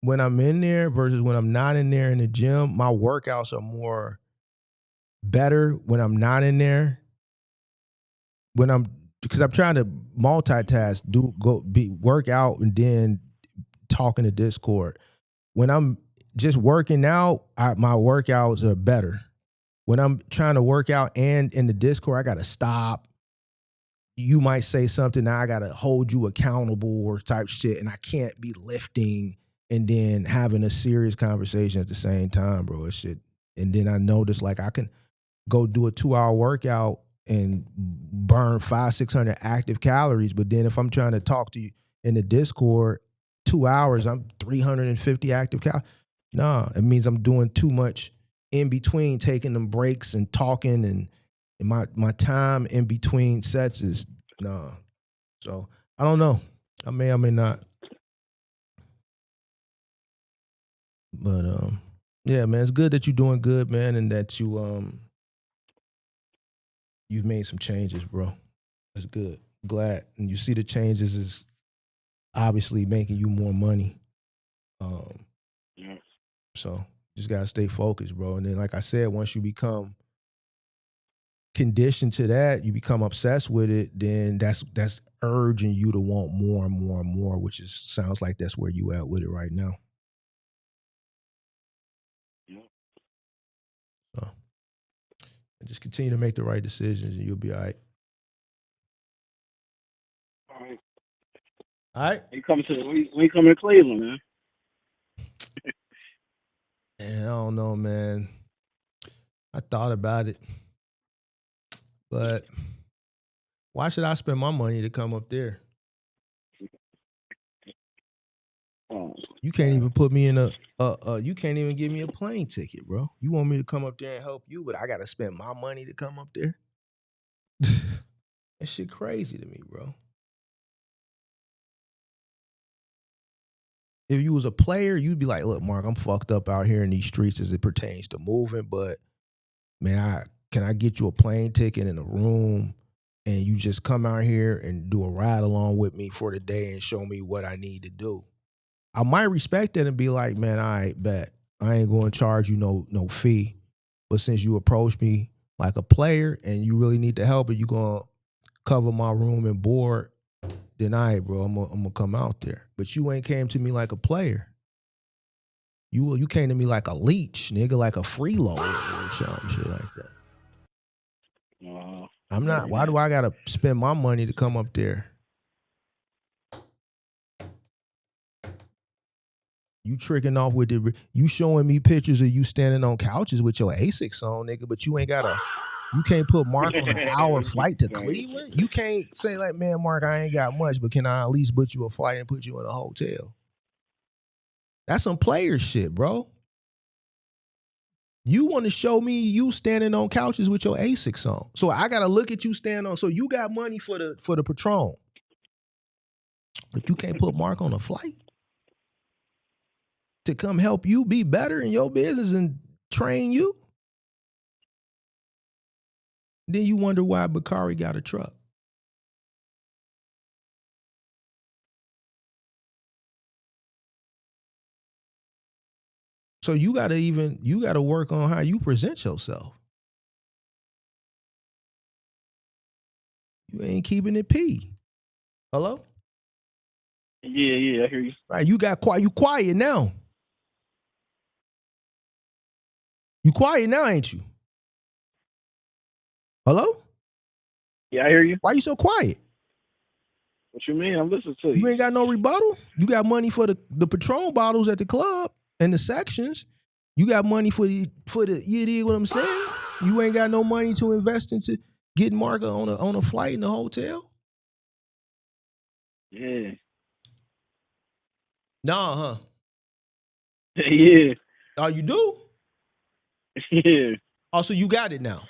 when I'm in there versus when I'm not in there in the gym, my workouts are more better when I'm not in there. Because I'm trying to multitask, work out and then talk in the Discord. When I'm just working out, my workouts are better. When I'm trying to work out and in the Discord, I gotta stop. You might say something, now I gotta hold you accountable or type shit, and I can't be lifting and then having a serious conversation at the same time, bro. It's shit. And then I notice like I can go do a 2-hour workout and burn 500-600 active calories, but then if I'm trying to talk to you in the Discord, 2 hours, I'm 350 active calories. Nah, it means I'm doing too much in between, taking them breaks and talking, and my time in between sets is nah. So I don't know. I may not. But yeah, man, it's good that you're doing good, man, and that you've made some changes, bro. That's good. Glad. And you see the changes is obviously making you more money. So just gotta stay focused, bro. And then, like I said, once you become conditioned to that, you become obsessed with it, then that's urging you to want more and more and more, which sounds like that's where you at with it right now. So just continue to make the right decisions and you'll be all right. All right. When you come to Cleveland, man. Man, I don't know, man. I thought about it. But why should I spend my money to come up there? You can't even put me in you can't even give me a plane ticket, bro. You want me to come up there and help you, but I gotta spend my money to come up there? That shit crazy to me, bro. If you was a player, you'd be like, look, Mark, I'm fucked up out here in these streets as it pertains to moving, but man, can I get you a plane ticket in a room and you just come out here and do a ride along with me for the day and show me what I need to do? I might respect that and be like, man, I bet I ain't going to charge you no fee. But since you approached me like a player and you really need the help and you going to cover my room and board, then bro, I'm gonna come out there. But you ain't came to me like a player. You came to me like a leech, nigga, like a freeloader or something shit like that. I'm not. Why do I gotta spend my money to come up there? You tricking off with it. You showing me pictures of you standing on couches with your Asics on, nigga, but you can't put Mark on an hour flight to Cleveland. You can't say like, man, Mark, I ain't got much, but can I at least book you a flight and put you in a hotel? That's some player shit, bro. You want to show me you standing on couches with your Asics on. So I got to look at you stand on. So you got money for the Patron, but you can't put Mark on a flight to come help you be better in your business and train you. Then you wonder why Bakari got a truck. So you gotta work on how you present yourself. You ain't keeping it P. Hello? Yeah, I hear you. Right, you quiet now. You quiet now, ain't you? Hello? Yeah, I hear you. Why you so quiet? What you mean? I'm listening to you. You ain't got no rebuttal? You got money for the Patron bottles at the club and the sections. You got money for the you dig what I'm saying? You ain't got no money to invest into getting Mark on a flight in the hotel? Yeah. Nah, huh? Yeah. Oh, you do? Yeah. Oh, so you got it now.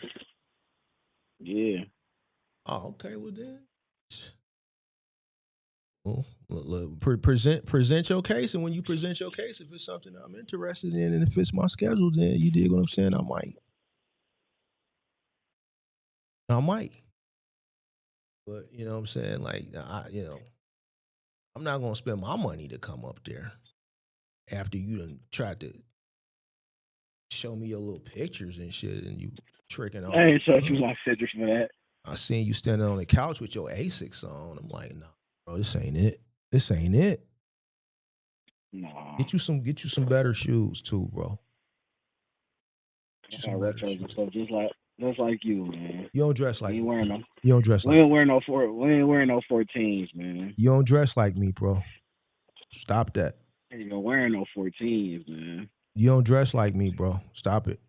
Yeah. Oh, okay. Well then. Well, look, present your case, and when you present your case, if it's something I'm interested in, and if it's my schedule, then you dig what I'm saying. I might. But you know what I'm saying? Like, I'm not gonna spend my money to come up there after you done tried to show me your little pictures and shit, and you tricking on. I ain't showing you my pictures for that. I seen you standing on the couch with your Asics on. I'm like, no, bro, this ain't it. This ain't it. Nah. Get you some better shoes too, bro. Get you some better shoes. Stuff just like you, man. You don't dress like We ain't me. wearing no. You don't dress We like ain't wearing no 14s, man. you don't dress like me, bro. Stop that. You ain't wearing no 14s, man. You don't dress like me, bro. Stop it.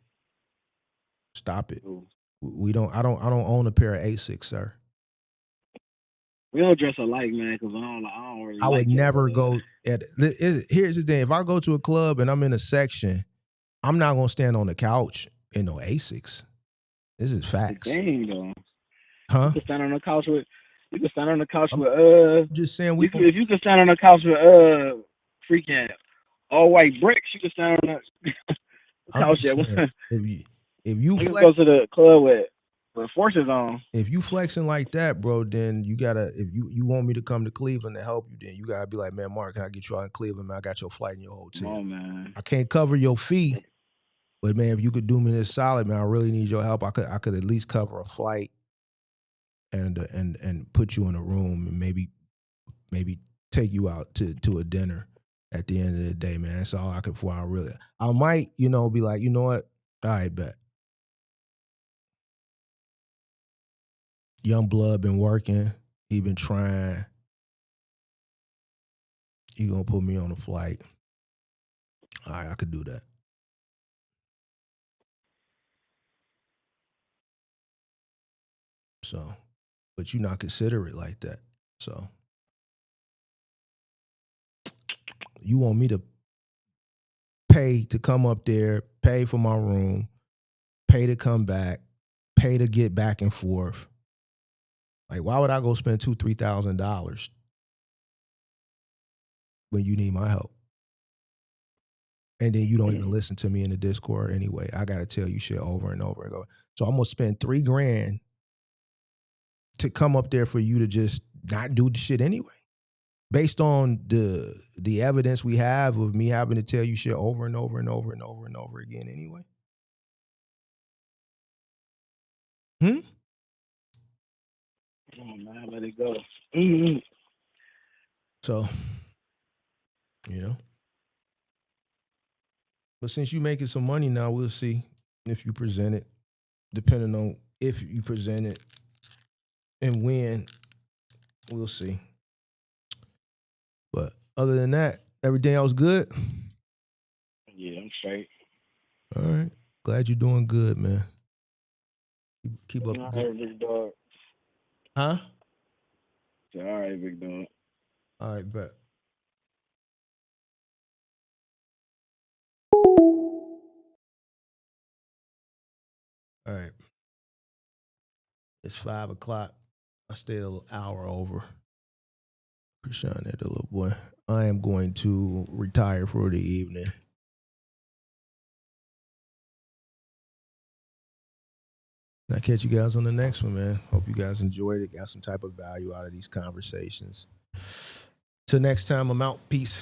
Stop it. Ooh. I don't own a pair of Asics, sir. We don't dress alike, man, because I don't really. I would never go at. Here's the thing: if I go to a club and I'm in a section, I'm not gonna stand on the couch in no Asics. This is facts. Dang though. Huh? You can stand on the couch with. Just saying if you can stand on the couch with freaking all white bricks, you can stand on the couch. If you flex, go to the club with forces on. If you flexing like that, bro, then you gotta. If you want me to come to Cleveland to help you, then you gotta be like, man, Mark, can I get you out in Cleveland? Man, I got your flight and your hotel. Oh man, I can't cover your fee, but man, if you could do me this solid, man, I really need your help. I could at least cover a flight and put you in a room and maybe take you out to a dinner at the end of the day, man. That's all I could for. I might, be like, you know what? All right, bet. Young blood been working. He been trying. You gonna put me on a flight? All right, I could do that. So, but you not considerate like that. So, you want me to pay to come up there, pay for my room, pay to come back, pay to get back and forth. Like, why would I go spend $2,000-$3,000 when you need my help? And then you don't even listen to me in the Discord anyway. I gotta tell you shit over and over and over. So I'm gonna spend $3,000 to come up there for you to just not do the shit anyway, based on the evidence we have of me having to tell you shit over and over and over and over and over again anyway. Oh man, let it go. Mm-hmm. So, but since you making some money now, we'll see if you present it. Depending on if you present it and when, we'll see. But other than that, everything else good? Yeah, I'm straight. All right. Glad you're doing good, man. Keep up the good. All right, big dog. Huh? Yeah, all right, big dog. All right, bet. All right. It's 5:00. I stayed an hour over. Krishan there, the little boy. I am going to retire for the evening. And I'll catch you guys on the next one, man. Hope you guys enjoyed it. Got some type of value out of these conversations. Till next time, I'm out. Peace.